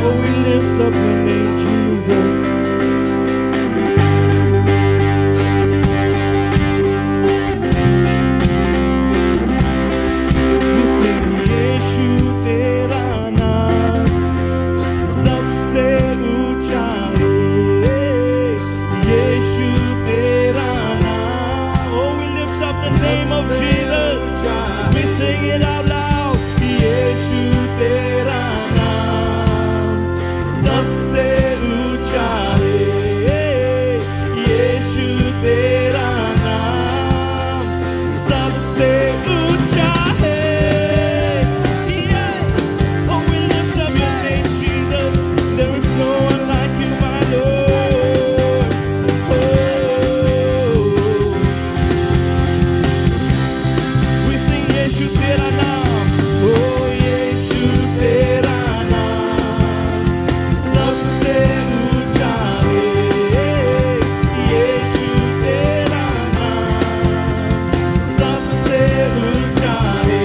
Oh, we lift up your name, Jesus. We sing यीशु तेरा नाम सबसे ऊंचा है, यीशु तेरा नाम. Oh, we lift up the name of Jesus. We sing it out loud. यीशु तेरा नाम सबसे ऊंचा है, यीशु तेरा नाम सबसे ऊंचा है. Yeah. Oh, we lift up your name, Jesus. There is no one like you, my Lord. Oh, we sing यीशु तेरा नाम. Oh, यीशु तेरा नाम सबसे ऊंचा है, यीशु तेरा नाम सबसे ऊंचा है.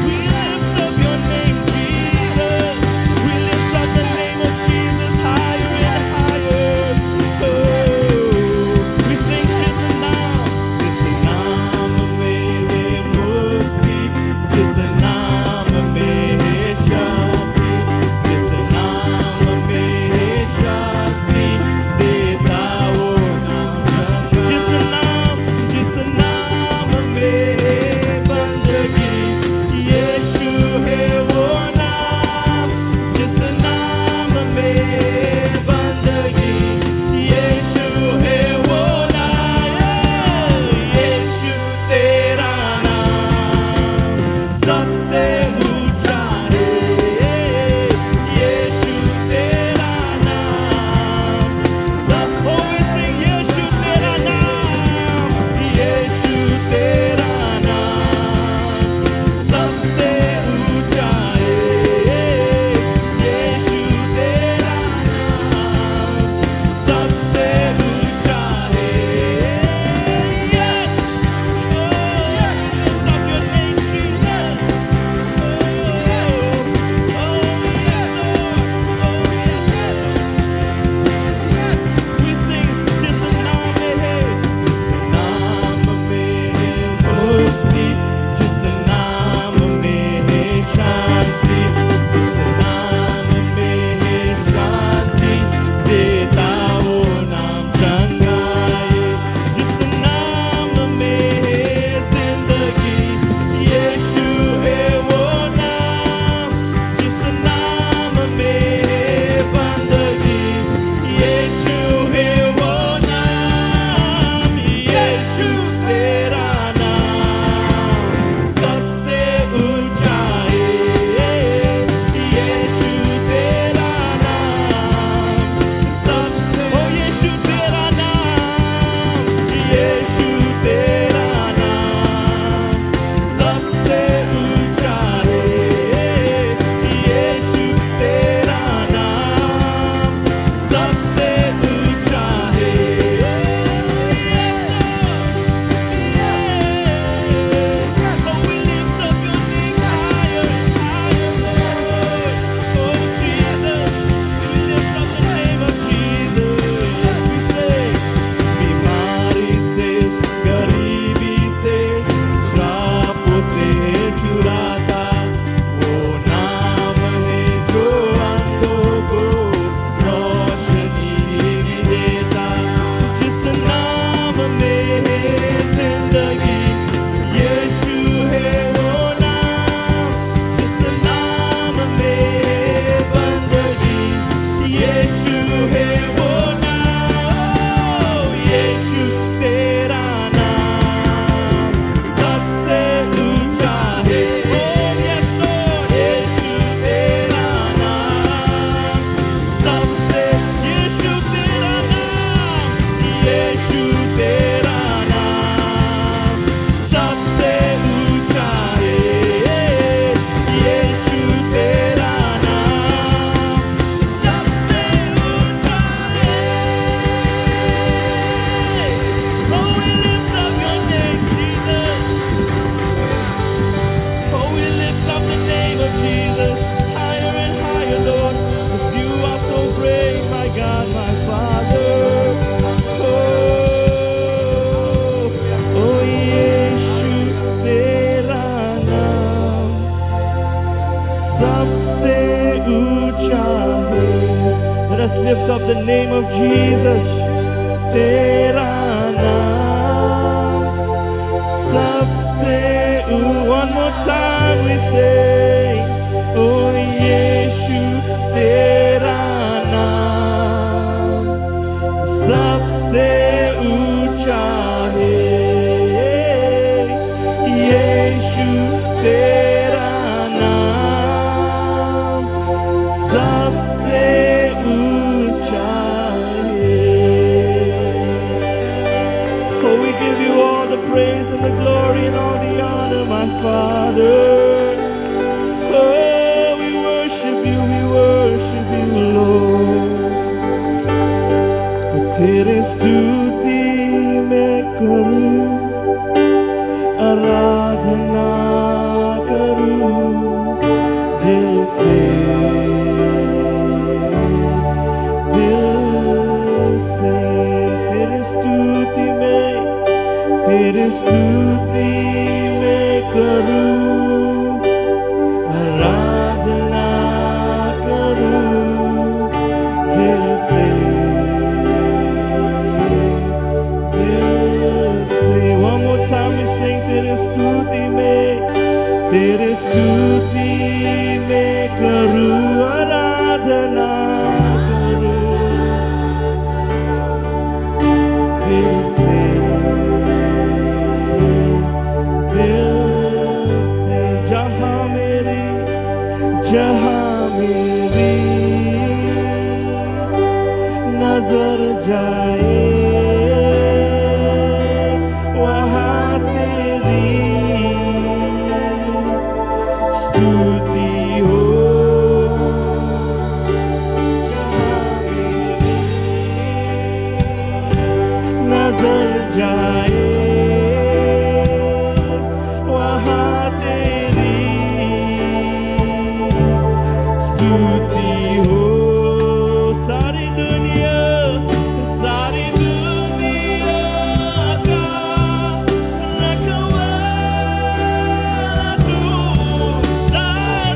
We lift up your name, Jesus. We lift up the name of Jesus higher and higher. Oh, we sing जिस नाम में है मुक्ति, जिस नाम में है शांति, जिस नाम में है शांति देता वो नाम. जिस नाम में है बंदगी, यीशु है वो नाम. जिस नाम में है बंदगी, यीशु है वो नाम. यीशु तेरा नाम सबसे ऊंचा है, यीशु तेरा नाम सब. Oh, we sing यीशु तेरा नाम, यीशु तेरा नाम सबसे ऊंचा है, यीशु तेरा नाम सबसे ऊंचा है. Yes. Oh, lift up your name, Jesus. ऊंचा है। Let us lift up the name of Jesus. तेरा नाम सबसे one more time we say, oh यीशु तेरा नाम सबसे ऊंचा है। यीशु तेरा नाम सबसे ऊंचा है। Oh, we give you all the praise and the glory and all the honor, my Father. Oh, we worship you, Lord. तेरे स्तुति मैं करूं, आराधना करूं दिल से, तेरी स्तुति मैं करूं, आराधना करूं दिल से, one more time we sing, तेरी स्तुति में करूं, आराधना करूं दिल से, जहां मेरी नजर जाए वहां तेरी स्तुति हो। जहां मेरी नजर जाए वहां तेरी स्तुति हो। सारी दुनिया का रखवाला तू, सारी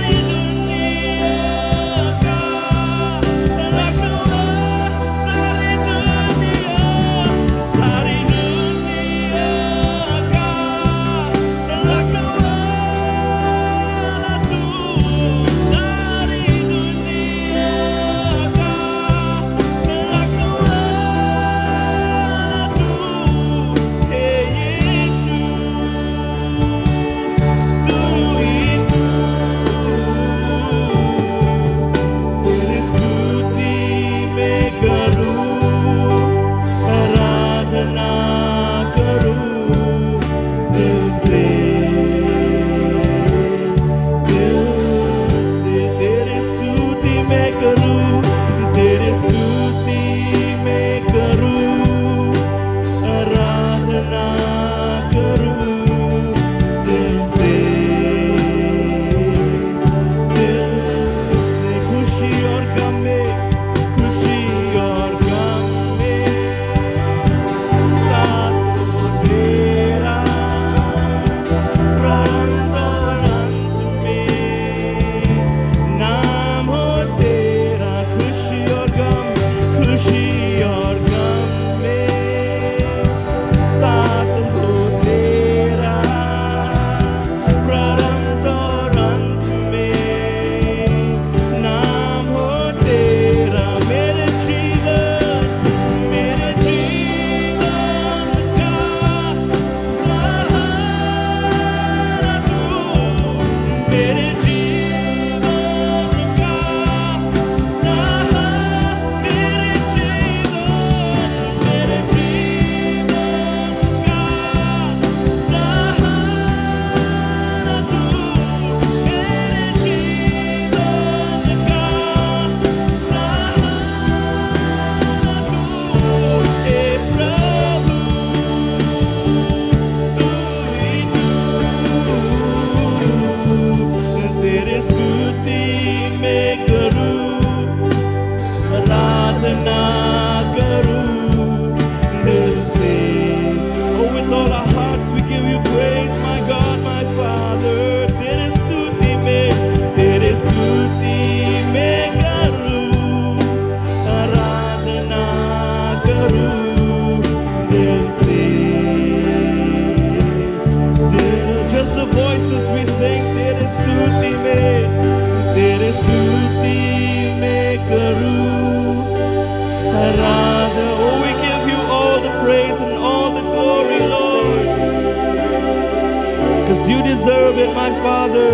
it, my Father.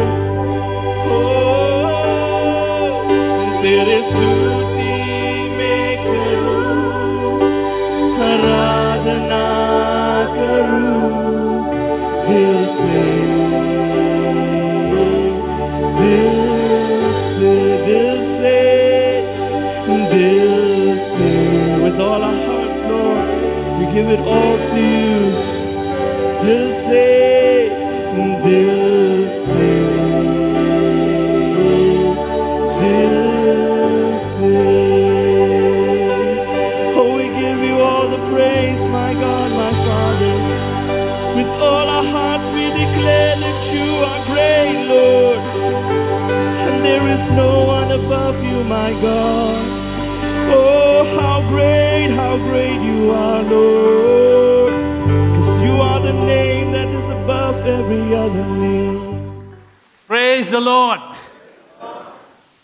Oh, तेरे स्तुति में करूं, आराधना करूं दिल से, दिल से, दिल से, दिल से. With all our hearts, Lord, we give it all to you. दिल से, दिल से, दिल से. Oh, we give you all the praise, my God, my Father. With all our hearts we declare that you are great, Lord, and there is no one above you, my God. Oh, how great you are, Lord, 'cause you are the name that is above every other name. Praise the Lord.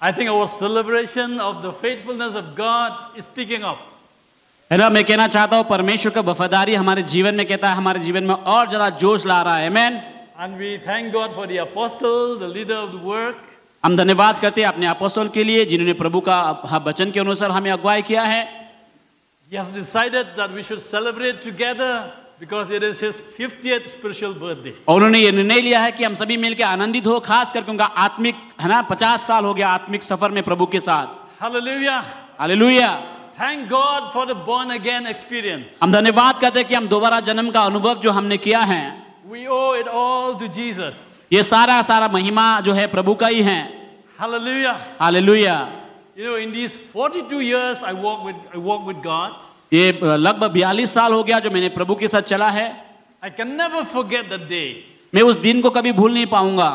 I think our celebration of the faithfulness of God is picking up. है ना, मैं कहना चाहता हूँ परमेश्वर का वफादारी हमारे जीवन में कहता है हमारे जीवन में और ज्यादा जोश ला रहा है. आमेन. And we thank God for the apostle, the leader of the work. हम धन्यवाद करते हैं अपने अपोस्तल के लिए जिन्होंने प्रभु का वचन के अनुसार हमें अगुवाई किया है. He has decided that we should celebrate together because it is his 50th spiritual birthday. और उन्होंने ये निर्णय लिया है कि हम सभी मिलकर आनंदित हो, खास करके उनका आत्मिक है ना 50 साल हो गया आत्मिक सफर में प्रभु के साथ. Hallelujah. Hallelujah. Thank God for the born again experience. हम धन्यवाद करते हैं कि हम दोबारा जन्म का अनुभव जो हमने किया है, We owe it all to Jesus. ये सारा महिमा जो है प्रभु का ही है. Hallelujah. Hallelujah. You know, in these 42 years I walk with God. ये लगभग 42 साल हो गया जो मैंने प्रभु के साथ चला है. I can never forget that day मैं उस दिन को कभी भूल नहीं पाऊंगा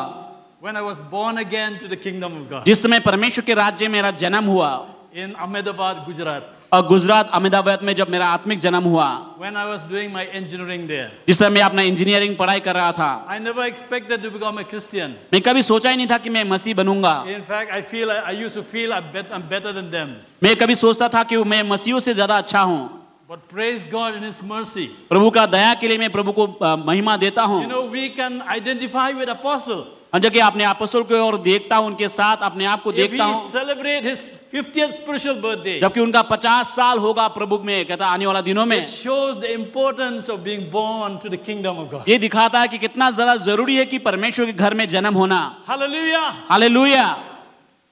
when I was born again to the kingdom of God जिस समय परमेश्वर के राज्य में मेरा जन्म हुआ. in Ahmedabad, Gujarat. और गुजरात अहमदाबाद में जब मेरा आत्मिक जन्म हुआ, When I was doing my engineering there. जिस समय मैं अपना इंजीनियरिंग पढ़ाई कर रहा था, I never expected to become a Christian. मैं कभी सोचा ही नहीं था कि मैं मसीह बनूंगा. In fact, I used to feel I'm better than them. मैं कभी सोचता था कि मैं मसीहों से ज्यादा अच्छा हूँ. But praise God in His mercy. प्रभु का दया के लिए मैं प्रभु को महिमा देता हूँ. You know, we can identify with apostle. और जब अपने अपोस्तल को और देखता हूँ, उनके साथ अपने आप को If देखता we हूँ, celebrate his 50th spiritual birthday, जबकि उनका 50 साल होगा प्रभु में कहता आने वाला दिनों में, it shows the importance of being born to the kingdom of God. ये दिखाता है कि कितना ज्यादा जरूरी है कि परमेश्वर के घर में जन्म होना. Hallelujah. Hallelujah.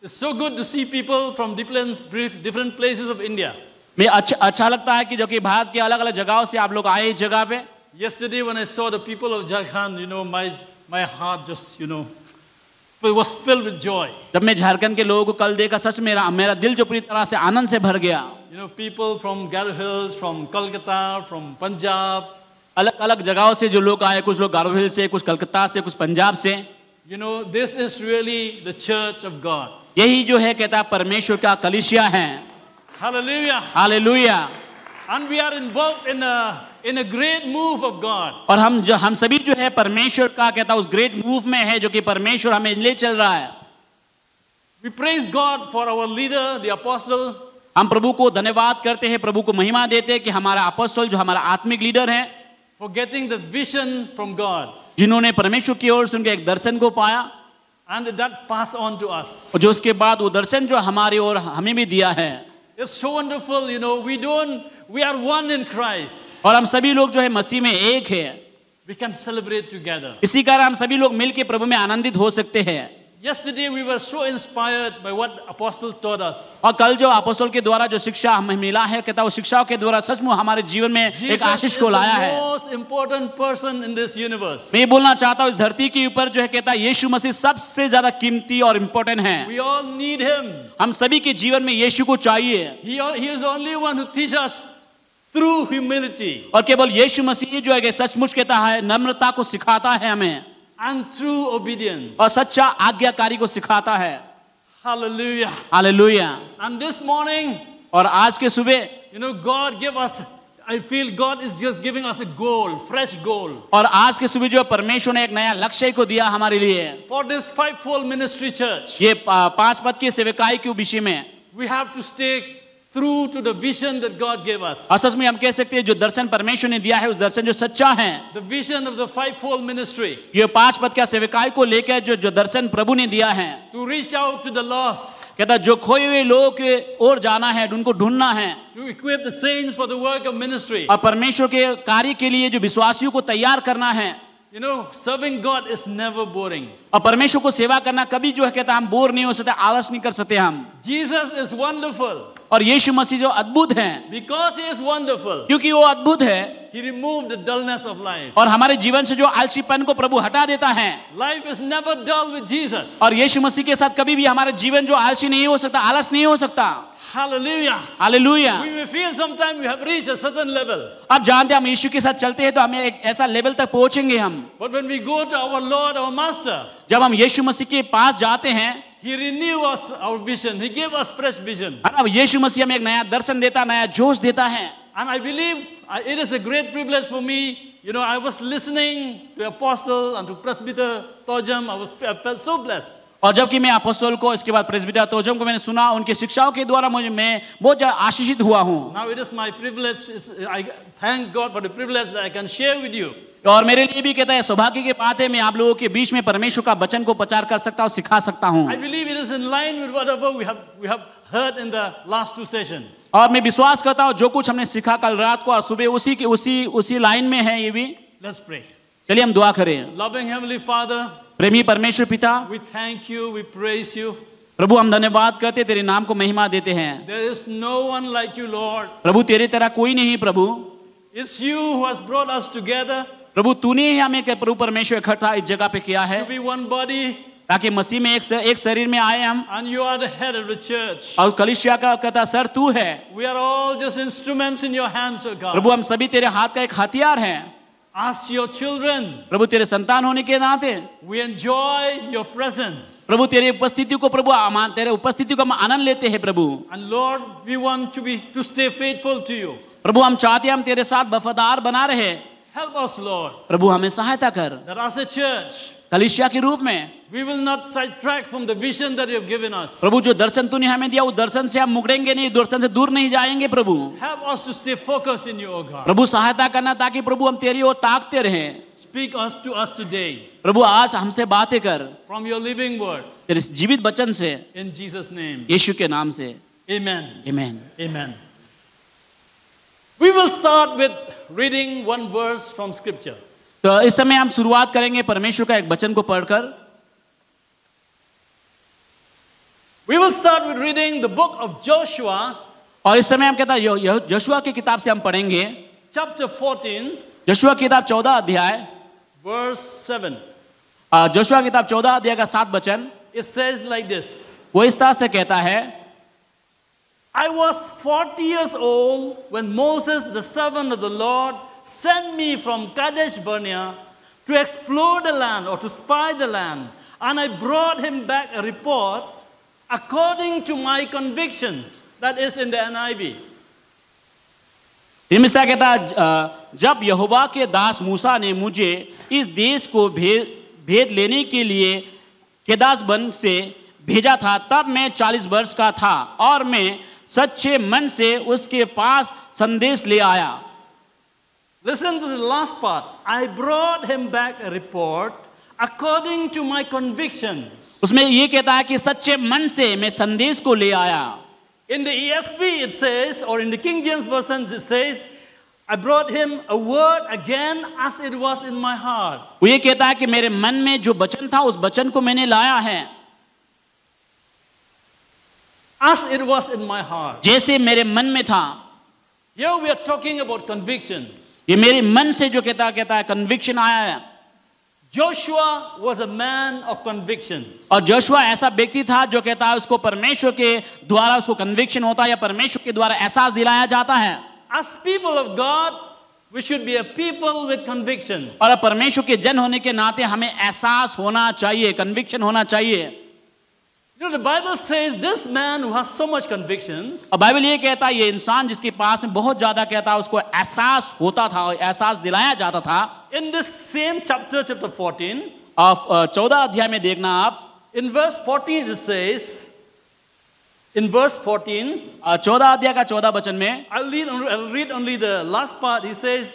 It's so good to see people from different places of India. मैं अच्छा लगता है कि जो कि भारत के अलग अलग जगहों से आप लोग आए इस जगह पे. Yesterday when I saw the people of Jharkhand, you know, my heart just, you know, it was filled with joy. जब मैं झारखंड के लोगों को कल देखा, सच मेरा दिल जो पूरी तरह से आनंद से भर गया. You know, people from Garo Hills, from Kolkata, from Punjab. अलग अलग जगहों से जो लोग आए, कुछ लोग गारो हिल से, कुछ कलकत्ता से, कुछ पंजाब से. You know, this is really the church of God. यही जो है कहता परमेश्वर का कलीसिया है. Hallelujah. Hallelujah. And we are involved in a great move of God. और हम सभी जो है परमेश्वर का कहता उस ग्रेट मूव में है जो कि परमेश्वर हमें ले चल रहा है. We praise God for our leader, the apostle. हम प्रभु को धन्यवाद करते हैं, प्रभु को महिमा देते हैं कि हमारा अपोस्तल जो हमारा आत्मिक लीडर है, for getting the vision from God. जिन्होंने परमेश्वर की ओर से उनके एक दर्शन को पाया, And that passed on to us. और जो उसके बाद वो दर्शन जो हमारी ओर हमें भी दिया है. It's so wonderful, you know, we are one in Christ. और हम सभी लोग जो है मसीह में एक है. We can celebrate together. इसी कारण हम सभी लोग मिलकर प्रभु में आनंदित हो सकते हैं. Yesterday we were so inspired by what apostle taught us. और कल जो अपोस्तल के द्वारा जो शिक्षा हमें मिला है, कहता वो शिक्षाओं के द्वारा सचमुच हमारे जीवन में एक आशीष को लाया है. Jesus is the most important person in this universe. मैं ये बोलना चाहता हूँ इस धरती के ऊपर जो है कहता यीशु मसीह सबसे ज्यादा कीमती और इम्पोर्टेंट है. We all need him. हम सभी के जीवन में यीशु को चाहिए. He is the only one who teaches us through humility. और केवल यीशु मसीह जो है सचमुच कहता है नम्रता को सिखाता है हमें, And through obedience. और सच्चा आज्ञाकारी को सिखाता है. Hallelujah. Hallelujah. And this morning, और आज के सुबह you know, God gave us, I feel God is just giving us a goal, fresh goal. और आज के सुबह जो परमेश्वर ने एक नया लक्ष्य को दिया हमारे लिए, For this fivefold ministry church, ये 5 पद की सेवकाई के विषय में. we have to stay true to the vision that God gave us. और सच में हम कह सकते हैं जो दर्शन परमेश्वर ने दिया है उस दर्शन जो सच्चा है, The vision of the fivefold ministry. ये 5 पद का सेवकाई को लेकर जो दर्शन प्रभु ने दिया है, To reach out to the lost. कहता जो खोए हुए लोग के ओर जाना है, उनको ढूंढना है, To equip the saints for the work of ministry. और परमेश्वर के कार्य के लिए जो विश्वासियों को तैयार करना है। You know, serving God is never boring. और परमेश्वर को सेवा करना कभी जो है कहता हम बोर नहीं हो सकते, आलस नहीं कर सकते हम। Jesus is wonderful. और यीशु मसीह जो अद्भुत है, Because he is wonderful, क्योंकि वो अद्भुत है, he removed the dullness of life. और हमारे जीवन से जो आलसीपन को प्रभु हटा देता है। Life is never dull with Jesus. और यीशु मसीह के साथ कभी भी हमारा जीवन जो आलसी नहीं हो सकता, आलस नहीं हो सकता। Hallelujah. Hallelujah. We may feel sometimes we have reached a certain level. आप जानते हैं हम यीशु के साथ चलते हैं तो हमें एक ऐसा लेवल तक पहुंचेंगे हम। But when we go to our Lord, our Master, जब हम यीशु मसीह के पास जाते हैं, he renews us our vision. He gave us fresh vision. अब यीशु मसीह हमें एक नया दर्शन देता, नया जोश देता है। And I believe it is a great privilege for me. You know, I was listening to Apostle and to Presbyter Tojam. I felt so blessed. और जबकि मैं अपोस्तल को, इसके बाद प्रेस्बिटर तोजम को मैंने सुना, उनके शिक्षाओं के द्वारा मैं बहुत ज्यादा आशीषित हुआ हूँ। Now it is my privilege. I thank God for the privilege that I can share with you. और मेरे लिए भी कहता है सौभाग्य की बात है मैं आप लोगों के बीच में परमेश्वर का वचन को प्रचार कर सकता हूँ, सिखा सकता हूँ। I believe it is in line with whatever we have heard in the last 2 sessions. और मैं विश्वास करता हूँ जो कुछ हमने सीखा कल रात को और सुबह उसी लाइन में है ये भी। Let's pray. चलिए हम दुआ करें। Loving Heavenly Father, प्रेमी परमेश्वर पिता, we thank you, we praise you. प्रभु हम धन्यवाद करते, तेरे नाम को महिमा देते हैं। There is no one like you, Lord. प्रभु तेरे तरह कोई नहीं प्रभु। It's you who has brought us together प्रभु तूने ही हमें प्रभु परमेश्वर इकट्ठा इस जगह पे किया है to be one body, ताकि मसीह में एक शरीर में आए हम। and you are the head of the church. और कलीसिया का कहता सर तू है। We are all just instruments in your hands, O God. प्रभु हम सभी तेरे हाथ का एक हथियार है। As your children, प्रभु तेरे संतान होने के नाते we enjoy your presence. प्रभु तेरी उपस्थिति को तेरे उपस्थिति को हम आनंद लेते हैं प्रभु। And Lord, we want to stay faithful to you. प्रभु हम चाहते हैं हम तेरे साथ वफादार बना रहे। Help us, Lord, प्रभु हमें सहायता कर, that as a church, कलीसिया के रूप में we will not sidetrack from the vision that you have given us. प्रभु जो दर्शन तूने हमें दिया उस दर्शन से हम मुकरेंगे नहीं, दर्शन से दूर नहीं जाएंगे प्रभु। Help us to stay focused in you, O God. प्रभु सहायता करना ताकि प्रभु हम तेरी ओर ताकते रहें। Speak to us today प्रभु आज हमसे बातें कर from your living word. तेरे जीवित वचन से, In Jesus' name. यीशु के नाम से। Amen. आमीन। Amen. We will start with reading one verse from Scripture. तो इस समय हम शुरुआत करेंगे परमेश्वर का एक वचन को पढ़कर। We will start with reading the book of Joshua, और इस समय हम कहता है यहोशुआ की किताब से हम पढ़ेंगे। chapter 14, यहोशुआ की किताब 14 अध्याय, verse 7. यहोशुआ की किताब 14 अध्याय का 7 वचन। It says like this. वो इस तरह से कहता है, I was 40 years old when Moses, the servant of the Lord, sent me from Kadesh Barnea to explore the land or to spy the land. And I brought him back a report according to my convictions. That is in the NIV. हिमस्ता कहता जब यहोवा के दास मूसा ने मुझे इस देश को भेद लेने के लिए केदास बन से भेजा था, तब मैं 40 वर्ष का था और मैं सच्चे मन से उसके पास संदेश ले आया। Listen to the last part. I brought him back a report according to my convictions. उसमें ये कहता है कि सच्चे मन से मैं संदेश को ले आया। In the ESV it says, or in the King James version it says, I brought him a word again as it was in my heart. वो ये कहता है कि मेरे मन में जो वचन था उस वचन को मैंने लाया है। As it was in my heart. जैसे मेरे मन में था। Here we are talking about convictions. ये मेरे मन से जो कहता है कन्विक्शन आया है। Joshua was a man of convictions. और जोशुआ ऐसा व्यक्ति था जो कहता है उसको परमेश्वर के द्वारा उसको कन्विक्शन होता है या परमेश्वर के द्वारा एहसास दिलाया जाता है। As people of God, we should be a people with convictions. और परमेश्वर के जन होने के नाते हमें एहसास होना चाहिए, कन्विक्शन होना चाहिए। You know, the Bible says this man who has so much convictions, और बाइबल ये कहता है ये इंसान जिसके पास में बहुत ज्यादा कहता है उसको एहसास होता था, एहसास दिलाया जाता था। in this same chapter 14, आप 14 अध्याय में देखना आप, in verse 14 it says, In verse 14, 14 अध्याय का 14 वचन में I'll read only the last part. He says,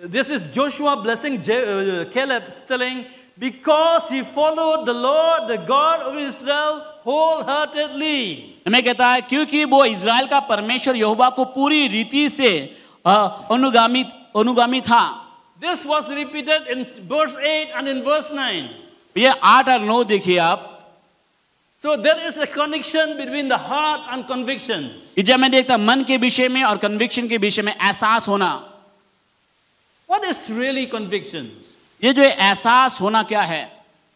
this is Joshua blessing Caleb, telling, because he followed the Lord, the God of Israel, wholeheartedly. हमें कहता है क्योंकि वो इज़राइल का परमेश्वर यहोवा को पूरी रीति से अनुगामी था। This was repeated in verse 8 and in verse 9. ये 8 और 9 देखिए आप। So there is a connection between the heart and convictions. जब मैं देखता मन के विषय में और कन्विक्शन के विषय में एहसास होना, What is really convictions? ये जो एहसास होना क्या है?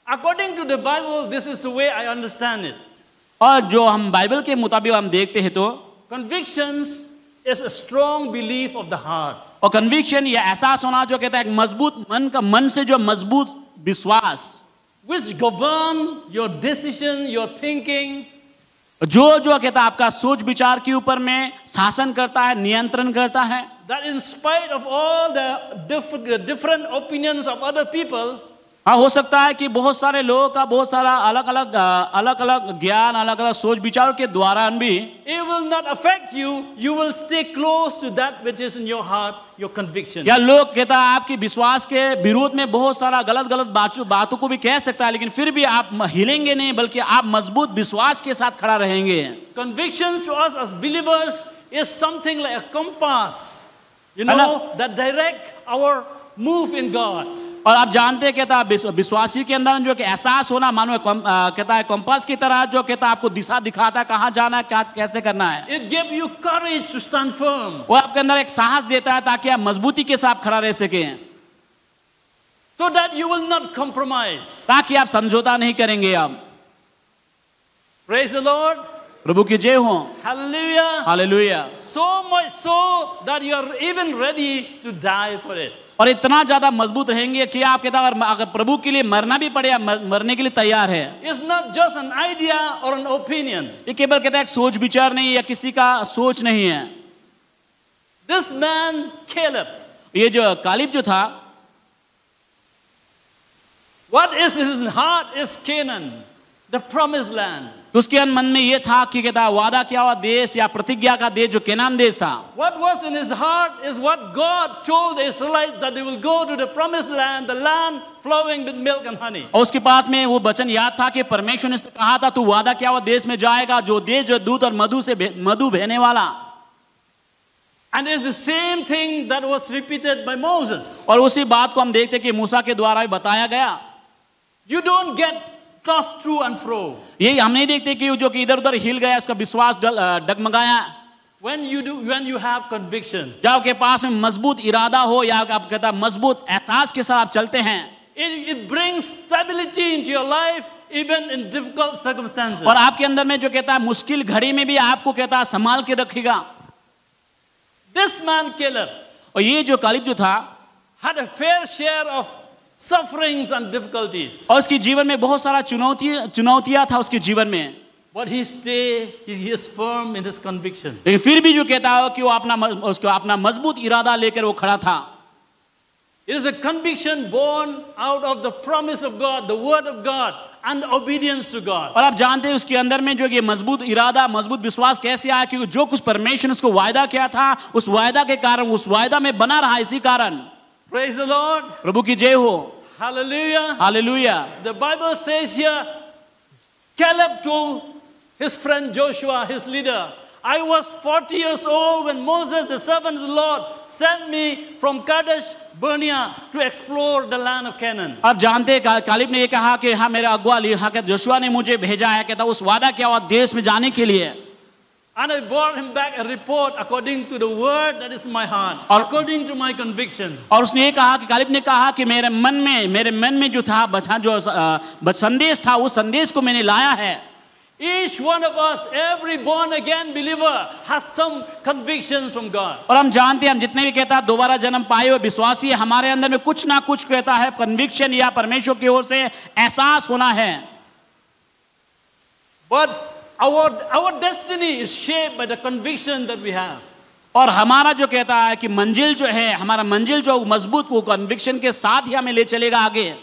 According to the Bible, this is the way I understand it. और जो हम बाइबल के मुताबिक हम देखते हैं तो Convictions is a strong belief of the heart. और कन्विक्शन या एहसास होना जो कहता है एक मजबूत मन से जो मजबूत विश्वास, which govern your decision, your thinking. जो कहता है आपका सोच विचार के ऊपर में शासन करता है, नियंत्रण करता है। That in spite of all the different opinions of other people, हाँ, हो सकता है कि बहुत सारे लोगों का बहुत सारा अलग अलग ज्ञान, अलग अलग सोच विचार के द्वारा भी it will not affect you. You will stay close to that which is in your heart, your conviction. या लोग कहता है आपके विश्वास के विरोध में बहुत सारा गलत बातों को भी कह सकता है, लेकिन फिर भी आप हिलेंगे नहीं, बल्कि आप मजबूत विश्वास के साथ खड़ा रहेंगे। Convictions to us as believers is something like a compass, that direct our move in God. और आप जानते हैं कहता है विश्वासी के अंदर जो कि एहसास होना मानो कहता है कंपास की तरह जो कहता है आपको दिशा दिखाता है कहाँ जाना है, क्या कैसे करना है। It gives you courage to stand firm. वो आपके अंदर एक साहस देता है ताकि आप मजबूती के साथ खड़ा रह सकें, so that you will not compromise. ताकि आप समझौता नहीं करेंगे। आप Praise the Lord. प्रभु की जय हो। Hallelujah. Hallelujah. So much so that you are even ready to die for it. और इतना ज्यादा मजबूत रहेंगे कि आप कहता अगर प्रभु के लिए मरना भी पड़े, मरने के लिए तैयार है। It's not just an idea or an opinion. ये केवल कहता है एक सोच विचार नहीं या किसी का सोच नहीं है। This man Caleb, ये जो कालिब जो था, what is in his heart is Canaan, the promised land. उसके मन में ये था कि कहता वादा किया हुआ देश या प्रतिज्ञा का देश जो केनान देश था। What was in his heart is what God told the Israelites, that they will go to the promised land, the land flowing with milk and honey. और उसके पास में वो वचन याद था कि परमेश्वर ने कहा था तू वादा किया हुआ देश में जाएगा, जो देश जो दूध और मधु बहने वाला। And it's the same thing that was repeated by Moses. और उसी बात को हम देखते कि मूसा के द्वारा भी बताया गया। You don't get tossed to and fro. यही हम नहीं देखते कि जो कि इधर उधर हिल गया, उसका विश्वास डगमगाया। When you have conviction, जब आपके पास में मजबूत इरादा हो या आप कहता मजबूत एहसास के साथ आप चलते हैं, it brings stability into your life even in difficult circumstances. और आपके अंदर में जो कहता है मुश्किल घड़ी में भी आपको कहता है संभाल के रखेगा। This man Caleb, और ये जो कालिब जो था, had a fair share of sufferings and difficulties. और उसके जीवन में बहुत सारा चुनौतियां था उसके जीवन में, But he is firm in his conviction. लेकिन फिर भी जो कहता है कि वो अपना मजबूत इरादा लेकर वो खड़ा था। It is a conviction born out of the promise of God, the word of God, and obedience to God. और आप जानते हैं उसके अंदर में जो ये मजबूत इरादा, मजबूत विश्वास कैसे आया, क्योंकि जो कुछ परमेश्वर ने उसको वायदा किया था, उस वायदा के कारण उस वायदा में बना रहा। इसी कारण Praise the Lord. प्रभु की जय हो। Hallelujah. Hallelujah. The Bible says here, Caleb told his friend Joshua, his leader, I was 40 years old when Moses, the servant of the Lord, sent me from Kadesh Barnea to explore the land of Canaan. आप जानते हैं कालिब ने ये कहा कि हाँ मेरा अगुआ जोशुआ ने मुझे भेजा है, कहता उस वादा किया हुआ देश में जाने के लिए। And I brought him back a report according to the word that is in my heart, according to my conviction. और उसने ये कहा कि कालिब ने कहा कि मेरे मन में जो था जो संदेश था, उस संदेश को मैंने लाया है। Each one of us, every born again believer, has some convictions from God. और हम जानते हैं, हम जितने भी कहता है दोबारा जन्म पाए हुए विश्वासी, हमारे अंदर में कुछ ना कुछ कहता है कन्विक्शन या परमेश्वर की ओर से एहसास होना है। But our destiny is shaped by the conviction that we have. और हमारा जो कहता है कि मंजिल जो है, हमारा मंजिल जो मजबूत वो कन्विक्शन के साथ ही हमें ले चलेगा आगे।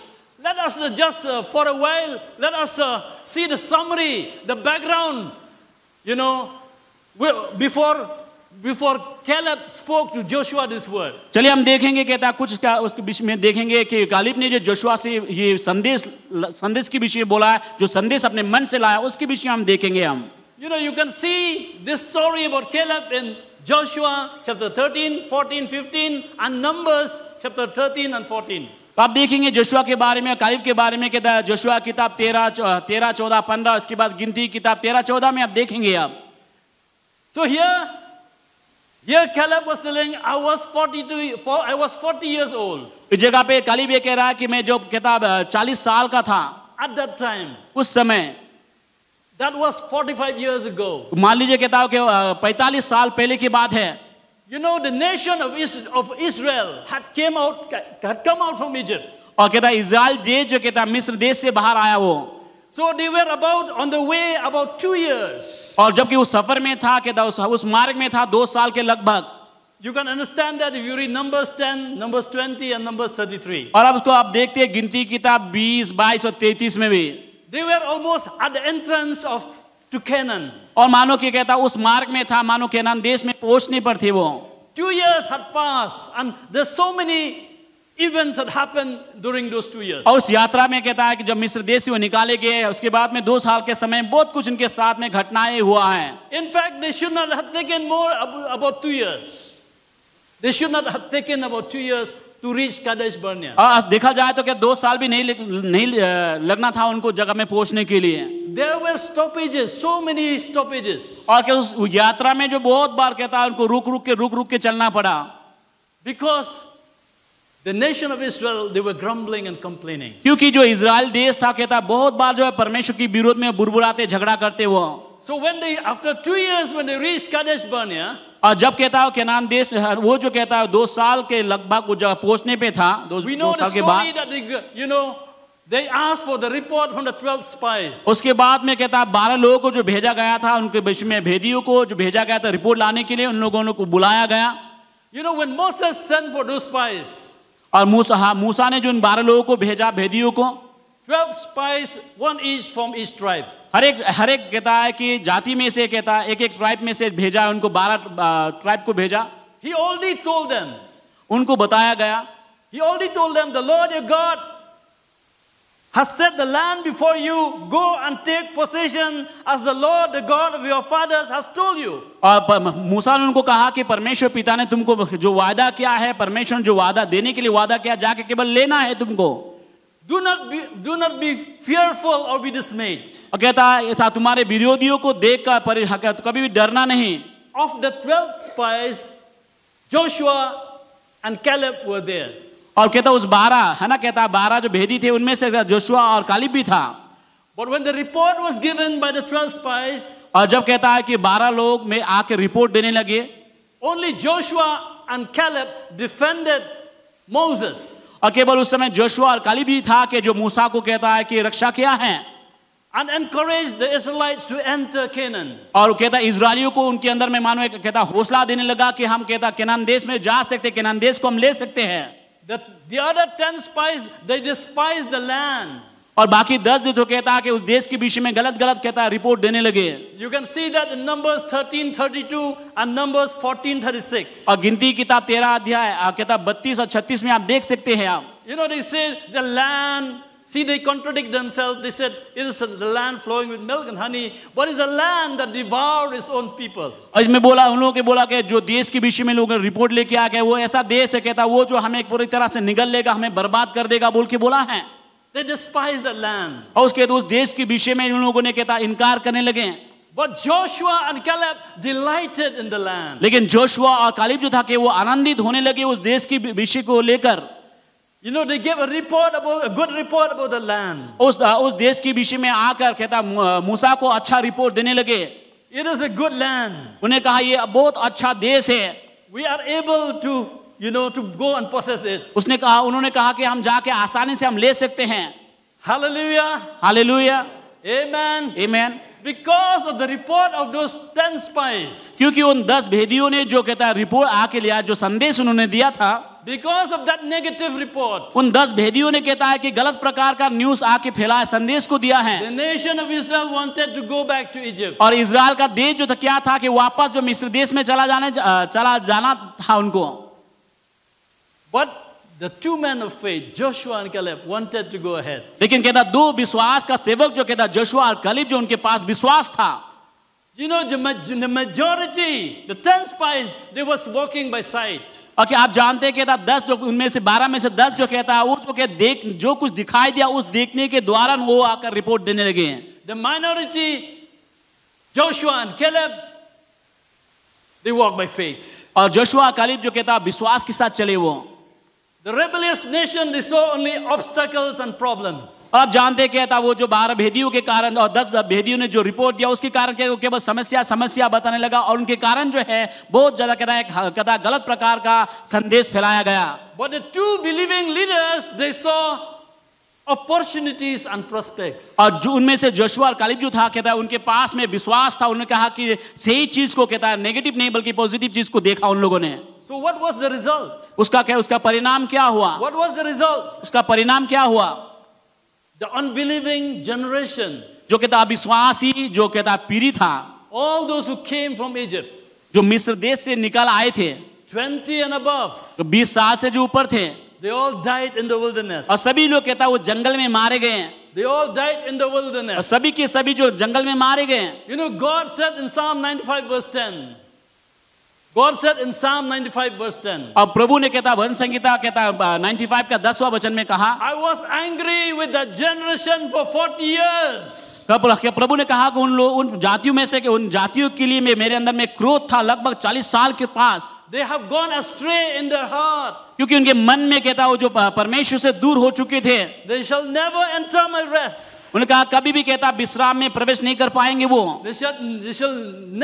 Let us just for a while, let us see the summary, the background You know, before Caleb spoke to Joshua this word, चलिए हम देखेंगे कहता है कुछ का उसके विषय में देखेंगे कि कालिब ने जो जोशुआ से ये संदेश के विषय बोला है, जो संदेश अपने मन से लाया उसके विषय हम देखेंगे हम। you know, you can see this story about Caleb in Joshua chapter 13, 14, 15 and Numbers chapter 13 and 14. तो आप देखेंगे जोशुआ के बारे में, कालिब के बारे में कहता है जोशुआ किताब 13, 14, 15, उसके बाद गिनती किताब 13, 14 में आप देखेंगे आप। So here Caleb was telling, I was 40 years old. इस जगह पे कालिब ये कह रहा है कि मैं जो किताब 40 साल का था At that time, उस समय, that was 45 years ago. मान लीजिए कहता कि 45 साल पहले की बात है। You know, the nation of Israel had come out from Egypt. और कहता इज़राइल देश जो कहता मिस्र देश से बाहर आया वो। So they were on the way about 2 years. और जबकि उस सफर में था कहता उस मार्ग में था 2 साल के लगभग। You can understand that if you read Numbers 10, Numbers 20 and Numbers 33. और अब उसको आप देखते हैं गिनती किताब 20, 22 और 33 में भी। They were almost at the entrance to Canaan. और मानो कि कहता उस मार्ग में था, मानो केनान देश में पहुंचने पर थे वो। 2 years had passed and there's so many events that happened during those 2 years. और उस यात्रा में कहता है कि जब मिस्र देश से वो निकाले गए उसके बाद में 2 साल के समय बहुत कुछ उनके साथ में घटनाएं हुआ है। In fact, they should not have taken about 2 years. They should not have taken about 2 years to reach Kadesh Barnea. और देखा जाए तो क्या 2 साल भी नहीं लगना था उनको जगह में पहुंचने के लिए। There were stoppages, so many stoppages. और क्या उस यात्रा में जो बहुत बार कहता है उनको रुक के चलना पड़ा। Because the nation of Israel, they were grumbling and complaining. क्योंकि जो इजराइल देश था कहता बहुत बार जो है परमेश्वर की विरोध में बुरबुराते झगड़ा करते वो। So after 2 years when they reached Kadesh Barnea, और जब कहता है केनान देश वो जो कहता है 2 साल के लगभग वो जब पहुंचने पे था 2 साल के बाद, they asked for the report from the 12 spies. उसके बाद में कहता है 12 लोगों को जो भेजा गया था उनके विषय में भेदियों को जो भेजा गया था रिपोर्ट लाने के लिए उन लोगों को बुलाया गया। You know, when Moses sent for those spies, और मूसा ने जो उन 12 लोगों को भेजा भेदियों को, 12 spies, one each from each tribe. हर एक कहता है कि जाति में से कहता है एक ट्राइब में से भेजा उनको 12 ट्राइब को भेजा। He already told them. उनको बताया गया। He already told them, the Lord your God has set the land before you. Go and take possession as the Lord, the God of your fathers, has told you. और मूसा ने उनको कहा कि परमेश्वर पिता ने तुमको जो वादा किया है, परमेश्वर ने जो वादा देने के लिए वादा किया, जाके केवल लेना है तुमको। Do not be fearful or be dismayed. और कहता है तुम्हारे विरोधियों को देखकर कभी भी डरना नहीं। Of the 12 spies, Joshua and Caleb were there. और कहता उस 12 है ना, कहता 12 जो भेदी थे उनमें से जोशुआ और कालिब भी था। But when the report was given by the 12 spies, और जब कहता है कि 12 लोग में आके रिपोर्ट देने लगे, only Joshua and Caleb defended Moses. और केवल उस समय जोशुआ और कालिब ही था कि जो मूसा को कहता है कि रक्षा किया है and encouraged the Israelites to enter Canaan. और कहता इजरायलियों को उनके अंदर में मानो कहता हौसला देने लगा कि हम कहता केनान देश में जा सकते, केनान देश को हम ले सकते हैं। The other 10 spies, they despised the land. और बाकी 10 जो कहता है कि उस देश के विषय में गलत कहता है रिपोर्ट देने लगे। You can see that in Numbers 13:32 and Numbers 14:36. और गिनती किताब 13 अध्याय कहता 32 और 36 में आप देख सकते हैं आप। You know, they say the land, see they contradict themselves. They said it is the land flowing with milk and honey, but it's a land that devoured its own people. और इसमें बोला उन लोगों के बोला कि जो देश के विषय में लोग रिपोर्ट लेके आ गए वो ऐसा देश है कहता वो जो हमें पूरी तरह से निगल लेगा, हमें बर्बाद कर देगा बोल के बोला है। They despised that land. और उसके उस देश के विषय में उन लोगों ने कहता इनकार करने लगे। But Joshua and Caleb delighted in the land. लेकिन जोशुआ और कालिब जो था कि वो आनंदित होने लगे उस देश के विषय को लेकर। You know, they gave a good report about the land. उस देश के विषय में आकर कहता मूसा को अच्छा रिपोर्ट देने लगे। It is a good land. उन्हें कहा ये बहुत अच्छा देश है। We are able to to go and possess it. उन्होंने कहा कि हम जाके आसानी से हम ले सकते हैं। Hallelujah. Hallelujah. Amen. Amen. Because of the report of those 10 spies. क्योंकि उन 10 भेदियों ने जो कहता है रिपोर्ट आके लिया, जो संदेश उन्होंने दिया था, because of that negative report, उन 10 भेदियों ने कहता है कि गलत प्रकार का न्यूज़ आके फैलाया, संदेश को दिया है। the nation of Israel wanted to go back to Egypt. और इजराइल का देश जो था क्या था कि वापस जो मिस्र देश में चला जाना था उनको। But the two men of faith, Joshua and Caleb, wanted to go ahead. लेकिन कहता 2 विश्वास का सेवक जो कहता जोशुआ और कलीब जो उनके पास विश्वास था। You know, the majority, the 10 spies, they was walking by sight. और क्या आप जानते हैं कहता 10 जो उनमें से 12 में से 10 जो कहता है वो जो कहता देख जो कुछ दिखाई दिया उस देखने के द्वारा वो आकर रिपोर्ट देने लगे हैं। The minority, Joshua and Caleb, they walk by faith. और जोशुआ और कलीब जो कहता विश्वास के साथ चले वो। The rebellious nation, they saw only obstacles and problems. और आप जानते हैं कहता वो जो 12 भेदियों के कारण और 10 भेदियों ने जो रिपोर्ट दिया उसके कारण क्या केवल समस्या बताने लगा और उनके कारण जो है बहुत ज्यादा कहता गलत प्रकार का संदेश फैलाया गया। But the two believing leaders, they saw opportunities and prospects. और जो उनमें से जोशुआ और कालेब जो था कहता है उनके पास में विश्वास था, उन्होंने कहा कि सही चीज को कहता है नेगेटिव नहीं बल्कि पॉजिटिव चीज को देखा उन लोगों ने। So what was the result? उसका परिणाम क्या हुआ? What was the result? उसका परिणाम क्या हुआ? The unbelieving generation, जो कहता अविश्वासी जो कहता पीढ़ी था, all those who came from Egypt, जो मिस्र देश से निकल आए थे 20 and above, तो 20 साल से जो ऊपर थे, they all died in the wilderness. और सभी लोग कहता वो जंगल में मारे गए। They all died in the और wilderness. सभी के सभी जो जंगल में मारे गए। You know, God said in Psalm 95 verse 10. God said in Psalm 95 verse 10. और प्रभु ने कहता भजन संगीता कहता 95 का 10वां वचन में कहा, I was angry with that generation for 40 years. प्रभु ने कहा कि उन जातियों में से कि उन जातियों के लिए मेरे अंदर में क्रोध था लगभग 40 साल के पास। They have gone astray in their heart. क्योंकि उनके मन में कहता वो जो परमेश्वर से दूर हो चुके थे। They shall never enter my rest. उन्होंने कहा कभी भी कहता विश्राम में प्रवेश नहीं कर पाएंगे वो। They shall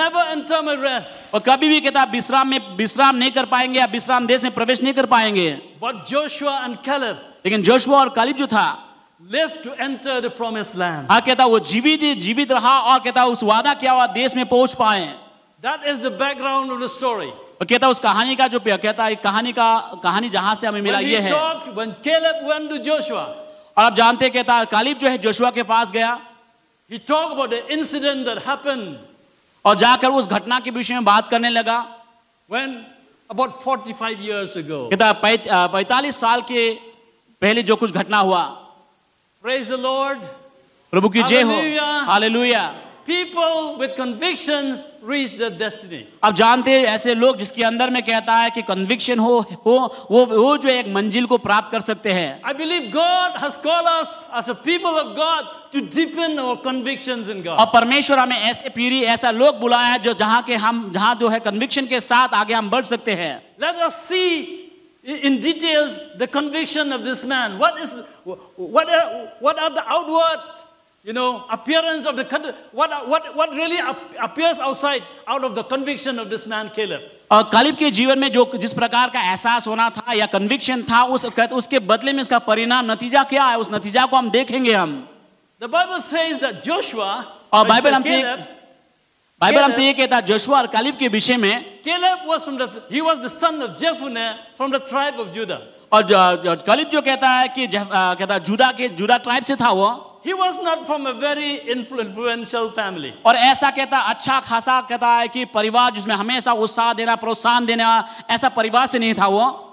never enter my rest. और कभी भी कहता विश्राम नहीं कर पाएंगे या विश्राम देश में प्रवेश नहीं कर पाएंगे। But Joshua and Caleb, लेकिन जोशुआ और कालेब जो था lived to enter the promised land. हाँ कहता वो जीवित रहा और कहता उस वादा किया हुआ देश में पहुंच पाए। That is the background of the story. और कहता उस कहानी का जो कहता है कहानी जहां से हमें मिला ये है। When Caleb went to Joshua, और आप जानते हैं कहता कालेब जो है जोशुआ के पास गया, he talked about the incident that happened और जाकर उस घटना के विषय में बात करने लगा। when about 45 years ago. कहता 45 साल के पहले जो कुछ घटना हुआ। Praise the Lord. प्रभु की जय हो। Hallelujah. Hallelujah. People with convictions reach their destiny. आप जानते हैं ऐसे लोग जिसके अंदर में कहता है कि कन्विक्शन हो वो जो एक मंजिल को प्राप्त कर सकते हैं। I believe God has called us as a people of God to deepen our convictions in God. और परमेश्वर हमें ऐसे पीढ़ी ऐसा लोग बुलाया है जो जहाँ जो है कन्विक्शन के साथ आगे हम बढ़ सकते हैं। Let us see in details the conviction of this man. What are the outward, appearance of the what really appears outside out of the conviction of this man Caleb. और कालेब के जीवन में जो जिस प्रकार का एहसास होना था या कन्विक्शन था उसके बदले में इसका परिणाम नतीजा क्या है उस नतीजा को हम देखेंगे हम। The Bible says that Joshua और बाइबल हमसे ये कहता है जोशुआ और कालेब के विषय में। Caleb was the son of Jephunneh from the tribe of Judah. और कालेब जो कहता है कि कहता जुदा ट्राइब से था वो। He was not from a very influential family. और ऐसा कहता अच्छा खासा कहता है कि परिवार जिसमें हमेशा उत्साह देना प्रोत्साहन देना ऐसा परिवार से नहीं था वो।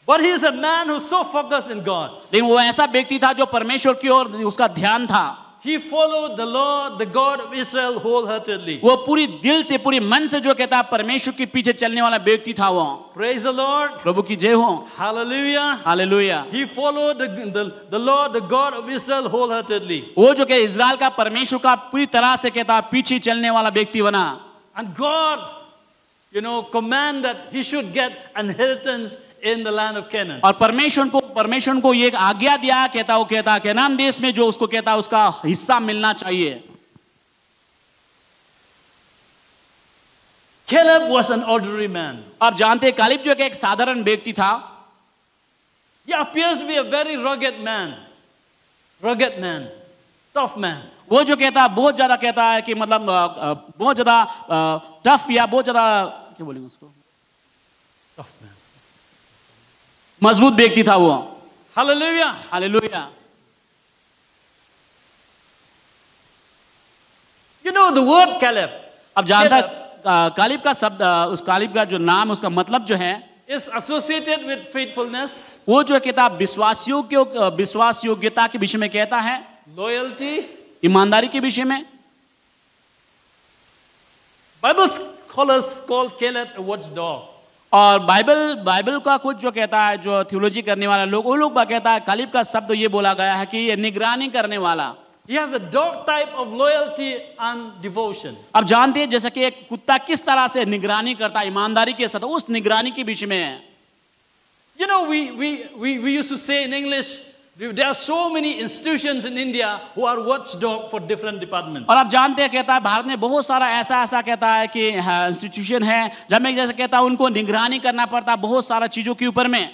But he is a man who so focused in God. लेकिन वो ऐसा व्यक्ति था जो परमेश्वर की ओर उसका ध्यान था। He followed the Lord, the God of Israel, wholeheartedly. वो पूरी दिल से पूरी मन से जो कहता है परमेश्वर के पीछे चलने वाला व्यक्ति था वो। Praise the Lord. प्रभु की जय हो। Hallelujah. Hallelujah. He followed the Lord, the God of Israel, wholeheartedly. वो जो कि इज़राइल का परमेश्वर का पूरी तरह से कहता है पीछे चलने वाला व्यक्ति बना। And God, command that he should get inheritance in the land of Canaan. और परमेश्वर को ये आज्ञा दिया कहता कनान देश में जो उसको कहता उसका हिस्सा मिलना चाहिए। Caleb was an ordinary man. आप जानते हैं कालेब जो एक साधारण व्यक्ति था। He appears to be a very rugged man, tough man. वो जो कहता बहुत ज्यादा कहता है कि मतलब बहुत ज्यादा टफ या बहुत ज्यादा क्या बोलेंगे उसको Tough man. मजबूत व्यक्ति था वो। Hallelujah. Hallelujah. You know the word Caleb अब जानता कालिब का शब्द, उस कालिब का जो नाम, उसका मतलब जो है, is associated with faithfulness, वो जो किताब विश्वास योग्यता के विषय में कहता है, loyalty. ईमानदारी के विषय में। Bible scholars call Caleb a watchdog. और बाइबल का कुछ जो कहता है, जो थियोलॉजी करने वाला लोग, वो लोग कहता है कालिब का शब्द ये बोला गया है कि ये निगरानी करने वाला। He has a dog type of loyalty and devotion. अब जानते हैं जैसा कि एक कुत्ता किस तरह से निगरानी करता है ईमानदारी के साथ, उस निगरानी के विषय में है। You know, we used to say in English, there are so many institutions in India who are watchdog for different departments. और आप जानते हैं कहता है भारत में बहुत सारा ऐसा कहता है कि इंस्टीट्यूशन है जब में जैसे कहता है उनको निगरानी करना पड़ता है बहुत सारा चीजों के ऊपर में।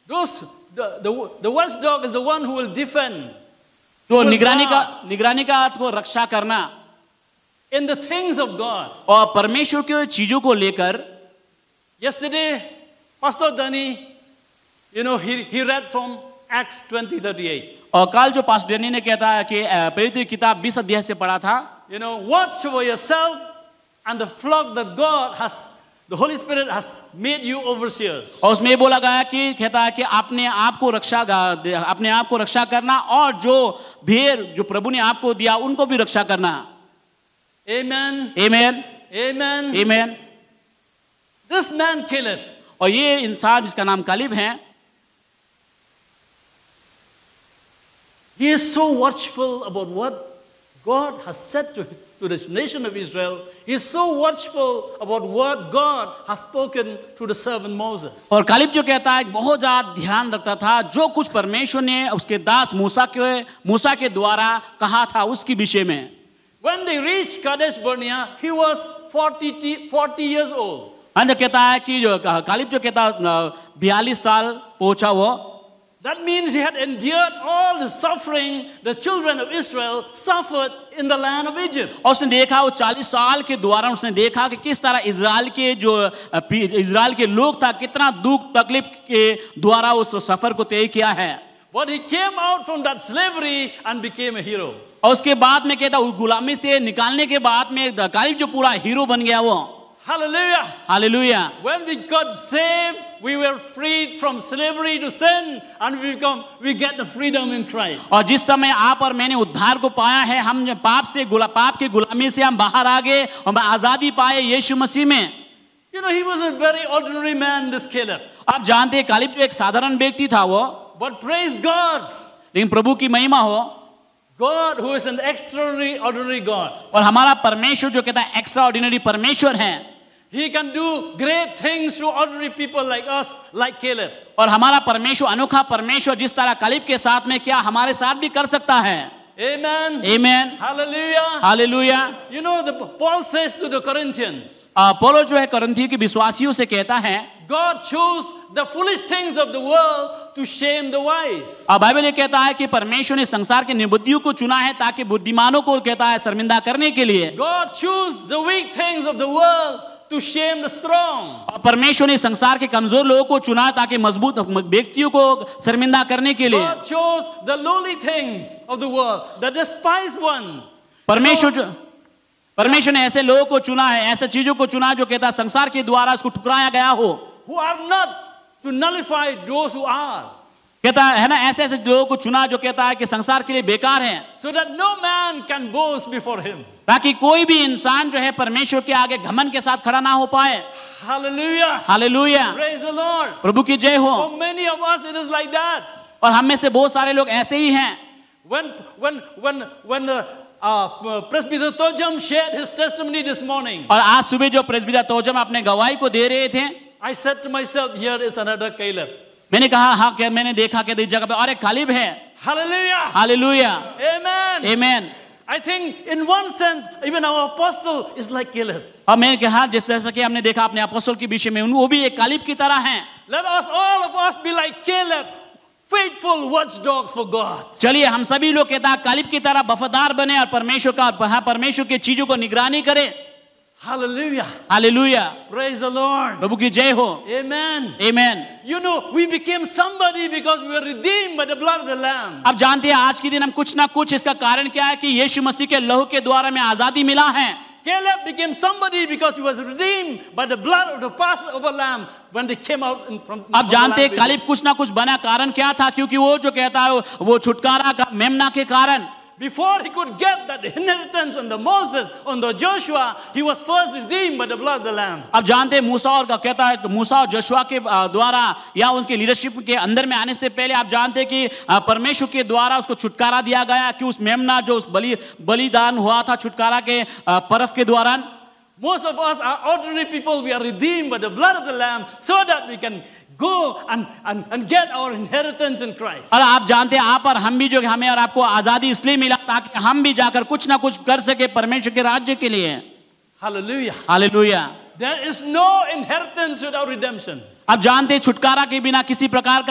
The watchdog is the one who will defend. तो निगरानी का अर्थ को रक्षा करना in the things of God. और परमेश्वर के चीजों को लेकर। Yesterday, Pastor Dani, you know, he read from Acts 20:38. और कल जो पास्टर डैनी ने कहता है कि पवित्र किताब 20 अध्याय से पढ़ा था, You know, watch over yourself and the flock that God has, the Holy Spirit has made you overseers. और उसमें ये बोला गया कि कहता है कि अपने आप को रक्षा करना और जो भेड़ जो प्रभु ने आपको दिया उनको भी रक्षा करना। Amen. Amen. Amen. Amen. This man Caleb, और ये इंसान जिसका नाम कालिब है, he is so watchful about what God has said to the nation of Israel. He is so watchful about what God has spoken to the servant Moses. और कालिब जो कहता है बहुत ज्यादा ध्यान रखता था जो कुछ परमेश्वर ने उसके दास मूसा के द्वारा कहा था उसके विषय में। When they reached Kadesh Barnea, he was 40 years old. अंत कहता है कि जो कालिब जो कहता 42 साल पहुंचा वो। That means he had endured all the suffering the children of Israel suffered in the land of Egypt. और उसने देखा वो 40 साल के दौरान उसने देखा कि किस तरह इजराइल के लोग था कितना दुख तकलीफ के द्वारा उस सफर को तय किया है। But he came out from that slavery and became a hero. और उसके बाद में कहता गुलामी से निकालने के बाद में कालिब जो पूरा हीरो बन गया वो। Hallelujah. Hallelujah. When we got saved, we were freed from slavery to sin and we get the freedom in Christ. और जिस समय आप और मैंने उद्धार को पाया है, हम पाप के गुलामी से हम बाहर आ गए और हम आजादी पाए यीशु मसीह में। You know, he was a very ordinary man, this Caleb. आप जानते हैं कालिब जो एक साधारण व्यक्ति था वो, But praise God. लेकिन प्रभु की महिमा हो, God who is an extraordinary ordinary God. और हमारा परमेश्वर जो कहता है एक्स्ट्रा ऑर्डिनरी परमेश्वर है। He can do great things through ordinary people like us, like Caleb. और हमारा परमेश्वर अनोखा परमेश्वर जिस तरह कालिब के साथ में किया हमारे साथ भी कर सकता है। Amen. Amen. Hallelujah. Hallelujah. You know, Paul says to the Corinthians, पौलुस जो है कोरिन्थियों के विश्वासियों से कहता है, God chose the foolish things of the world to shame the wise. Bible ये कहता है कि परमेश्वर ने संसार के निर्बुद्धियों को चुना है ताकि बुद्धिमानों को कहता है शर्मिंदा करने के लिए। God chose the weak things of the world to shame the strong. परमेश्वर ने संसार के कमजोर लोगों को चुना ताकि मजबूत व्यक्तियों को शर्मिंदा करने के लिए। God chose the lowly things of the world, the despised one. परमेश्वर ने ऐसे लोगों को चुना है, ऐसे चीजों को चुना जो कहता है संसार के द्वारा उसको ठुकराया गया हो, who are not to nullify those who are. कहता है ना, ऐसे लोगों को चुना जो कहता है कि संसार के लिए बेकार है, so that no man can boast before him. ताकि कोई भी इंसान जो है परमेश्वर के आगे घमंड के साथ खड़ा ना हो पाए। Hallelujah. Hallelujah. Praise the Lord. प्रभु की जय हो। For many of us it is like that. और हम में से बहुत सारे लोग ऐसे ही हैं। When the Presbyter Tojam shared his testimony this morning, और आज सुबह जो प्रेस्बिटर तोजम अपने गवाही को दे रहे थे, I said to myself, here is another Caleb. मैंने कहा हाँ, क्या मैंने देखा कि इस जगह पे और एक कालिब है। Hallelujah. Hallelujah. Amen. Amen. I think in one sense even our apostle is like Caleb. और मैंने कहा जैसा कि हमने देखा अपने अपोस्तल के विषय में वो भी एक कालिब की तरह हैं। Let us all of us be like Caleb, faithful watchdogs for God. चलिए हम सभी लोग कहता कालिब की तरह वफादार बने और परमेश्वर की चीजों को निगरानी करें। Hallelujah. Hallelujah, Praise the Lord. प्रभु की जय हो, Amen. Amen. You know, we became somebody because we were redeemed by the blood of the Lamb. अब जानते हैं आज के दिन हम कुछ ना कुछ, इसका कारण क्या है कि यीशु मसीह के लहू के द्वारा में आजादी मिला है। Caleb became somebody because he was redeemed by the blood of the Passover lamb when they came out from अब जानते हैं कालिब कुछ ना कुछ बना, कारण क्या था? क्योंकि वो जो कहता है वो छुटकारा का मेमना के कारण। Before he could get that inheritance on the Moses, on the Joshua, he was first redeemed by the blood of the lamb. अब जानते हैं मूसा और कहता है मूसा और जोशुआ के द्वारा या उनके लीडरशिप के अंदर में आने से पहले आप जानते हैं कि परमेश्वर के द्वारा उसको छुटकारा दिया गया कि उस मेमना जो उस बलिदान हुआ था छुटकारा के पर्व के दौरान। Most of us are ordinary people. We are redeemed by the blood of the lamb so that we can go and get our inheritance in Christ. और आप जानते हैं आप और हम भी जो हमें और आपको आजादी इसलिए मिला ताकि हम भी जाकर कुछ ना कुछ कर सके परमेश्वर के राज्य के लिए। Hallelujah. Hallelujah. There is no inheritance without redemption. आप जानते हैं छुटकारा के बिना किसी प्रकार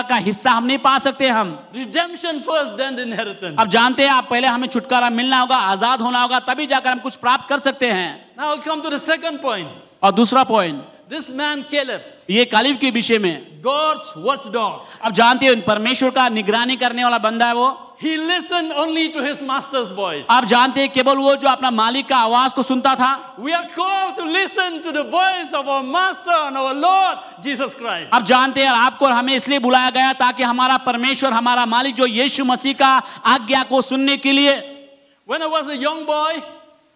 का हिस्सा हम नहीं पा सकते हम। Redemption first, then the inheritance. अब जानते हैं आप पहले हमें छुटकारा मिलना होगा, आजाद होना होगा, तभी जाकर हम कुछ प्राप्त कर सकते हैं। Now I'll come to the second point. और दूसरा पॉइंट, This man Caleb, ये कालिब के विषय में, God's watchdog. अब जानते हैं परमेश्वर का निगरानी करने वाला बंदा है वो। He listened only to his master's voice. आप जानते हैं केवल वो जो अपना मालिक का आवाज को सुनता था। We are called to listen to the voice of our master and our Lord Jesus Christ. अब जानते हैं आपको और हमें इसलिए बुलाया गया ताकि हमारा परमेश्वर, हमारा मालिक जो यीशु मसीह का आज्ञा को सुनने के लिए। When I was a young boy,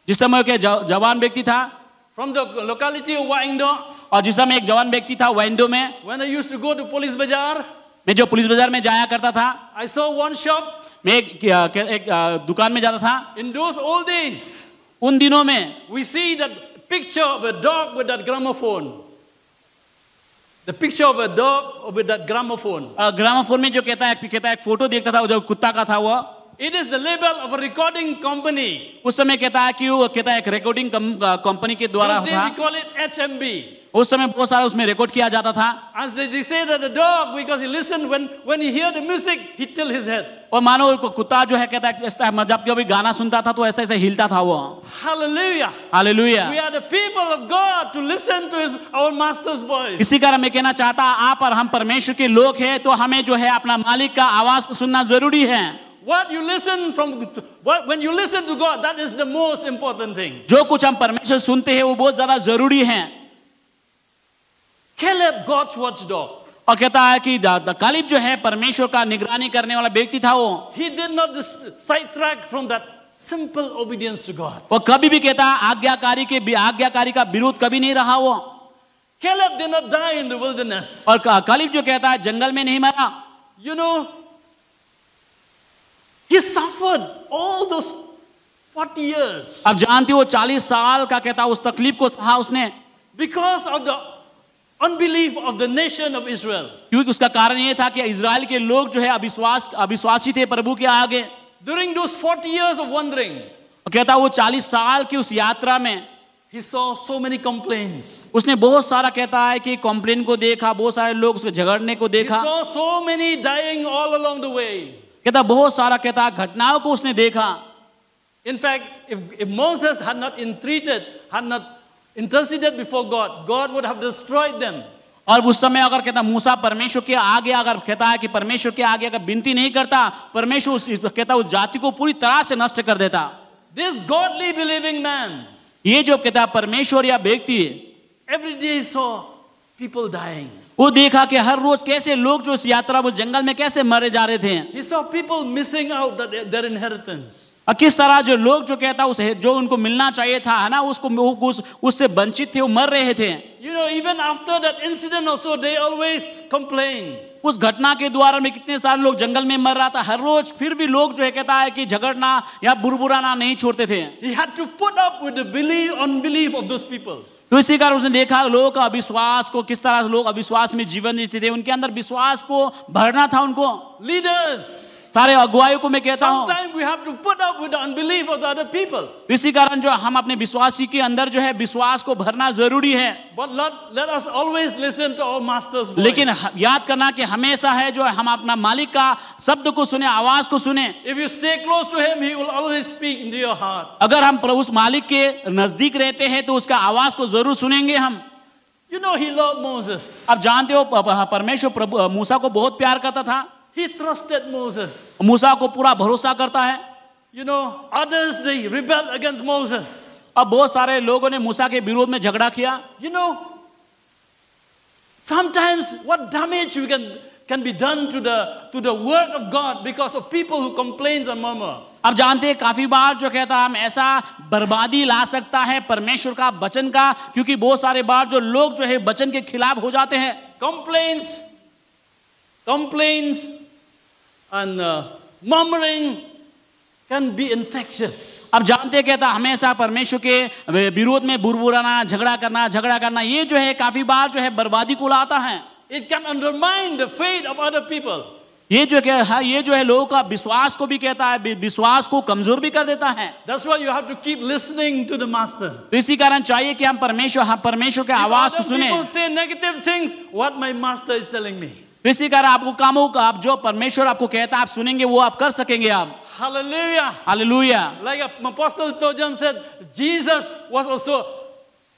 जिस समय के जवान व्यक्ति था, from the locality of Waindo, और जिस समय एक जवान व्यक्ति था वाइंडो में, when I used to go to Police Bazaar, मैं जो पुलिस बाजार में जाया करता था, I saw one shop. मैं एक दुकान में जाता था। In those old days, उन दिनों में we see that picture of a dog with that gramophone. The picture of a dog with that gramophone. Gramophone में जो कहता है एक फोटो देखता था जो कुत्ता का था वो। It is the label of a recording company. उस समय कहता है कि वो कहता है एक रिकॉर्डिंग कंपनी के द्वारा Those days था। we call it HMB. उस समय बहुत सारा उसमें रिकॉर्ड किया जाता था। As they say that the dog, because he listened when he hear the music, he tilt his head. और मानो कुत्ता जो है कहता है जब कभी गाना सुनता था तो ऐसे ऐसे हिलता था वो। Hallelujah. Hallelujah. We are the people of God to listen to our master's voice. इसी कारण मैं कहना चाहता आप और हम परमेश्वर के लोग हैं तो हमें जो है अपना मालिक का आवाज को सुनना जरूरी है। When you listen to God, that is the most important thing. जो कुछ हम परमेश्वर सुनते हैं वो बहुत ज्यादा जरूरी है। Caleb, God's watchdog. और कहता है कि कालिब जो है परमेश्वर का निगरानी करने वाला व्यक्ति था वो। He did not sidetrack from that simple obedience to God. वो कभी भी कहता है आज्ञाकारी का विरोध कभी नहीं रहा वो। Caleb did not die in the wilderness. और कालिब जो कहता है जंगल में नहीं मरा। You know, he suffered all those 40 years. अब जानते हो 40 साल का कहता उस तकलीफ को सहा उसने। Because of the unbelief of the nation of Israel. क्योंकि उसका कारण ये था कि इजराइल के लोग जो है अविश्वासी थे प्रभु के आगे। During those 40 years of wandering, कहता वो 40 साल की उस यात्रा में he saw so many complaints. उसने बहुत सारा कहता है कि कॉम्प्लेन को देखा, बहुत सारे लोग उसके झगड़ने को He देखा। saw so many dying all along the way. कहता बहुत सारा कहता घटनाओं को उसने देखा। In fact, if Moses had not entreated, had not interceded before God, God would have destroyed them. और उस समय अगर कहता मूसा परमेश्वर के आगे अगर कहता है कि परमेश्वर के आगे अगर विनती नहीं करता, परमेश्वर कहता उस जाति को पूरी तरह से नष्ट कर देता। This godly believing man, ये जो कहता परमेश्वर या व्यक्ति every day saw people dying. वो देखा कि हर रोज कैसे लोग जो इस यात्रा वो जंगल में कैसे मरे जा रहे थे। He saw people missing out their inheritance. और किस तरह जो लोग जो कहता उस जो उनको मिलना चाहिए था है ना उससे वंचित थे, वो मर रहे थे। You know, even after that incident also, they always complain. उस घटना के द्वारा में कितने सारे लोग जंगल में मर रहा था हर रोज, फिर भी लोग जो है कहता है कि झगड़ना या बुरबुराना नहीं छोड़ते थे। He had to put up with the unbelief of those people. तो इसी कारण उसने देखा लोगों का अविश्वास को, किस तरह से लोग अविश्वास में जीवन जीते थे, उनके अंदर विश्वास को भरना था उनको। leaders. सारे अगुवाइयों को मैं कहता हूँ, Sometimes we have to put up with the unbelief of the other people. इसी कारण जो हम अपने विश्वासी के अंदर जो है विश्वास को भरना जरूरी है। But let us always listen to our master's voice. लेकिन याद करना कि हमेशा है जो हम अपना मालिक का शब्द को सुने, आवाज को सुने। If you stay close to him, he will always speak into your heart. अगर हम उस मालिक के नजदीक रहते हैं तो उसका आवाज को जरूर सुनेंगे हम। You know, he loved Moses. अब जानते हो परमेश्वर प्रभु मूसा को बहुत प्यार करता था। He trusted Moses. मूसा को पूरा भरोसा करता है। You know, others, they rebelled against Moses. अब बहुत सारे लोगों ने मूसा के विरोध में झगड़ा किया। You know, sometimes what damage we can be done to the word of God because of people who complain and murmur. अब जानते हैं काफी बार जो कहता हम ऐसा बर्बादी ला सकता है परमेश्वर का वचन का, क्योंकि बहुत सारे बार जो लोग जो है वचन के खिलाफ हो जाते हैं। Complaints and murmuring can be infectious. अब जानते हैं कहता हमेशा परमेश्वर के विरोध में बुरबुराना, झगड़ा करना ये जो है काफी बार जो है बर्बादी को लाता है। It can undermine the faith of other people. ये जो है लोगों का विश्वास को भी कहता है, विश्वास को कमजोर भी कर देता है। That's why you have to keep listening to the master. तो इसी कारण चाहिए कि हम परमेश्वर के आवाज को सुने। People say negative things, what my master is telling me. तो इसी कारण आपको कामों का आप जो परमेश्वर आपको कहता है आप सुनेंगे, वो आप कर सकेंगे आप। Hallelujah. Hallelujah. Like Apostle Tojan said, Jesus was also,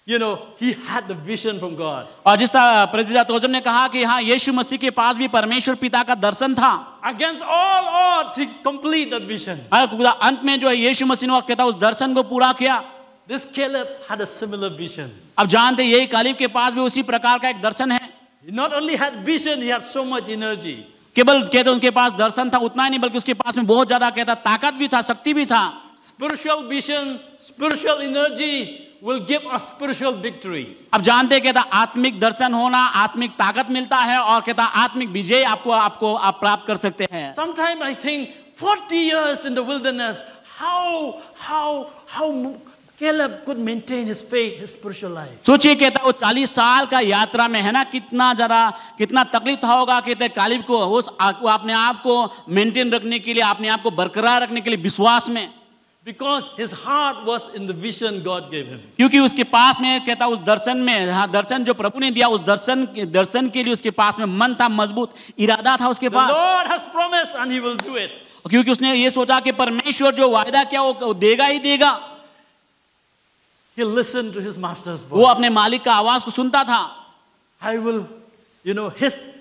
you know, he had the vision from God. और जिस तरह प्रेरित तोजम ने कहा कि हाँ यीशु मसीह के पास भी परमेश्वर पिता का दर्शन था। Against all odds, he completed that vision. अंत में जो है यीशु मसीह ने कहता उस दर्शन को पूरा किया। This Caleb had a similar vision. अब जानते यही कालेब के पास भी उसी प्रकार का एक दर्शन है। He not only had vision, he had so much energy. केवल कहते उनके पास दर्शन था उतना ही नहीं, बल्कि उसके पास में बहुत ज्यादा कहता ताकत भी था, शक्ति भी था। Spiritual vision, spiritual energy will give us spiritual victory. अब जानते कहता आत्मिक दर्शन होना, आत्मिक ताकत मिलता है और कहता आत्मिक विजय आप प्राप्त कर सकते हैं। Sometimes I think 40 years in the wilderness, how Caleb could maintain his faith, his spiritual life. सोचिए कहता वो 40 साल का यात्रा में है ना, कितना तकलीफ था होगा कहते कालेब को अपने आप को मेंटेन रखने के लिए, अपने आप को बरकरार रखने के लिए विश्वास में। Because his heart was in the vision God gave him. क्योंकि उसके पास में कहता उस दर्शन में, हाँ दर्शन जो प्रभु ने दिया उस दर्शन के लिए उसके पास में मन था, मजबूत इरादा था उसके पास। The Lord has promised and he will do it. क्योंकि उसने ये सोचा कि परमेश्वर जो वायदा किया वो देगा ही देगा। He listened to his master's voice. वो अपने मालिक का आवाज को सुनता था। I will, you know, his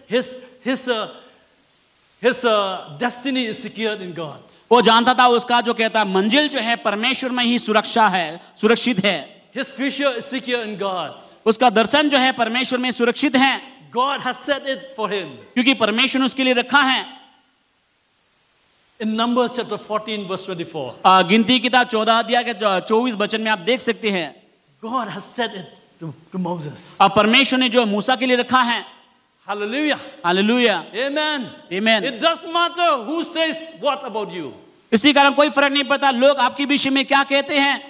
destiny is secured in God. वो जानता था उसका जो कहता मंजिल जो है परमेश्वर में ही सुरक्षित है। His future is secure in God. उसका दर्शन जो है परमेश्वर में सुरक्षित है। God has set it for him. क्योंकि परमेश्वर ने उसके लिए रखा है। In Numbers chapter 14 verse 24. गिनती किताब 14 अध्याय के 24 वचन में आप देख सकते हैं। God has set it to Moses. परमेश्वर ने जो मूसा के लिए रखा है। Hallelujah. Hallelujah. Amen. Amen. It doesn't matter who says what about you. इसी कारण कोई फर्क नहीं पड़ता लोग आपके विषय में क्या कहते हैं।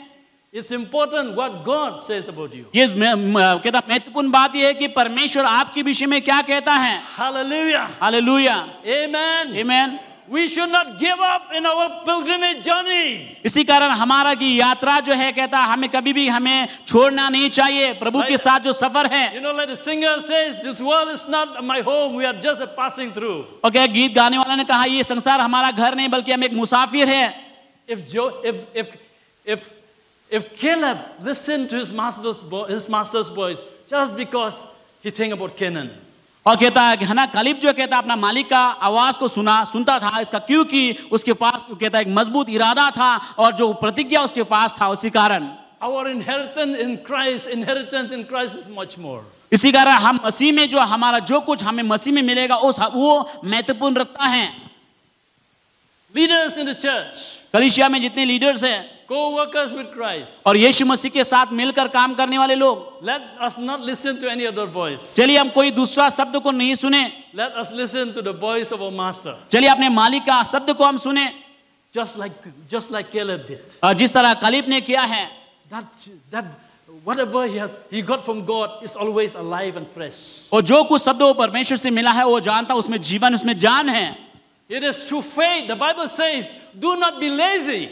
It's important what God says about you. ये कहता महत्वपूर्ण बात यह है कि परमेश्वर आपके विषय में क्या कहता है। Hallelujah. हालेलुया। Amen. आमीन। We should not give up in our pilgrimage journey. इसी कारण हमारा की यात्रा जो है कहता हमें कभी भी हमें छोड़ना नहीं चाहिए। प्रभु के साथ जो सफर है, You know, like the singer says, this world is not my home. We are just a passing through. और क्या गीत गाने वाला ने कहा ये संसार हमारा घर नहीं बल्कि हम एक मुसाफिर है। If Caleb listened to his master's voice just because he think about Canaan. और कहता है कि है ना कालेब जो कहता अपना मालिक का आवाज को सुनता था इसका, क्योंकि उसके पास कहता एक मजबूत इरादा था और जो प्रतिज्ञा उसके पास था, उसी कारण Our inheritance in Christ is much more. इसी कारण हम मसीह में जो हमारा जो कुछ हमें मसीह में मिलेगा वो महत्वपूर्ण रखता है। Leaders in the church, कलीसिया में जितने लीडर्स हैं, co-workers with Christ, और यीशु मसीह के साथ मिलकर काम करने वाले लोग, let us not listen to any other voice. चलिए हम कोई दूसरा शब्द को नहीं सुने, Let us listen to the voice of our master. चलिए अपने मालिक का शब्द को हम सुने, Just like Caleb did. जिस तरह कालेब ने किया है। That whatever he got from God is always alive and fresh. और जो कुछ शब्द वो परमेश्वर से मिला है वो जानता उसमें जीवन, उसमें जान है। It is through faith. The Bible says, do not be lazy,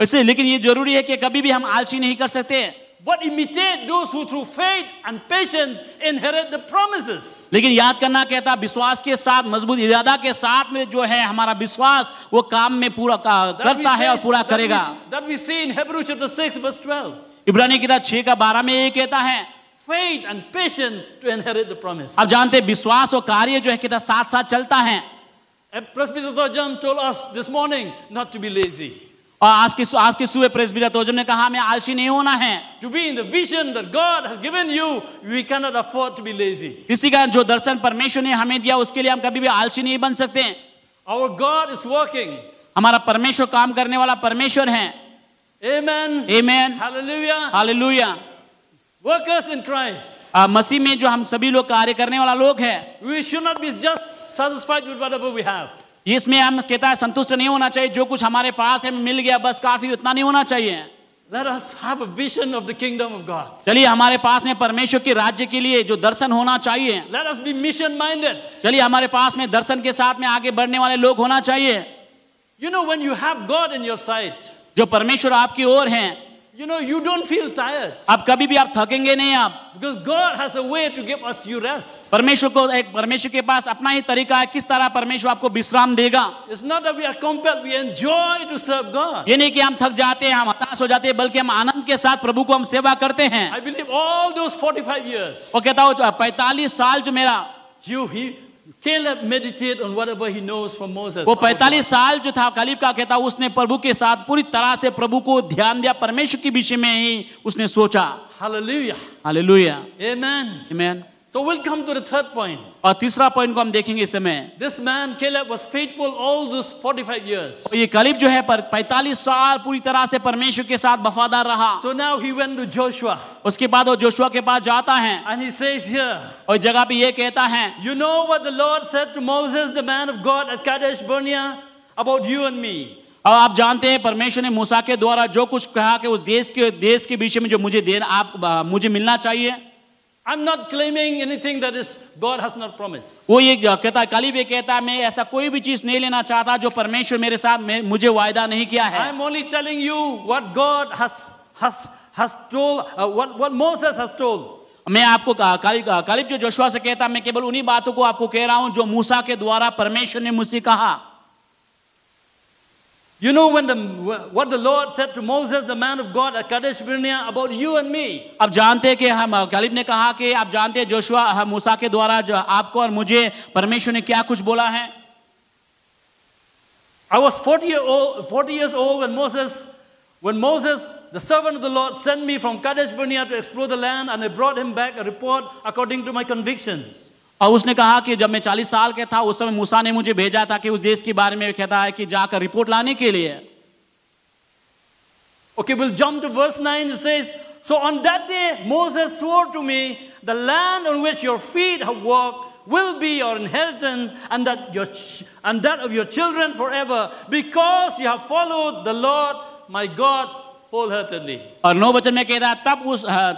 इसलिए लेकिन ये जरूरी है कि कभी भी हम आलसी नहीं कर सकते, but imitate those who through faith and patience inherit the promises. लेकिन याद करना कहता विश्वास के साथ, मजबूत इरादा के साथ में जो है हमारा विश्वास वो काम में पूरा करता है और पूरा करेगा। That we see in Hebrews chapter 6 verse 12. इब्रानी किताब 6 का 12 में ये कहता है, Faith and patience to inherit the promise. अब जानते हैं विश्वास और कार्य जो है कितना साथ साथ चलता है। Presbyter John told us this morning not to be lazy. और आज के सुबह प्रेस्बिटर तोजम ने कहा हमें आलसी नहीं होना है। To be in the vision that God has given you, we cannot afford to be lazy. किसी का जो दर्शन परमेश्वर ने हमें दिया उसके लिए हम कभी भी आलसी नहीं बन सकते। Our God is working. हमारा परमेश्वर काम करने वाला परमेश्वर है। Amen. Amen. Hallelujah. Hallelujah. Workers in Christ. मसीह में जो हम सभी लोग कार्य करने वाला लोग हैं, We should not be just satisfied with whatever we have. इसमें हम कहता है संतुष्ट नहीं होना चाहिए, जो कुछ हमारे पास है मिल गया बस काफी, उतना नहीं होना चाहिए। Let us have a vision of the kingdom of God. चलिए हमारे पास में परमेश्वर के राज्य के लिए जो दर्शन होना चाहिए, Let us be mission minded. चलिए हमारे पास में दर्शन के साथ में आगे बढ़ने वाले लोग होना चाहिए। You know, when you have God in your sight, जो परमेश्वर आपकी ओर हैं, you know, you don't feel tired. अब कभी भी आप थकेंगे नहीं। आप Because God has a way to give us you rest. परमेश्वर के पास अपना ही तरीका है किस तरह परमेश्वर आपको विश्राम देगा। It's not that we are compelled, we enjoy to serve God. ये नहीं कि हम थक जाते हैं, हम हताश हो जाते हैं, बल्कि हम आनंद के साथ प्रभु को हम सेवा करते हैं। I believe all those 45 years, वो कहता हूँ 45 साल जो मेरा Caleb meditated on whatever he knows from Moses. वो 45 साल जो था कालिब का, कहता उसने प्रभु के साथ पूरी तरह से प्रभु को ध्यान दिया, परमेश्वर के विषय में ही उसने सोचा। Hallelujah. हालेलुया। Amen. आमीन। So we'll come to the third point. और तीसरा पॉइंट को हम देखेंगे इस समय। This man Caleb was faithful all those 45 years. ये कालिब जो है 45 साल पूरी तरह से परमेश्वर के साथ वफादार रहा। So now he went to Joshua. उसके बाद वो जोशुआ के पास जाता है And he says here, और जगह पे ये कहता है, you know what the Lord said to Moses, the man of God at Kadesh Barnea, about you and me. और आप जानते हैं परमेश्वर ने मूसा के द्वारा जो कुछ कहा कि उस देश के विषय में जो मुझे देना, आप मुझे मिलना चाहिए। I'm not claiming anything that is God has not promised. वो ये कहता है, कालिब ये कहता है मैं ऐसा कोई भी चीज नहीं लेना चाहता जो परमेश्वर मेरे साथ मुझे वायदा नहीं किया है। I'm only telling you what God has told, what Moses has told. मैं आपको कालिब जो जोशुआ से कहता मैं केवल उन्हीं बातों को आपको कह रहा हूं जो मूसा के द्वारा परमेश्वर ने मुझसे कहा। You know what the Lord said to Moses, the man of God at Kadesh Barnea, about you and me. अब जानते हैं कि हम कालिब ने कहा कि आप जानते हैं जोशुआ मूसा के द्वारा जो आपको और मुझे परमेश्वर ने क्या कुछ बोला है। I was 40 years old when Moses, the servant of the Lord, sent me from Kadesh Barnea to explore the land, and I brought him back a report according to my convictions. और उसने कहा कि जब मैं 40 साल का था उस समय मूसा ने मुझे भेजा था कि उस देश के बारे में कहता है कि जाकर रिपोर्ट लाने के लिए। Okay, we'll jump to verse 9. It says, so on that day Moses swore to me, the land on which your feet have walked will be your inheritance, and that of your children forever, because you have followed the Lord my God wholeheartedly. और 9 वचन में कहता है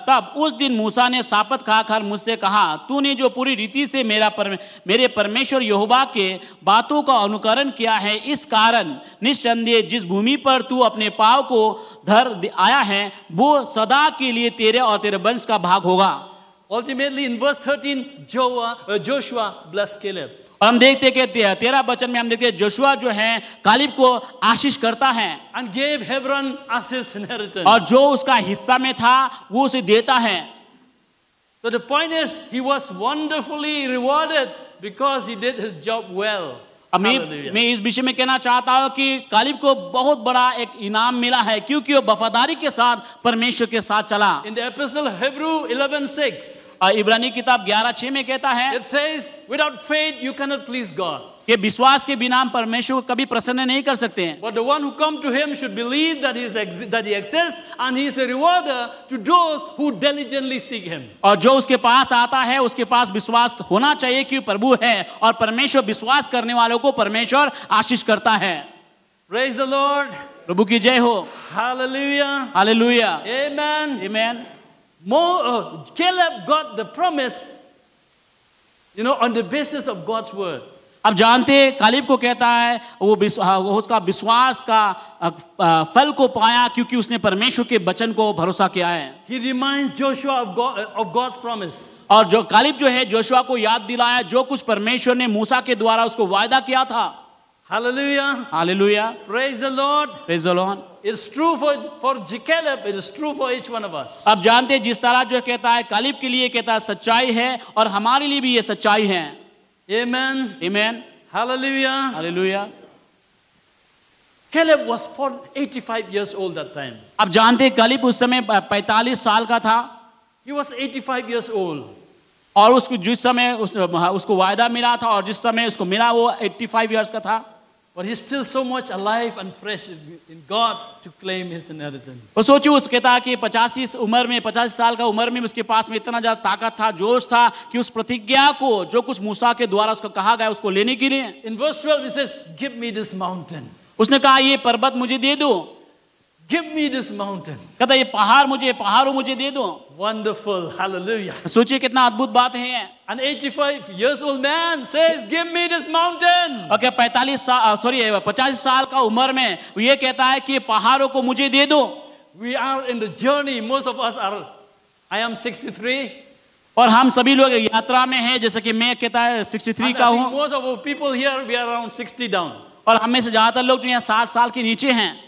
तब उस दिन मूसा ने शपथ खाकर मुझसे कहा, तूने जो पूरी रीति से मेरे परमेश्वर यहोवा के बातों का अनुकरण किया है, इस कारण निस्संदेह जिस भूमि पर तू अपने पाँव को धर आया है वो सदा के लिए तेरे और तेरे वंश का भाग होगा। Ultimately in verse 13 Joshua blessed Caleb. और हम देखते हैं कि 13 वचन में हम देखते हैं जोशुआ जो है कालिब को आशीष करता है and gave Hebron as his inheritance. और जो उसका हिस्सा में था वो उसे देता है। So the point is he was wonderfully rewarded because he did his job well. अब मैं इस विषय में कहना चाहता हूँ कि कालिब को बहुत बड़ा एक इनाम मिला है क्योंकि वो वफादारी के साथ परमेश्वर के साथ चला। In the epistle Hebrew 11:6 इब्रानी किताब 11:6 में कहता है, it says without faith you cannot please God. कि विश्वास के बिना हम परमेश्वर को कभी प्रसन्न नहीं कर सकते हैं। But the one who come to him should believe that he exists and he is a rewarder to those who diligently seek him. और जो उसके पास आता है उसके पास विश्वास होना चाहिए कि प्रभु है और परमेश्वर विश्वास करने वालों को परमेश्वर आशीष करता है। Praise the Lord. प्रभु की जय हो। Hallelujah. हालेलुया। Amen. आमीन। Caleb got the promise, on the basis of God's word. अब जानते हैं कालिब को कहता है वो उसका विश्वास का फल को पाया क्योंकि उसने परमेश्वर के वचन को भरोसा किया है। He reminds Joshua of God's promise. और जो कालिब जो है जोशुआ को याद दिलाया जो कुछ परमेश्वर ने मूसा के द्वारा उसको वायदा किया था। Hallelujah. Hallelujah, Praise the Lord. Praise the Lord. It's true for Caleb. It is true for each one of us. अब जानते हैं जिस तरह जो कहता है कालिब के लिए कहता है सच्चाई है और हमारे लिए भी ये सच्चाई है। Amen. आमीन, Hallelujah. Hallelujah. Caleb was 85 years old that time. अब जानते हैं कालिब उस समय 45 साल का था He was 85 years old. और उसको जिस समय उसको वायदा मिला था और जिस समय उसको मिला वो 85 इयर्स का था। But he's still so much alive and fresh in God to claim his inheritance. वो सोचिए उस कहता कि 85 उम्र में 85 साल का उम्र में उसके पास में इतना ज्यादा ताकत था, जोश था कि उस प्रतिज्ञा को जो कुछ मूसा के द्वारा उसको कहा गया उसको लेने के लिए। In verse 12 he says, "Give me this mountain. उसने कहा ये पर्वत मुझे दे दो, Give me this mountain." कहता ये पहाड़ों मुझे दे दो। Wonderful. Hallelujah. सोचिए कितना अद्भुत बात है। An 85 years old man says, "Give me this mountain." और क्या 50 साल का उम्र में ये कहता है कि पहाड़ों को मुझे दे दो। We are in the journey. Most of us are. I am 63. और हम सभी लोग यात्रा में हैं, जैसे कि मैं कहता है 63 And का I think हूँ most of our people here, we are around 60 down. और हमें से ज्यादातर लोग जो यहाँ 60 साल के नीचे हैं।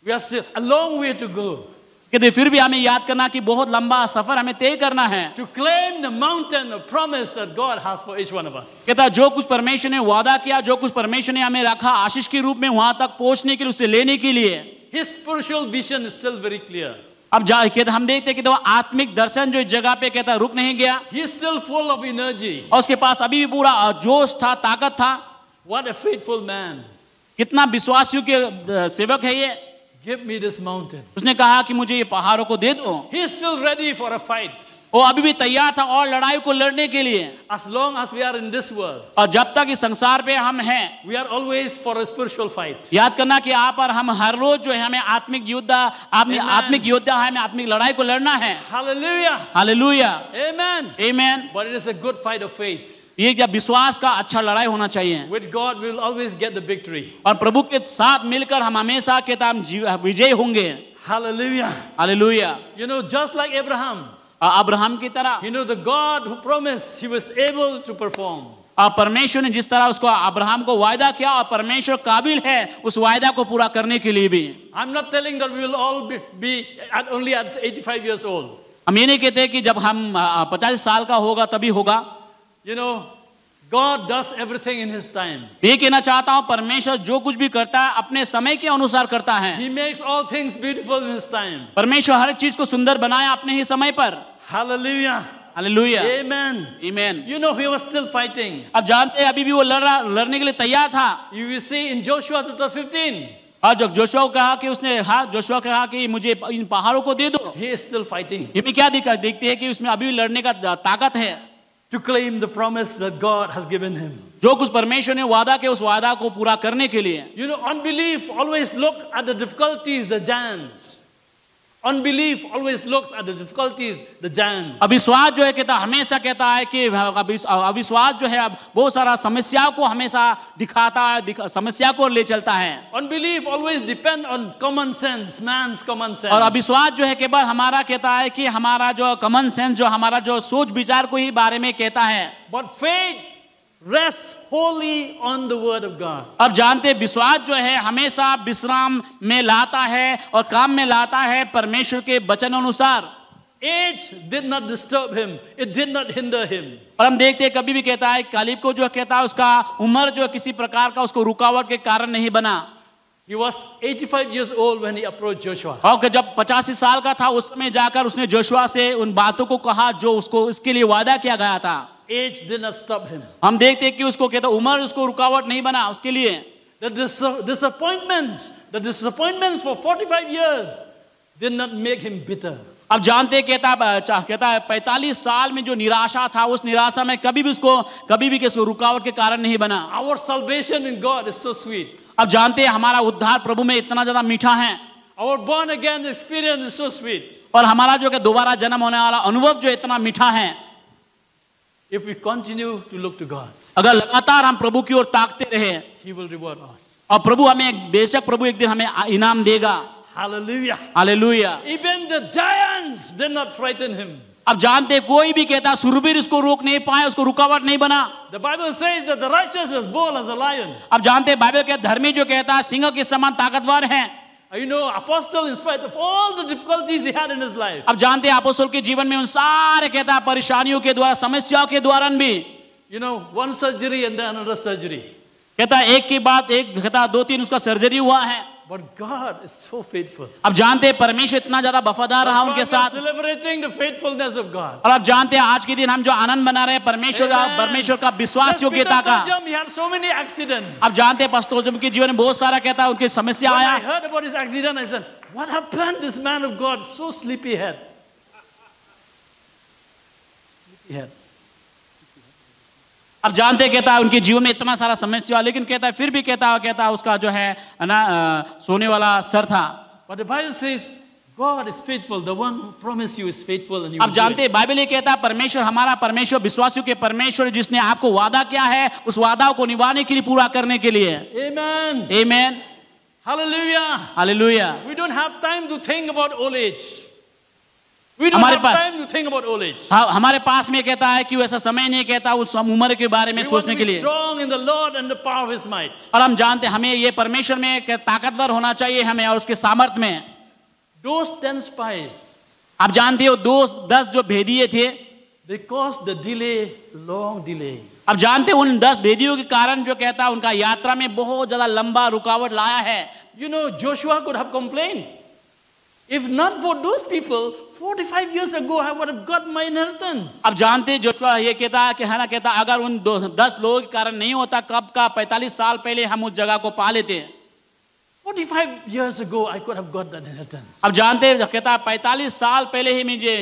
We are still a long way to go. कहते फिर भी हमें याद करना कि बहुत लंबा सफर हमें तय करना है। To claim the mountain of promise that God has for each one of us. कहता जो कुछ परमेश्वर ने वादा किया, जो कुछ परमेश्वर ने हमें रखा आशीष के रूप में वहां तक पहुंचने के लिए, उससे लेने के लिए। His spiritual vision is still very clear. अब कहता हम देखते कि तो आत्मिक दर्शन जो इस जगह पे कहता रुक नहीं गया He is still full of energy. और उसके पास अभी भी पूरा जोश था, ताकत था। What a faithful man. कितना विश्वासियों के सेवक है ये। Give me this mountain. उसने कहा कि मुझे ये पहाड़ों को दे दो। He is still ready for a fight. वो अभी भी तैयार था और लड़ाई को लड़ने के लिए। As long as we are in this world, और जब तक इस संसार पे हम हैं, we are always for a spiritual fight. याद करना कि आप और हम हर रोज जो है हमें आत्मिक योद्धा है, हमें आत्मिक लड़ाई को लड़ना है। Hallelujah. Hallelujah, Amen. आमीन। But it is a good fight of faith. ये जब विश्वास का अच्छा लड़ाई होना चाहिए With God, we will always get the victory. और प्रभु के साथ मिलकर हम हमेशा के हम विजय होंगे। Hallelujah. Hallelujah. You know, just like Abraham, Abraham की तरह you know, the God who promised, he was able to perform. परमेश्वर ने जिस तरह उसको अब्राहम को वायदा किया और परमेश्वर काबिल है उस वायदा को पूरा करने के लिए भी। I'm not telling that we will all be only at 85 years old. हम ये नहीं कहते कि जब हम 50 साल का होगा तभी होगा। You know, God does everything in His time. ये कहना चाहता हूँ परमेश्वर जो कुछ भी करता है अपने समय के अनुसार करता है। He makes all things beautiful in His time. परमेश्वर हर चीज को सुंदर बनाया अपने ही समय पर। Hallelujah. Hallelujah, Amen. आमीन। You know, he was still fighting. अब जानते हैं अभी भी वो लड़ने के लिए तैयार था। You will see in Joshua chapter 15. और जब जोशुआ कहा कि जोशुआ कहा कि मुझे इन पहाड़ों को दे दो, He is still fighting ये भी क्या देखते हैं कि उसमें अभी भी लड़ने का ताकत है। to claim the promise that God has given him. जो कुछ परमेश्वर ने वादा किया उस वादा को पूरा करने के लिए। You know, unbelief always look at the difficulties, the giants. Unbelief always looks at the difficulties, the giants. अविश्वास जो है कहता हमेशा कहता है कि अविश्वास जो है अब बहुत सारा समस्याओं को हमेशा दिखाता है, समस्या को ले चलता है। Unbelief always depend on common sense, man's common sense. और अविश्वास जो है केवल हमारा कहता है कि हमारा जो कॉमन सेंस जो हमारा जो सोच विचार को ही बारे में कहता है। But faith rests wholly on the word of God. अब जानते विश्वास जो है हमेशा विश्राम में लाता है और काम में लाता है परमेश्वर के वचन अनुसार। Age did not disturb him. It did not hinder him. और हम देखते हैं कभी भी कहता है कालिब को जो कहता है उसका उम्र जो किसी प्रकार का उसको रुकावट के कारण नहीं बना। He was 85 years old when he approached Joshua. और जब 85 साल का था उस समय जाकर उसने जोशुआ से उन बातों को कहा जो उसको इसके लिए वादा किया गया था। Age did not stop him. हम देखते हैं कि उसको कहता उम्र उसको रुकावट नहीं बना उसके लिए। The disappointments for 45 years did not make him bitter. अब जानते कहता है 45 साल में जो निराशा था उस निराशा में कभी भी किसको रुकावट के कारण नहीं बना। Our salvation in God is so sweet. अब जानते हैं हमारा उद्धार प्रभु में इतना ज्यादा मीठा है। Our born again experience is so sweet. और हमारा जो कि दोबारा जन्म होने वाला अनुभव जो इतना मीठा है। If we continue to look to God, अगर लगातार हम प्रभु की ओर ताकते रहे, He will reward us. और प्रभु हमें, बेशक प्रभु एक दिन हमें इनाम देगा। Hallelujah. Hallelujah. Even the giants did not frighten him. अब जानते हैं, कोई भी कहता शूरवीर इसको रोक नहीं पाए, उसको रुकावट नहीं बना। The Bible says that the righteous is bold as a lion. अब जानते हैं, बाइबल के धर्मी जो कहता है सिंह के समान ताकतवर हैं। You know, apostle, in spite of all the difficulties he had in his life, अब जानते हैं अपोस्तल के जीवन में उन सारे कहता है परेशानियों के द्वारा, समस्याओं के द्वारा भी, you know, one surgery and then another surgery. कहता है एक के बाद एक, कहता है 2-3 उसका सर्जरी हुआ है। But God is so faithful. अब जानते हैं परमेश्वर इतना ज्यादा वफादार रहा उनके That's why we are साथ। celebrating the faithfulness of God. और अब जानते हैं आज के दिन हम जो आनंद मना रहे हैं परमेश्वर का विश्वास योग्यता का। He had so many accidents. अब जानते हैं पस्तोजम के जीवन में बहुत सारा कहता है उनकी समस्या When आया। I heard about his accident, I said, what happened? This man of God, so sleepy head. Sleepy head. अब जानते हैं कहता है उनके जीवन में इतना सारा समस्या, लेकिन कहता है फिर भी कहता है उसका जो है ना सोने वाला सर था। But the Bible says, God is faithful. The one who promised you is faithful, and He अब will do जानते it. हैं बाइबल ये कहता है परमेश्वर हमारा परमेश्वर विश्वासियों के परमेश्वर जिसने आपको वादा किया है उस वादा को निभाने के लिए, पूरा करने के लिए। Amen. आमीन। Hallelujah. Hallelujah. We don't have time to think about old age. We don't हमारे have pass- time to think about old age. हमारे पास में कहता है कि वैसा समय नहीं कहता उस उम्र के बारे में We want सोचने to के be लिए। strong in the Lord and the power of His might. और हम जानते हैं हमें ये परमेश्वर में ताकतवर होना चाहिए हमें और उसके सामर्थ्य में। Those 10 spies, आप जानते हो 10 जो भेदिए थे, they caused the delay, long delay. अब जानते हो उन 10 भेदियों के कारण जो कहता है उनका यात्रा में बहुत ज्यादा लंबा रुकावट लाया है। You know, Joshua could have complained. If not for those people, 45 years ago, I would have got my inheritance. अब जानते हैं जोशुआ ये कहता है कि है ना, कहता है अगर उन 10 लोगों के कारण नहीं होता, कब का 45 साल पहले हम उस जगह को पा लेते। 45 years ago, I could have got that inheritance. अब जानते हैं कहता है 45 साल पहले ही मुझे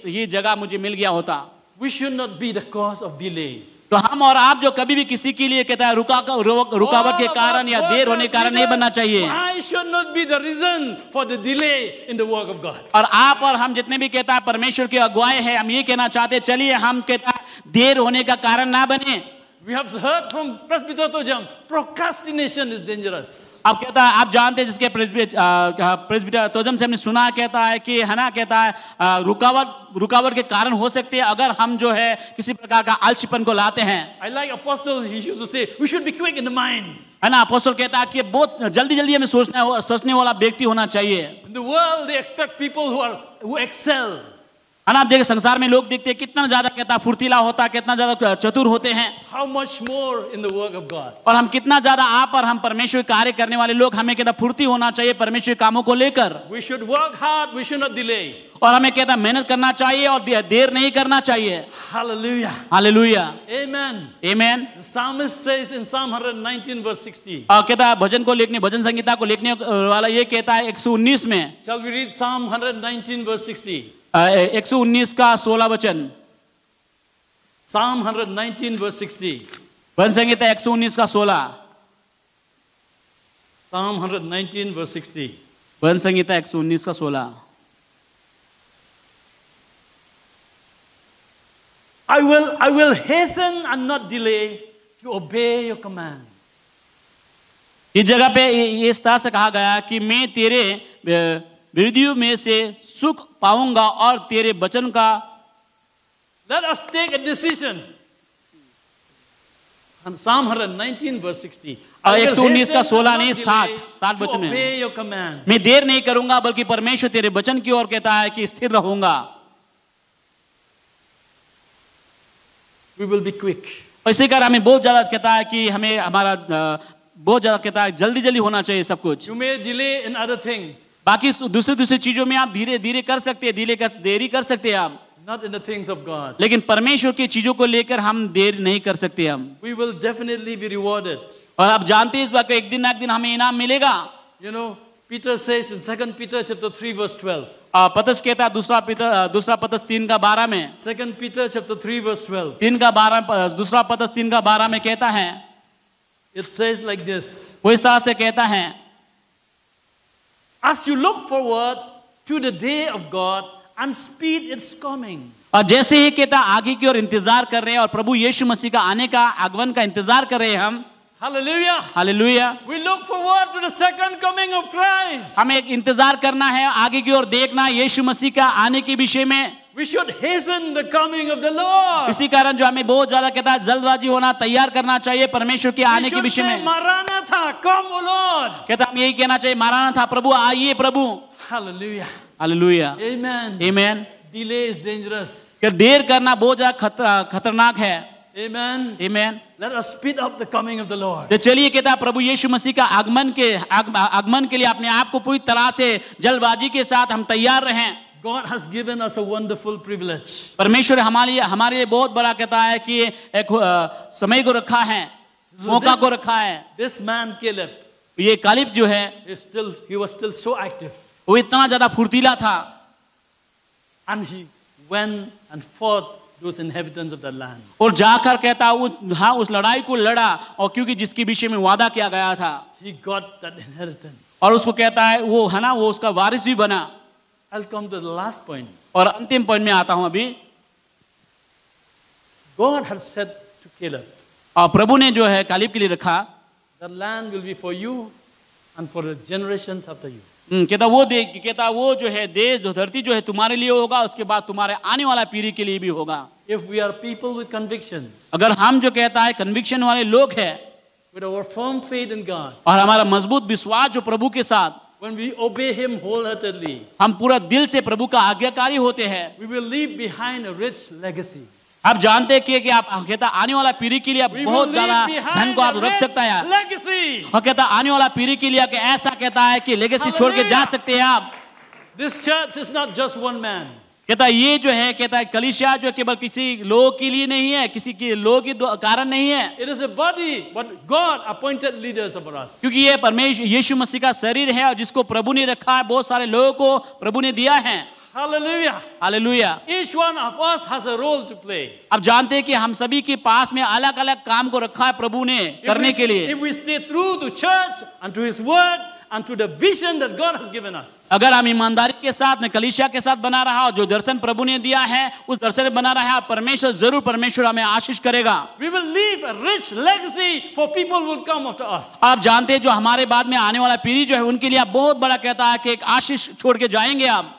ये जगह मुझे मिल गया होता। We should not be the cause of delay. तो हम और आप जो कभी भी किसी के लिए कहता है रुकावट के कारण या देर होने के कारण नहीं बनना चाहिए। I should not be the reason for the delay in the work of God. और आप और हम जितने भी कहता है परमेश्वर के अगुवाई है, हम ये कहना चाहते हैं चलिए हम कहता है देर होने का कारण ना बने। We have heard from Presbyter Tojam, procrastination is dangerous. अब कहता है आप जानते हैं जिसके प्रेस्बिटर तोजम से हमने सुना कहता है कि है ना, कहता है रुकावट के कारण हो सकते हैं अगर हम जो है किसी प्रकार का आलसीपन को लाते हैं। I like Apostle, he used to say, we should be quick in the mind. है ना, अपोस्तल कहता है कि बहुत जल्दी हमें सोचने वाला व्यक्ति होना चाहिए। In the world, they expect people who excel. है ना, आप देखिए संसार में लोग देखते हैं कितना ज्यादा कहता है फुर्तीला होता है, कितना ज्यादा चतुर होते हैं। How much more in the work of God? और हम कितना ज्यादा आप और हम परमेश्वर कार्य करने वाले लोग, हमें कहता फुर्ती होना चाहिए परमेश्वर कामों को लेकर। We should work hard, we should not delay. और हमें कहता मेहनत करना चाहिए और देर नहीं करना चाहिए। Hallelujah. हालेलुया। Amen. आमीन। The psalmist says in Psalm 119 verse 60. कहता है भजन संगीता को लिखने वाला ये कहता है 119 में। Shall we read Psalm 119 verse 60? 119 का 16 वचन। Psalm 119 verse 60. भजन संगीता 119 का 16। Psalm 119 verse 60. भजन संगीता 119 का 16। I will hasten and not delay to obey your commands. इस जगह पे इस तरह से कहा गया कि मैं तेरे विधियों में से सुख पाऊंगा और तेरे वचन का। Let us take a decision. And Psalm 119 verse 60. 119 का 16 नहीं 60 वचन में। obey your command. मैं देर नहीं करूंगा बल्कि परमेश्वर तेरे वचन की ओर कहता है कि स्थिर रहूंगा। We will be quick. इसी कारण हमें बहुत ज्यादा कहता है कि हमें हमारा बहुत ज्यादा कहता है जल्दी होना चाहिए सब कुछ। You may delay in other things. बाकी दूसरी चीजों में आप धीरे कर सकते हैं, देरी कर सकते हैं आप, Not in the things of God. लेकिन परमेश्वर की चीजों को लेकर हम देर नहीं कर सकते हम। We will definitely be rewarded. और आप जानते हैं इस बात को एक दिन ना एक दिन हमें इनाम मिलेगा। You know, Peter says in 2 Peter chapter 3 verse 12. पतरस कहता है दूसरा पतरस 3 का 12 में। 2 Peter chapter 3 verse 12. 3 का 12 दूसरा पतरस 3 का 12 में कहता है, It says like this. वो इस तरह से कहता है, As you look forward to the day of God and speed its coming. और जैसे ही कहता आगे की ओर इंतजार कर रहे हैं और प्रभु यीशु मसीह का आने का आगमन का इंतजार कर रहे हैं हम। Hallelujah. Hallelujah. We look forward to the second coming of Christ. हमें एक इंतजार करना है, आगे की ओर देखना यीशु मसीह का आने के विषय में। We should hasten the coming of the Lord. इसी कारण जो हमें बहुत ज्यादा कहता है जल्दबाजी होना, तैयार करना चाहिए परमेश्वर के We आने के should विषय say, में। Maranatha, come, O Lord. कहता हम यही कहना चाहिए, मारानाथा प्रभु आइए प्रभु। Hallelujah. हालेलुया। Amen. आमीन। Delay is dangerous. कि देर करना बहुत ज्यादा खतरनाक है। Amen. आमीन। Let us speed up the coming of the Lord. तो चलिए कहता प्रभु यीशु मसीह का आगमन के लिए अपने आप को पूरी तरह से जल्दबाजी के साथ हम तैयार रहें। God has given us a wonderful privilege. परमेश्वर हमारे लिए बहुत बड़ा कहता है कि एक समय को रखा है, मौका को रखा है। This man Caleb, ये कालिब जो है he was still so active, वो इतना ज्यादा फुर्तीला था and he went and fought those inhabitants of the land. और जाकर कहता उस लड़ाई को लड़ा, और क्योंकि जिसके विषय में वादा किया गया था He got that inheritance. और उसको कहता है वो है ना, वो उसका वारिस भी बना। I'll come to the last point. और अंतिम पॉइंट में आता हूं अभी। God had said to Caleb, और प्रभु ने जो है कालिब के लिए रखा, the land will be for you and for the generations after you. कहता वो जो है देश जो धरती जो है तुम्हारे लिए होगा, उसके बाद तुम्हारे आने वाला पीढ़ी के लिए भी होगा। If we are people with convictions, अगर हम जो कहता है कन्विक्शन वाले लोग हैं with our firm faith in God, और हमारा मजबूत विश्वास जो प्रभु के साथ, when we obey Him wholeheartedly, हम पूरा दिल से प्रभु का आज्ञाकारी होते हैं, we will leave behind a rich legacy. आप जानते हैं कि आप कहता आने वाला पीढ़ी के लिए आप We बहुत will ज्यादा leave धन behind को आप a रख rich सकता है। legacy. और कहता आने वाला पीढ़ी के लिए ऐसा कहता है कि लेगेसी छोड़ के जा Hallelujah. सकते हैं आप। This church is not just one man. कहता ये जो है कहता है कलीसिया जो केवल किसी लोग के लिए नहीं है, किसी के लोग के कारण नहीं है, It is a body, but God appointed leaders over us. क्योंकि ये परमेश्वर यीशु मसीह का शरीर है और जिसको प्रभु ने रखा है, बहुत सारे लोगों को प्रभु ने दिया है। Hallelujah. Hallelujah. Each one of us has a role to play. अब जानते हैं कि हम सभी के पास में अलग अलग काम को रखा है प्रभु ने करने के लिए। If we stay true to church and to His word and to the vision that God has given us, अगर हम ईमानदारी के साथ में कलीसिया के साथ बना रहा और जो दर्शन प्रभु ने दिया है उस दर्शन में बना रहा, परमेश्वर हमें आशीष करेगा। we will leave a rich legacy for people who will come after us. आप जानते हैं जो हमारे बाद में आने वाला पीढ़ी जो है उनके लिए आप बहुत बड़ा कहता है कि एक आशीष छोड़ के जाएंगे आप।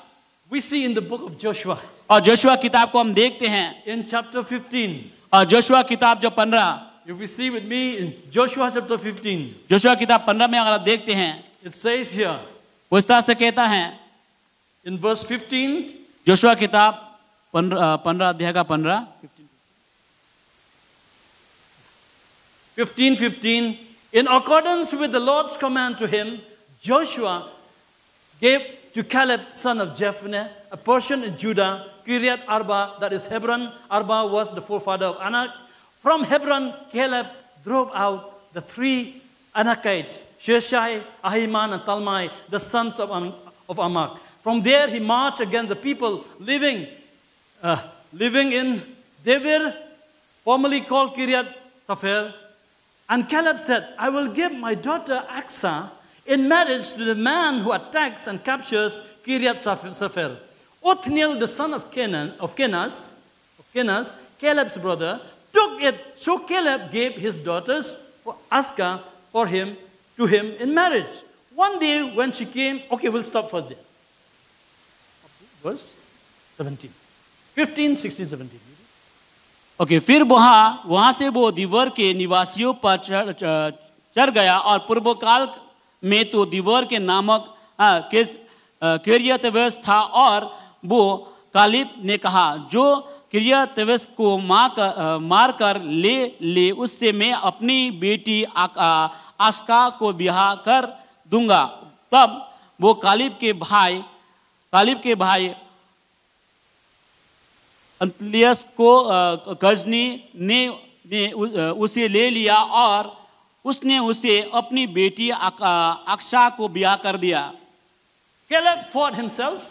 We see in the book of Joshua, और जोशुआ किताब को हम देखते हैं, in chapter 15. और जोशुआ किताब जो 15, If we see with me in Joshua chapter 15, Joshua किताब 15 में अगर आप देखते हैं, it says here, वो इस तरह से कहता है, in verse 15, जोशुआ किताब 15 अध्याय का 15, 15, in accordance with the Lord's command to him, Joshua gave to Caleb, son of Jephunneh, a portion in Judah, Kiriath Arba, that is Hebron. Arba was the forefather of Anak. From Hebron, Caleb drove out the three Anakites, Sheshai, Ahiman, and Talmai, the sons of Amak. From there, he marched against the people living in Devir, formerly called Kiriath Sepher. And Caleb said, I will give my daughter Aksa in marriage to the man who attacks and captures Kiriath Sepher. Othniel, the son of Kenaz, Caleb's brother, took it. So Caleb gave his daughters for Aska to him in marriage. One day when she came, okay, we'll stop first there. Verse 17. 15, 16, 17. Okay, फिर वहां से वो दिवर के निवासियों पर चढ़ गया और पूर्व काल में तो दिवर के नामक किरियतवेस था, और वो कालिब ने कहा जो किरियतवेस को मार कर ले उससे मैं अपनी बेटी आस्का को ब्याह कर दूंगा। तब वो कालिब के भाई अंतलियस को गजनी ने उसे ले लिया और उसने उसे अपनी बेटी अक्सा को ब्याह कर दिया। Caleb fought himself.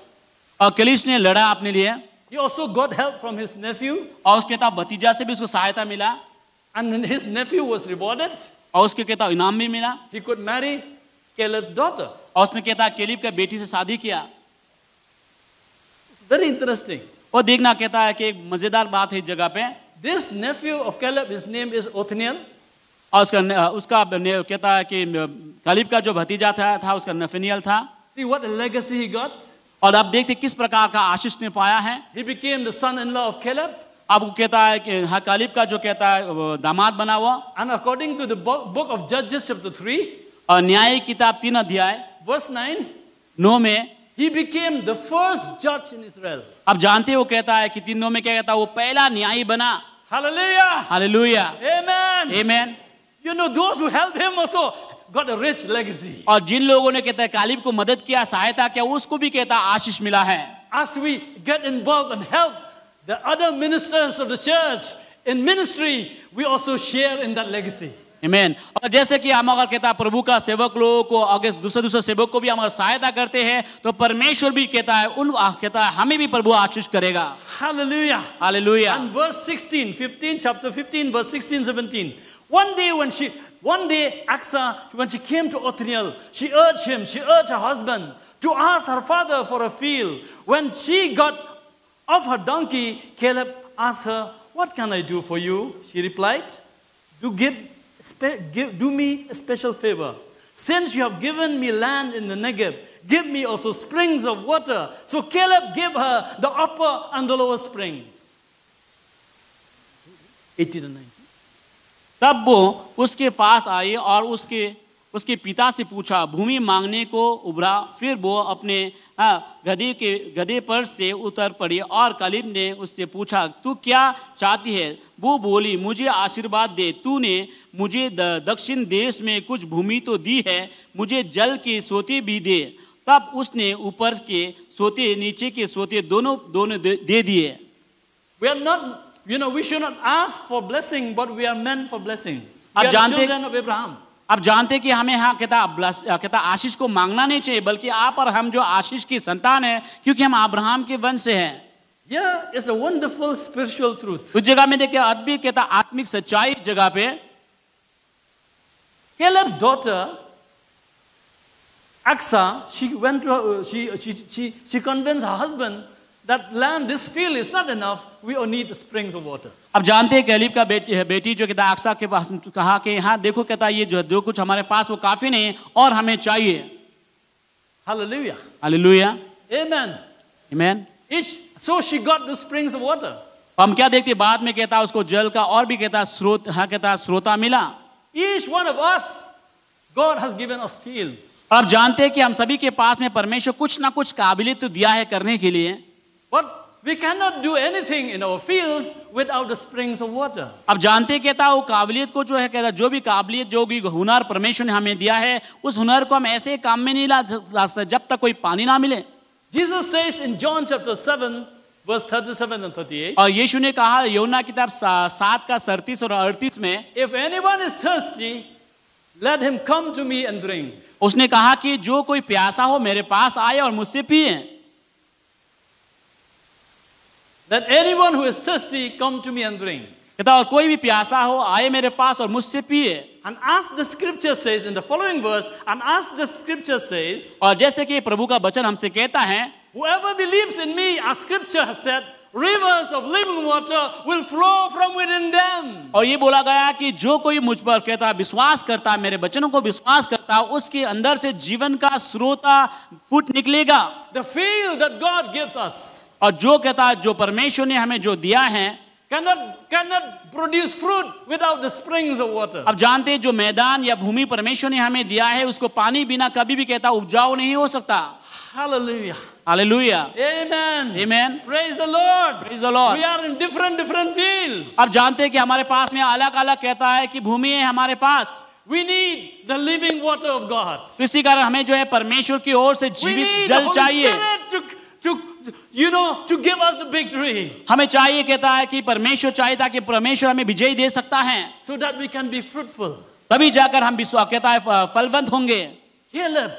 और कलिश ने लड़ा अपने लिए। He also got help from his nephew. और उसके कहता भतीजा से भी उसको सहायता मिला। And his nephew was rewarded. और उसके कहता इनाम भी मिला। He could marry Caleb's daughter. और उसने कहता केलिब का बेटी से शादी किया। It's very interesting. वो देखना कहता है कि एक मजेदार बात है इस जगह पे। This nephew of Caleb, his name is Othniel. और उसका कहता है कि कालिब का जो भतीजा था उसका नफनील था। See what a legacy he got. और अब देखते किस प्रकार का आशीष ने पाया है। He became the son-in-law of Caleb. अब वो कहता है कि हाँ कालिब का जो कहता है वो दामाद बना हुआ। And according to the book of Judges chapter 3, और न्याय किताब 3 अध्याय verse 9 में he became the first judge in Israel. अब जानते वो कहता है कि 3 में क्या कहता है, वो पहला न्यायी बना। Hallelujah. Hallelujah, Amen. आमीन। You know, those who helped him also got a rich legacy. और जिन लोगों ने कहता है कालिब को मदद किया, सहायता किया, उसको भी कहता है आशीष मिला है। As we get involved and help the other ministers of the church in ministry, we also share in that legacy. आमीन। और जैसे कि हम अगर कहता है प्रभु का सेवक लोगों को आगे दूसरे सेवक को भी हम अगर सहायता करते हैं तो परमेश्वर भी कहता है कहता है हमें भी प्रभु आशीष करेगा। Hallelujah. Hallelujah. And verse 16, chapter 15, verse 16, 17. One day, Asa, when she came to Othniel, she urged her husband to ask her father for a field. When she got off her donkey, Caleb asked her, "What can I do for you?" She replied, do me a special favor. Since you have given me land in the Negev, give me also springs of water. So Caleb gave her the upper and the lower springs. 18 and 19. तब वो उसके पास आई और उसके पिता से पूछा, भूमि मांगने को उभरा। फिर वो अपने गधे पर से उतर पड़ी और कालिब ने उससे पूछा, तू क्या चाहती है? वो बोली, मुझे आशीर्वाद दे। तूने मुझे दक्षिण देश में कुछ भूमि तो दी है, मुझे जल के सोते भी दे। तब उसने ऊपर के सोते नीचे के सोते दोनों दे दिए। We are not, we should not ask for blessing, but we are meant for blessing. अब We are the जानते children of Abraham. अब जानते कि हमें हाँ कहता आशीष को मांगना नहीं चाहिए, बल्कि आप और हम जो आशीष की संतान है, क्योंकि हम अब्राहम के वंश से हैं। Yeah, it's a wonderful spiritual truth. उस जगह में देखिए अद्भुत कहता आत्मिक सच्चाई जगह पे। Caleb's daughter Asa, she went to she convinced her husband that land, this field is not enough. We all need springs of water. अब जानते हैं कैलिब का बेटी जो कहता अक्सा के पास कहा कि हाँ देखो कहता ये जो कुछ हमारे पास वो काफी नहीं और हमें चाहिए। Hallelujah. हालेलुया। Amen. आमीन। So she got the springs of water. हम क्या देखते बाद में कहता उसको जल का और भी कहता स्रोत कहता स्रोता मिला। Each one of us, God has given us fields. अब जानते हैं कि हम सभी के पास में परमेश्वर कुछ ना कुछ काबिलियत तो दिया है करने के लिए। But we cannot do anything in our fields without the springs of water. अब जानते कहता वो काबिलियत को जो है कहता जो भी काबिलियत जो भी हुनर परमेश्वर ने हमें दिया है, उस हुनर को हम ऐसे काम में नहीं ला सकते जब तक कोई पानी ना मिले। Jesus says in John chapter 7, verse 37 and 38. और यीशु ने कहा यूहन्ना किताब 7 का 37 और 38 में, If anyone is thirsty, let him come to me and drink. उसने कहा कि जो कोई प्यासा हो मेरे पास आए और मुझसे पिए। Let anyone who is thirsty come to me and drink. कहता और कोई भी प्यासा हो आए मेरे पास और मुझसे पिए। And as the scripture says in the following verse, and as the scripture says, और जैसे कि प्रभु का वचन हमसे कहता है, whoever believes in me, as scripture has said, rivers of living water will flow from within them. और ये बोला गया कि जो कोई मुझ पर कहता विश्वास करता मेरे वचनों को विश्वास करता उसके अंदर से जीवन का स्रोता फूट निकलेगा। The field that God gives us और जो कहता जो परमेश्वर ने हमें जो दिया है cannot produce fruit without the springs of water. अब जानते जो मैदान या भूमि परमेश्वर ने हमें दिया है उसको पानी बिना कभी भी कहता उपजाऊ नहीं हो सकता। Hallelujah. Hallelujah. Amen. Amen. Praise the Lord. Praise the Lord. We are in different fields. अब जानते हैं कि हमारे पास में अलग अलग कहता है कि भूमि है हमारे पास। We need the living water of God. इसी कारण हमें जो है परमेश्वर की ओर से जीवित जल चाहिए। To give us the victory. हमें चाहिए कहता है कि परमेश्वर चाहिए ताकि परमेश्वर हमें विजयी दे सकता है। So that we can be fruitful. तभी जाकर हम विश्वास कहता है फलवंत होंगे। Caleb,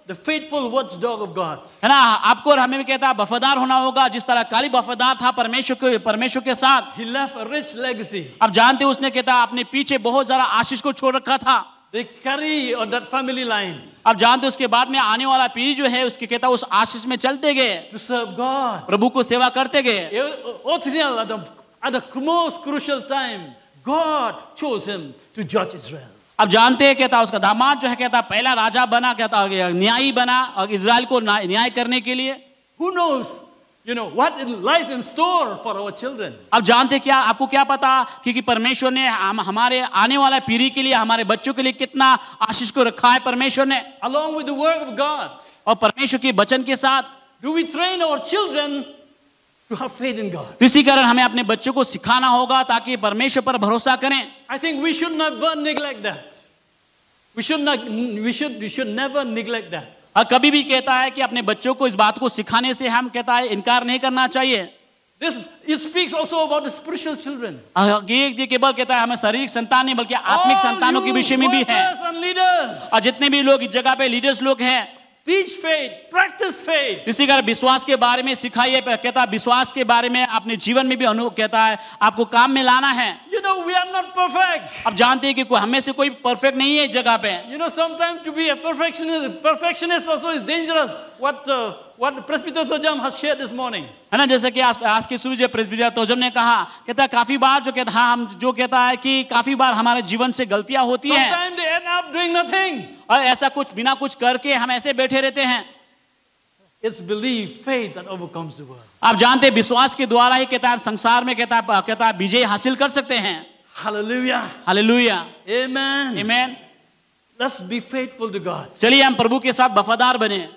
the faithful watchdog of God. है ना, आपको और हमें भी कहता है वफादार होना होगा जिस तरह कालिब वफादार था परमेश्वर के साथ। He left a rich legacy. अब जानते उसने कहता अपने पीछे बहुत सारा आशीष को छोड़ रखा था। they carry on that family line अब जानते उसके बाद में आने वाला पीढ़ी जो है उसके कहता उस आशीष में चलते गए, to serve God. प्रभु को सेवा करते गए। Othniel, at the most crucial time, God chose him to judge Israel. अब जानते हैं कहता उसका दामाद जो है कहता पहला राजा बना, कहता न्यायी बना और इजराइल को न्याय करने के लिए। Who knows, what lies in store for our children. अब जानते क्या, आपको क्या पता कि परमेश्वर ने हमारे आने वाला पीढ़ी के लिए, हमारे बच्चों के लिए कितना आशीष को रखा है परमेश्वर ने। Along with the word of God, और परमेश्वर के वचन के साथ do we train our children to have faith in God? इसी कारण हमें अपने बच्चों को सिखाना होगा ताकि परमेश्वर पर भरोसा करें। I think we should never neglect that. We should never neglect that. और कभी भी कहता है कि अपने बच्चों को इस बात को सिखाने से हम कहता है इनकार नहीं करना चाहिए। It speaks also about the spiritual children. ये केवल कहता है हमें शारीरिक संतान नहीं बल्कि आत्मिक संतानों के विषय में भी है। और जितने भी लोग इस जगह पे लीडर्स लोग हैं, teach faith, practice faith. इसी कारण विश्वास के बारे में सिखाइए। कहता है विश्वास के बारे में अपने जीवन में भी कहता है आपको काम में लाना है। We are not perfect. अब जानते हैं कि कोई हमें से कोई परफेक्ट नहीं है इस जगह पे। Sometimes to be a perfectionist also is dangerous. What Presbyter Tojam has shared this morning. है ना, जैसे कि आज के सूर्य प्रेस्बिटर तोजम ने कहा, कहता है काफी बार जो कहता हम जो कहता है कि काफी बार हमारे जीवन से गलतियां होती हैं। Sometimes they end up doing nothing. और ऐसा कुछ बिना कुछ करके हम ऐसे बैठे रहते हैं। It's belief, faith that overcomes the world. आप जानते हैं विश्वास के द्वारा ही कहता है संसार में कहता है विजय हासिल कर सकते हैं। Hallelujah. हालेलुया। Amen. आमीन। Let's be faithful to God. चलिए हम प्रभु के साथ वफादार बने।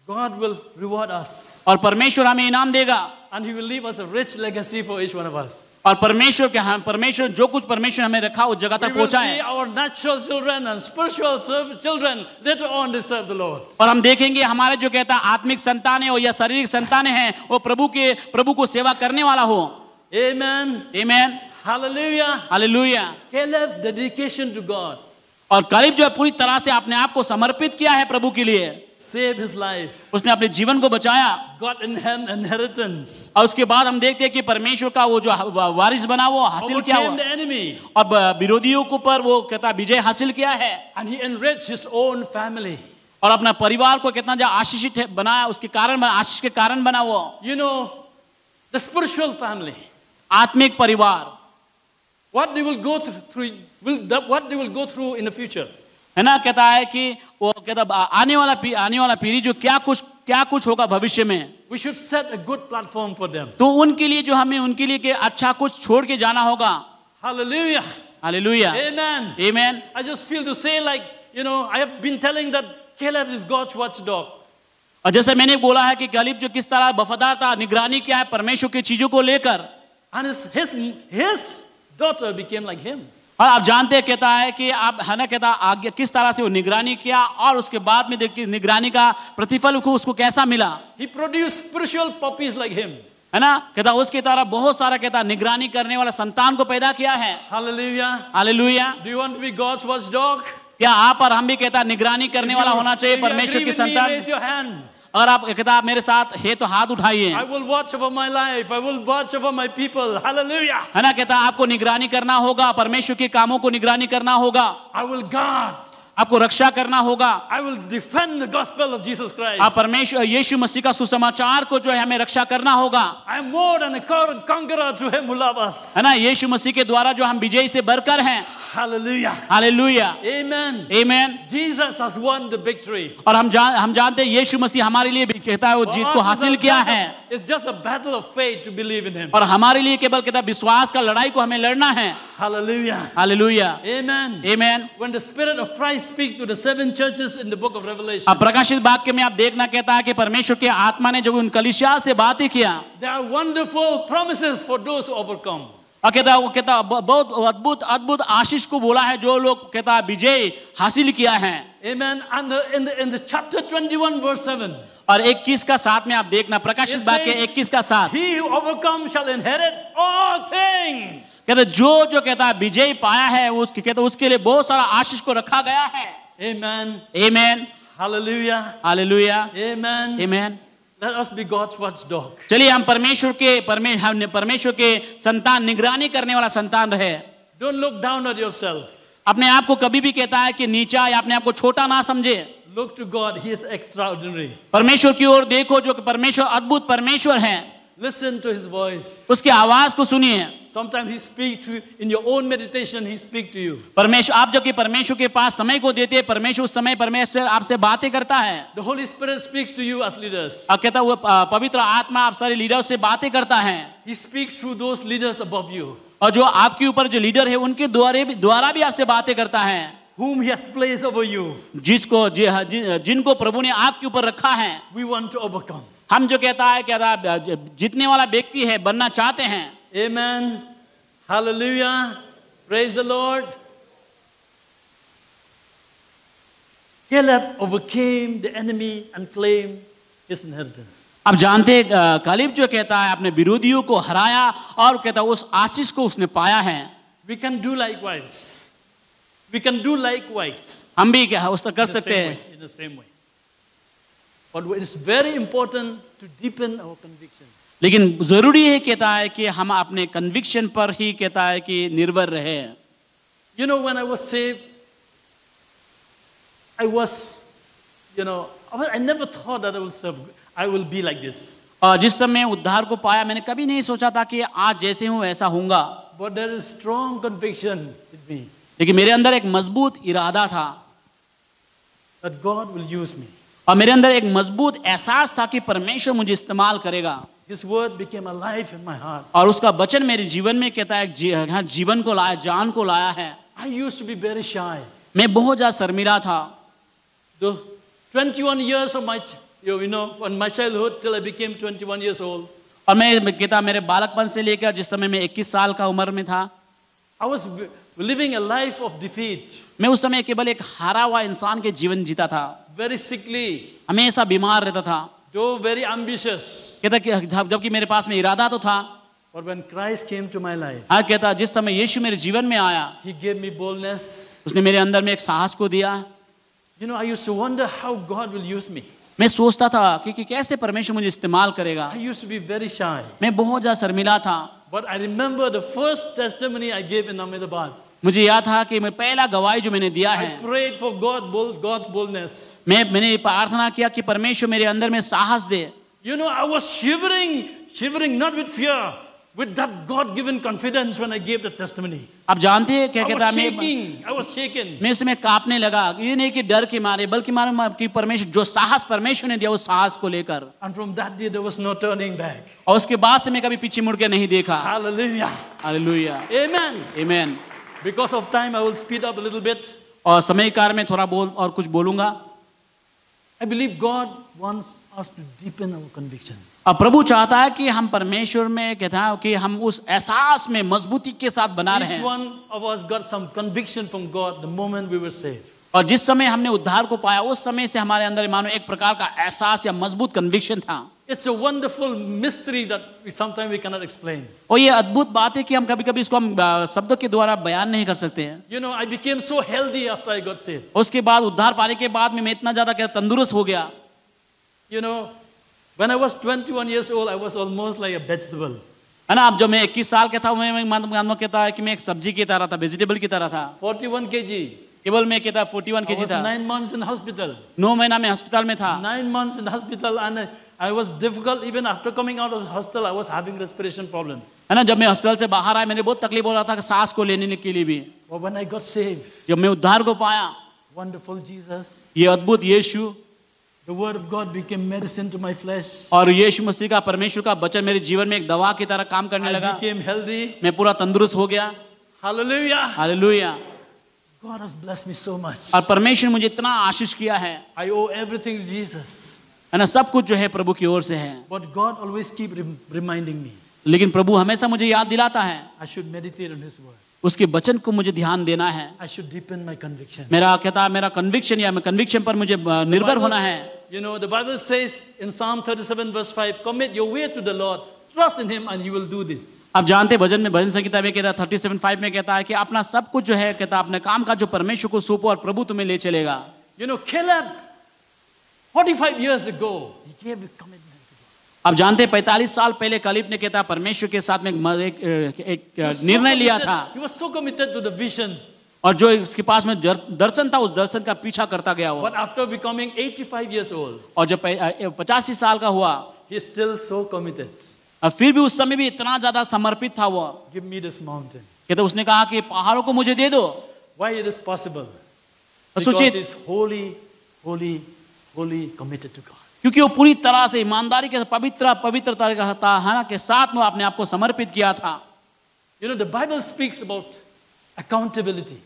God will reward us. और परमेश्वर हमें इनाम देगा। And He will leave us a rich legacy for each one of us. और परमेश्वर जो कुछ परमेश्वर हमें रखा उस जगह तक पहुंचा है। Our natural children and spiritual children later on they serve the Lord. और हम देखेंगे हमारे जो कहता है आत्मिक संतानें हो या शारीरिक संतानें हैं वो प्रभु को सेवा करने वाला हो। Amen. आमीन। Hallelujah. Hallelujah. Caleb's dedication to God. और कालेब जो है पूरी तरह से अपने आप को समर्पित किया है प्रभु के लिए। Save his life. उसने अपने जीवन को बचाया। Got inheritance. और उसके बाद हम देखते हैं कि परमेश्वर का वो जो वारिस बना वो हासिल किया Overcame the enemy. और विरोधियों के ऊपर वो कहता विजय हासिल किया है। And he enriched his own family. और अपना परिवार को कितना जो आशीषित बनाया, उसके कारण आशीष के कारण बना वो। The spiritual family. आत्मिक परिवार। What they will go through in the future. है ना, कहता है कि वो कहता आने वाला पीढ़ी जो क्या कुछ होगा भविष्य में। We should set a good platform for them. तो उनके लिए जो हमें उनके लिए अच्छा कुछ छोड़ के जाना होगा। Hallelujah. Hallelujah. Amen. Amen. I just feel to say I have been telling that Caleb is God's watchdog. और जैसे मैंने बोला है कि कालेब जो किस तरह वफादार था, निगरानी किया है परमेश्वर की चीजों को लेकर। And his daughter became like him. और आप जानते हैं कहता है कि आप है ना कहता आगे किस तरह से वो निगरानी किया और उसके बाद में देखिए निगरानी का प्रतिफल उसको कैसा मिला। He produced spiritual puppies like him. है ना, कहता उसकी तरह बहुत सारा कहता निगरानी करने वाला संतान को पैदा किया है। Hallelujah. Hallelujah. Do you want to be God's watchdog? क्या आप और हम भी कहता निगरानी करने वाला होना चाहिए परमेश्वर की संतान। Raise your hand. अगर आप कहता मेरे साथ है तो हाथ उठाइए। I will watch over my life. I will watch over my people. Hallelujah. है ना, कहता आपको निगरानी करना होगा, परमेश्वर के कामों को निगरानी करना होगा। I will guard. आपको रक्षा करना होगा। I will defend the gospel of Jesus Christ. आप परमेश्वर यीशु मसीह का सुसमाचार को जो है हमें रक्षा करना होगा। I am more than a conqueror through him who loves us. है ना, यीशु मसीह के द्वारा जो हम विजयी से बढ़कर हैं। Hallelujah. हालेलुया। Amen. आमीन। Jesus has won the victory. और हम जानते हैं यीशु मसीह हमारे लिए भी कहता है वो जीत को हासिल किया है। It's just a battle of faith to believe in him. और हमारे लिए केवल कहता है विश्वास का लड़ाई को हमें लड़ना है। Hallelujah. हालेलुया। Amen. आमीन। When the Spirit of Christ speaks to the 7 churches in the book of Revelation, अब प्रकाशित वाक्य में आप देखना कहता है कि परमेश्वर के आत्मा ने जब उन कलीसिया से बातें किया, there are wonderful promises for those who overcome. और कहता बहुत अद्भुत आशीष को बोला है जो लोग कहता विजय हासिल किया है। Amen. And in the chapter 21 verse 7. और 21 का 7 में आप देखना प्रकाशित वाक्य 21 का 7। He who overcomes shall inherit all things. कहता जो कहता है विजय पाया है उसके कहता उसके लिए बहुत सारा आशीष को रखा गया है। Amen. आमीन। Hallelujah. हालेलुया। Amen. आमीन। Let us be God's watchdog. चलिए हम परमेश्वर के संतान निगरानी करने वाला संतान रहे। Don't look down at yourself. अपने आप को कभी भी कहता है कि नीचा या अपने आप को छोटा ना समझे। Look to God, He is extraordinary. परमेश्वर की ओर देखो, जो कि परमेश्वर अद्भुत परमेश्वर है। Listen to His voice. उसकी आवाज को सुनिए। Sometimes He speaks to you in your own meditation. He speaks to you. परमेश्वर, आप जबकि परमेश्वर के पास समय को देते हैं, परमेश्वर उस समय परमेश्वर आपसे बातें करता है। The Holy Spirit speaks to you as leaders. और कहता है वो पवित्र आत्मा आप सारे लीडर से बातें करता है। He speaks through those leaders above you, और जो आपके ऊपर जो लीडर है उनके द्वारा भी आपसे बातें करता है। whom He has placed over you. जिनको प्रभु ने आपके ऊपर रखा है। We want to overcome. हम जो कहता है जीतने वाला व्यक्ति है, बनना चाहते हैं। Amen. Hallelujah. Praise the Lord. Caleb overcame the enemy and claimed his inheritance. अब जानते कालेब जो कहता है अपने विरोधियों को हराया और कहता है उस आशीष को उसने पाया है। We can do likewise. We can do likewise. हम भी क्या उस कर In the सकते same हैं। way, in the same way. But it is very important to deepen our conviction. लेकिन जरूरी है कहता है कि हम अपने कन्विक्शन पर ही कहता है कि निर्भर रहे। You know, when I was saved, I was, I never thought that I will be like this. और जिस समय उद्धार को पाया मैंने कभी नहीं सोचा था कि आज जैसे हूँ ऐसा होऊंगा। But there is strong conviction in me लेकिन मेरे अंदर एक मजबूत इरादा था that God will use me. और मेरे अंदर एक मजबूत एहसास था कि परमेश्वर मुझे इस्तेमाल करेगा। His word became alive in my heart. और उसका वचन मेरे जीवन में कहता है जीवन को लाया, जान को लाया है। I used to be very shy. मैं बहुत ज्यादा शर्मिला था। The 21 years of on my childhood till I became 21 years old, और मैं कहता मेरे बालकपन से लेकर जिस समय मैं 21 साल का उम्र में था, I was living a life of defeat. मैं उस समय केवल एक हारा हुआ इंसान के जीवन जीता था। Very sickly, हमेशा बीमार रहता था। though very ambitious. कहता कि जबकि मेरे पास में इरादा तो था। But when Christ came to my life, हाँ कहता जिस समय यीशु मेरे जीवन में आया, He gave me boldness. उसने मेरे अंदर में एक साहस को दिया। I used to wonder how God will use me. मैं सोचता था कि कैसे परमेश्वर मुझे इस्तेमाल करेगा। I used to be very shy. मैं बहुत ज्यादा शर्मिला था। But I remember the first testimony I gave in Ahmedabad. मुझे याद था कि मैं पहला गवाही जो मैंने दिया है, I prayed for God's boldness. मैंने प्रार्थना किया कि परमेश्वर मेरे अंदर में साहस दे। I was shivering not with fear, with that God-given confidence when I gave the testimony. आप जानते हैं क्या कहता है, I was shaken. मैं उसमें कांपने लगा। ये नहीं कि डर के मारे, बल्कि मारे कि परमेश्वर जो साहस परमेश्वर ने दिया उस साहस को लेकर। And from that day there was no turning back. और उसके बाद से मैं कभी पीछे मुड़ के नहीं देखा। Hallelujah. Hallelujah, Amen. आमीन। Because of time I will speed up a little bit. और समय कार में थोड़ा कुछ बोलूंगा। I believe God wants us to deepen our convictions. अब प्रभु चाहता है कि हम परमेश्वर में कहता है कि हम उस एहसास में मजबूती के साथ बना रहे। Each one of us got some conviction from God the moment we were saved. और जिस समय हमने उद्धार को पाया उस समय से हमारे अंदर मानो एक प्रकार का एहसास या मजबूत कन्विक्शन था। It's a wonderful mystery that sometimes we cannot explain. और ये अद्भुत बात है कि हम कभी-कभी इसको हम शब्दों के द्वारा बयान नहीं कर सकते हैं। I became so healthy after I got saved. उसके बाद उद्धार पाने के बाद में मैं इतना ज्यादा तंदुरुस्त हो गया। When I was 21 years old, I was almost like a vegetable. है ना, अब जब मैं 21 साल का था मैं कहता है कि मैं एक सब्जी की तरह था, वेजिटेबल की तरह था। 41 kg. केवल मैं कहता 41 I केजी was था। 9 months in hospital. 9 महीना में अस्पताल में था। 9 months in hospital, and I was difficult. Even after coming out of the hospital, I was having respiration problem. है ना, जब मैं अस्पताल से बाहर आया मैंने बहुत तकलीफ हो रहा था सांस को लेने के लिए भी। But when I got saved, जब मैं उद्धार को पाया, wonderful Jesus, ये अद्भुत यीशु, the word of God became medicine to my flesh. और यीशु मसीह का परमेश्वर का वचन मेरे जीवन में एक दवा की तरह काम करने I लगा। became healthy. मैं पूरा तंदुरुस्त हो गया। Hallelujah. Hallelujah. God has blessed me so much. और परमेश्वर मुझे इतना आशीष किया है। I owe everything to Jesus. है ना, सब कुछ जो है प्रभु की ओर से है। But God always keep reminding me. लेकिन प्रभु हमेशा मुझे याद दिलाता है I should meditate on His word. उसके वचन को मुझे ध्यान देना है। I should deepen my conviction. मेरा कहता मेरा कन्विक्शन या कन्विक्शन पर मुझे निर्भर होना है। The Bible says in Psalm 37 verse 5, commit your way to the Lord, trust in Him, and He will do this. आप जानते भजन में भजन संहिता में कहता 37:5 में कहता है कि अपना सब कुछ जो है कहता अपने काम का जो परमेश्वर को सौंपो और प्रभु तुम्हें ले चलेगा। Caleb, 45 years ago, he gave a commitment. आप जानते 45 साल पहले कालेब ने कहता परमेश्वर के साथ में एक निर्णय लिया था। He was so committed to the vision और जो इसके पास में दर्शन था उस दर्शन का पीछा करता गया वो। But after becoming 85 years old, और जब 85 साल का हुआ, he is still so committed. फिर भी उस समय भी इतना ज्यादा समर्पित था वो। Give me this mountain. कहते उसने कहा कि पहाड़ों को मुझे दे दो। Why it is possible? सोचिए, Because he is wholly committed to God. क्योंकि वो पूरी तरह से ईमानदारी के पवित्रता के साथ में अपने आप को समर्पित किया था। You know, the Bible speaks about accountability.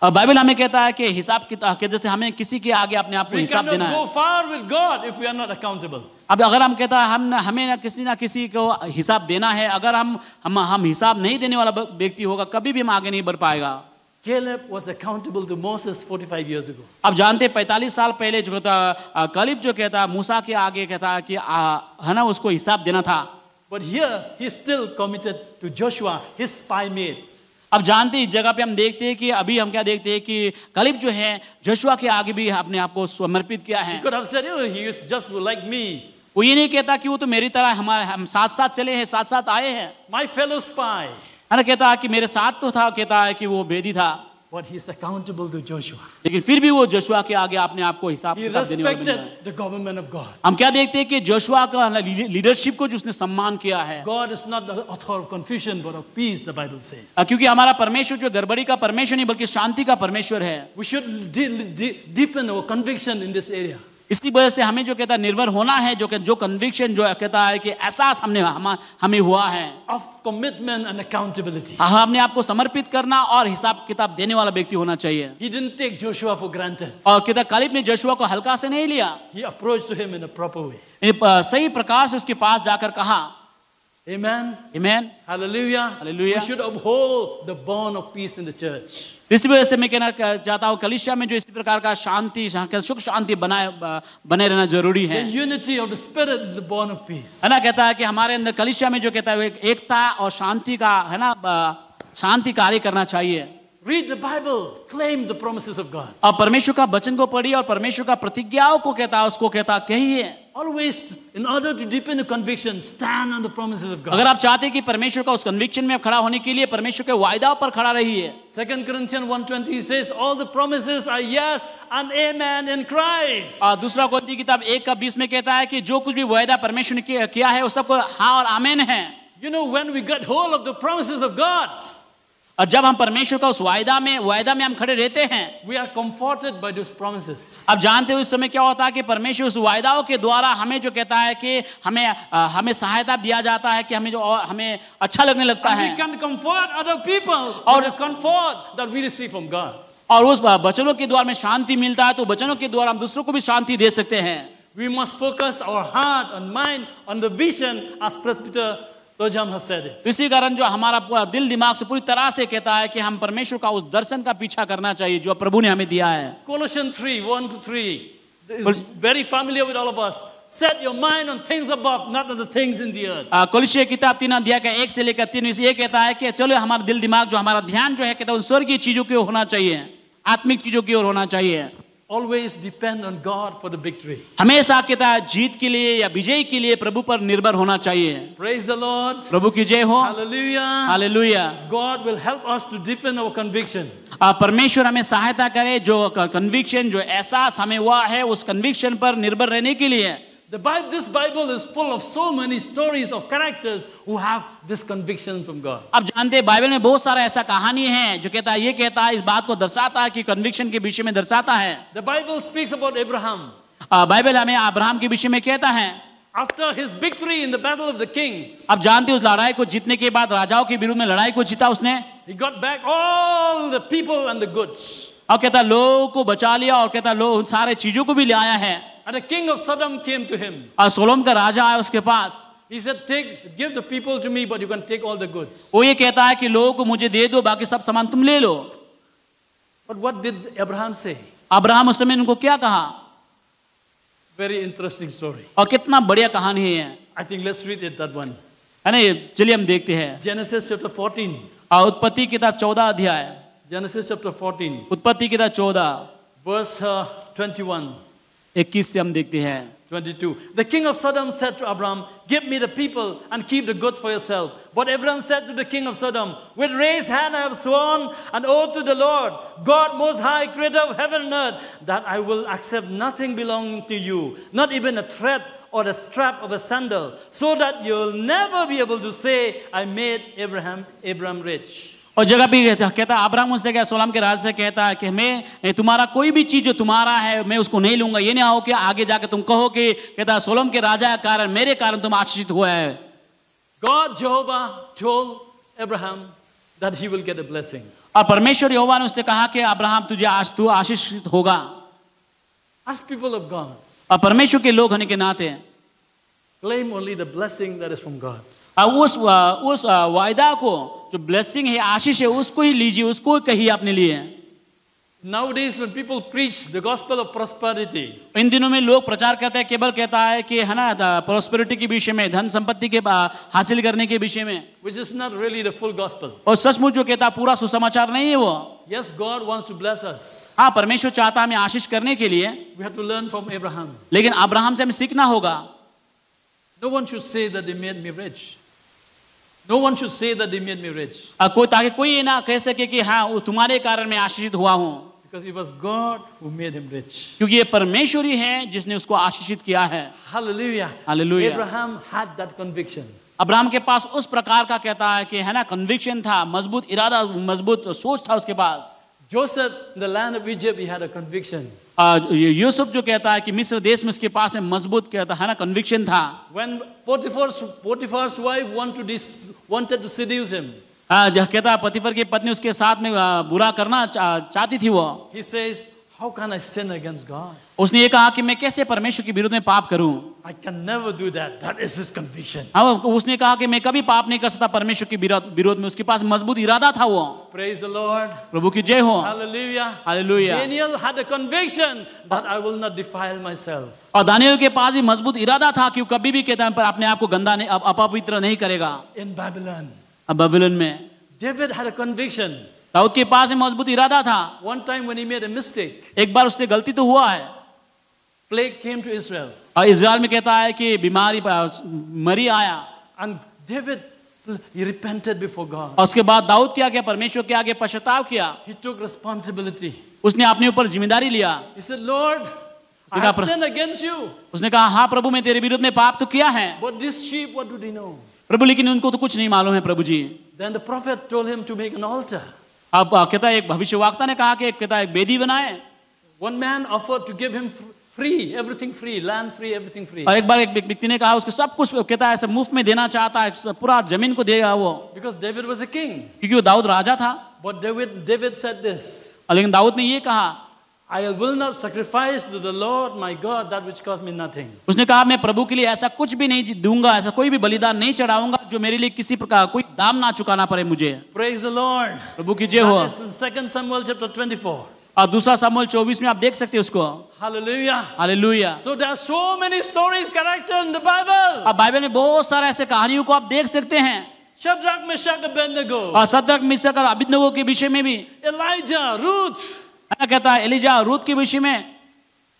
और बाइबल हमें कहता है कि हिसाब किताब के जैसे हमें किसी के आगे अपने आप को We हिसाब देना cannot है। go far with God if we are not accountable. अब अगर हम कहता है हमें ना किसी को हिसाब देना है, अगर हम हिसाब नहीं देने वाला व्यक्ति होगा, कभी भी हम आगे नहीं बढ़ पाएगा। Caleb was accountable to Moses 45 years ago. अब जानते 45 साल पहले जो कहता कलीब जो कहता मूसा के आगे कहता कि है ना उसको हिसाब देना था। But here he is still committed to Joshua, his spy mate. अब जानते इस जगह पे हम देखते हैं कि अभी हम क्या देखते हैं कि कलीब जो है जोशुआ के आगे भी अपने आप को समर्पित किया है। He could have said, oh, he is just like me. वो ये नहीं कहता कि वो तो मेरी तरह हम साथ साथ चले हैं, साथ साथ आए हैं। My fellow spy. है ना, कहता है कि मेरे साथ तो था, कहता है कि वो भेदी था। But he is accountable to Joshua. लेकिन फिर भी वो जोशुआ के आगे अपने आप को हिसाब He किताब देने वाला बन गया। respected the government of God. हम क्या देखते हैं कि जोशुआ का लीडरशिप को जो उसने सम्मान किया है। God is not the author of confusion but of peace, the Bible says. क्योंकि हमारा परमेश्वर जो गड़बड़ी का परमेश्वर नहीं बल्कि शांति का परमेश्वर है। We should deepen our conviction in this area. इसकी वजह से हमें जो कहता है निर्भर होना है, जो कन्विक्शन जो कहता है कि एहसास हमें हुआ है Of commitment and accountability. हम अपने आप को समर्पित करना और हिसाब किताब देने वाला व्यक्ति होना चाहिए। He didn't take Joshua for granted. और कहता कालिब ने जोशुआ को हल्का से नहीं लिया, He approached to him in a proper way. सही प्रकार से उसके पास जाकर कहा। Amen. आमीन, Hallelujah. Hallelujah. We should uphold the bond of peace in the church. इसी वजह से मैं कहना चाहता हूँ कलीसिया में जो इसी प्रकार का शांति सुख शांति बने रहना जरूरी है। The unity of the spirit is the bond of peace. है ना, कहता है कि हमारे अंदर कलीसिया में जो कहता है एकता और शांति का है ना शांति कार्य करना चाहिए। Read the Bible. Claim the promises of God. और परमेश्वर का वचन को पढ़िए और परमेश्वर का प्रतिज्ञाओं को कहता है उसको कहता कहिए। Always, in order to deepen the conviction, stand on the promises of God. अगर आप चाहते हैं कि परमेश्वर का उस कन्विक्शन में खड़ा होने के लिए परमेश्वर के वायदाओं पर खड़ा रहिए। 2 Corinthians 1:20 says, all the promises are yes and amen in Christ. और दूसरा कोरिन्थी किताब 1:20 में कहता है कि जो कुछ भी वायदा परमेश्वर ने किया है वो सबको हाँ और आमीन है। You know, when we get hold of the promises of God, और जब हम परमेश्वर का उस वायदा में हम खड़े रहते हैं, we are comforted by those promises. अब जानते हो इस समय क्या होता है कि परमेश्वर उस वायदाओं के द्वारा हमें जो कहता है कि हमें सहायता दिया जाता है कि हमें अच्छा लगने लगता And है we can comfort other people और with the comfort that we receive from God. और उस वचनों के द्वारा में शांति मिलता है, तो वचनों के द्वारा हम दूसरों को भी शांति दे सकते हैं। We must focus our heart and mind on the vision as Presbyter Lojam has said it. इसी कारण जो हमारा पूरा दिल दिमाग से पूरी तरह से कहता है कि हम परमेश्वर का उस दर्शन का पीछा करना चाहिए जो प्रभु ने हमें दिया है। Colossians 3:1-3 is very familiar with all of us. Set your mind on things above, not on the things in the earth. कोलोसिया किताब 3 अध्याय का 1 से लेकर 3 ये कहता है कि चलो हमारा दिल दिमाग जो हमारा ध्यान जो है कहता है उन स्वर्गीय चीजों की ओर होना चाहिए, आत्मिक चीजों की ओर होना चाहिए। Always depend on God for the victory. हमेशा कहता है जीत के लिए या विजय के लिए प्रभु पर निर्भर होना चाहिए। Praise the Lord. प्रभु की जय हो। Hallelujah. Hallelujah. God will help us to deepen our conviction. परमेश्वर हमें सहायता करे जो कन्विक्शन जो एहसास हमें हुआ है उस कन्विक्शन पर निर्भर रहने के लिए। This Bible is full of so many stories of characters who have this conviction from God. अब जानते हैं बाइबल में बहुत सारा ऐसा कहानी है जो कहता है इस बात को दर्शाता है कि कन्विक्शन के विषय में दर्शाता है। The Bible speaks about Abraham. Bible हमें अब्राहम के विषय में कहता है। After his victory in the battle of the kings, अब जानते हैं उस लड़ाई को जीतने के बाद राजाओं के विरुद्ध में लड़ाई को जीता उसने। he got back all the people and the goods. और कहता लोगों को बचा लिया और कहता लोग सारे चीजों को भी ले आया है। And the king of Sodom came to him. और सोलोम का राजा आया उसके पास। He said, give the people to me, but you can take all the goods. वो ये कहता है कि लोगों को मुझे दे दो, बाकी सब सामान तुम ले लो। But what did Abraham say? Abraham उस समय उनको क्या कहा? Very interesting story. और कितना बढ़िया कहानी है। I think let's read it, that one. है ना, चलिए हम देखते हैं। Genesis chapter 14. और उत्पत्ति किताब 14 अध्याय। Genesis chapter 14. उत्पत्ति किताब 14 verse 21. 21 से हम देखते हैं। 22. The king of Sodom said to Abraham, "Give me the people and keep the goods for yourself." But Abraham said to the king of Sodom, "With raised hand I have sworn an oath to the Lord, God most high, creator of heaven and earth, that I will accept nothing belonging to you, not even a thread or the strap of a sandal, so that you'll never be able to say, I made Abraham rich." और जगह भी कहता है Abraham उससे क्या सोलम के राज से कहता है कि मैं तुम्हारा कोई भी चीज जो तुम्हारा है मैं उसको नहीं लूंगा, ये नहीं हो कि आगे जाके तुम कहो कि कहता है सोलम के राजा के कारण मेरे कारण तुम आशीषित हुआ है. God Jehovah told Abraham that he will get a blessing. और परमेश्वर यहोवा ने उससे कहा कि अब्राहम तू आशीषित होगा. As people of God, और परमेश्वर के लोग होने के नाते claim only the blessing that is from God. उस वायदा को जो ब्लेसिंग है आशीष है उसको ही लीजिए, उसको ही कहिए अपने लिए. Nowadays when people preach the gospel of prosperity, इन दिनों में लोग प्रचार करते हैं, केवल कहता है कि है ना प्रोस्पेरिटी के विषय में, धन संपत्ति के हासिल करने के विषय में, which is not really the full gospel. और सचमुच जो कहता है पूरा सुसमाचार नहीं है वो. Yes, God wants to bless us. हाँ, परमेश्वर चाहता है हमें आशीष करने के लिए, We have to learn from Abraham. लेकिन अब्राहम से हमें सीखना होगा. No one should say that they made me rich. No one should say that they made me rich. ताकि कोई ये ना कह सके कि हाँ वो तुम्हारे कारण मैं आशीषित हुआ हूँ, Because it was God who made him rich. क्योंकि ये परमेश्वर ही है जिसने उसको आशीषित किया है. Hallelujah. Hallelujah. Abraham had that conviction. Abraham के पास उस प्रकार का कहता है कि है ना कन्विक्शन था, मजबूत इरादा, मजबूत सोच था उसके पास. Joseph, in the land of Egypt, he had a conviction. Yusuf जो कहता है कि मिस्र देश में उसके पास मजबूत कहता है ना कन्विक्शन था. When Potiphar's wife wanted to seduce him, कहता है पतिफर की पत्नी उसके साथ में बुरा करना चाहती थी वो. he says, how can I sin against God? उसने ये कहा कि मैं कैसे परमेश्वर के विरोध में पाप करूं. I can never do that. That is his conviction. हाँ, उसने कहा कि मैं कभी पाप नहीं कर सकता परमेश्वर के विरोध में. उसके पास मजबूत इरादा था वो. Praise the Lord. प्रभु की जय हो. Hallelujah. Hallelujah. Daniel had a conviction that I will not defile myself. और दानियल के पास भी मजबूत इरादा था कि वो कभी भी कहता है अपने आप को गंदा नहीं, अपवित्र नहीं करेगा. In Babylon, बाबिलोन में David had a conviction. Dawood के पास भी मजबूत इरादा था. One time when he made a mistake, एक बार उससे गलती तो हुआ है. plague came to Israel. और इज़राइल में कहता है कि बीमारी मरी आया. And David, he repented before God. और उसके बाद दाऊद क्या किया, परमेश्वर के आगे पश्चाताप किया. He took responsibility. उसने अपने ऊपर जिम्मेदारी लिया. He said, Lord, I have sinned against you. उसने कहा हाँ प्रभु मैं तेरे विरुद्ध में पाप तो किया है. But this sheep, what do they know? प्रभु लेकिन उनको तो कुछ नहीं मालूम है प्रभु जी. Then the prophet told him to make an altar. अब कहता है एक भविष्यवक्ता ने कहा कि कहता है एक वेदी बनाए. One man offered to give him free, everything free, land free, everything free. और एक बार एक व्यक्ति ने कहा उसको सब कुछ कहता है ऐसे मुफ्त में देना चाहता है, पूरा जमीन को देगा वो. Because David was a king. क्योंकि वो दाऊद राजा था. But David said this. लेकिन दाऊद ने ये कहा I will not sacrifice to the Lord my God that which cost me nothing. उसने कहा मैं प्रभु के लिए ऐसा कुछ भी नहीं दूंगा, ऐसा कोई भी बलिदान नहीं चढ़ाऊंगा जो मेरे लिए किसी प्रकार कोई दाम ना चुकाना पड़े मुझे. Praise the Lord. प्रभु की जय हो. That is in 2 Samuel chapter 24. और दूसरा शमूएल 24 में आप देख सकते हैं उसको. Hallelujah. Hallelujah. So there are so many stories character in the Bible. अब बाइबल में बहुत सारे ऐसे कहानियों को आप देख सकते हैं. Shadrach, Meshach, Abednego. और सद्रक मिशक और अबिदनगो के विषय में भी. Elijah, Ruth. कहता है एलिजा रूत के विषय में.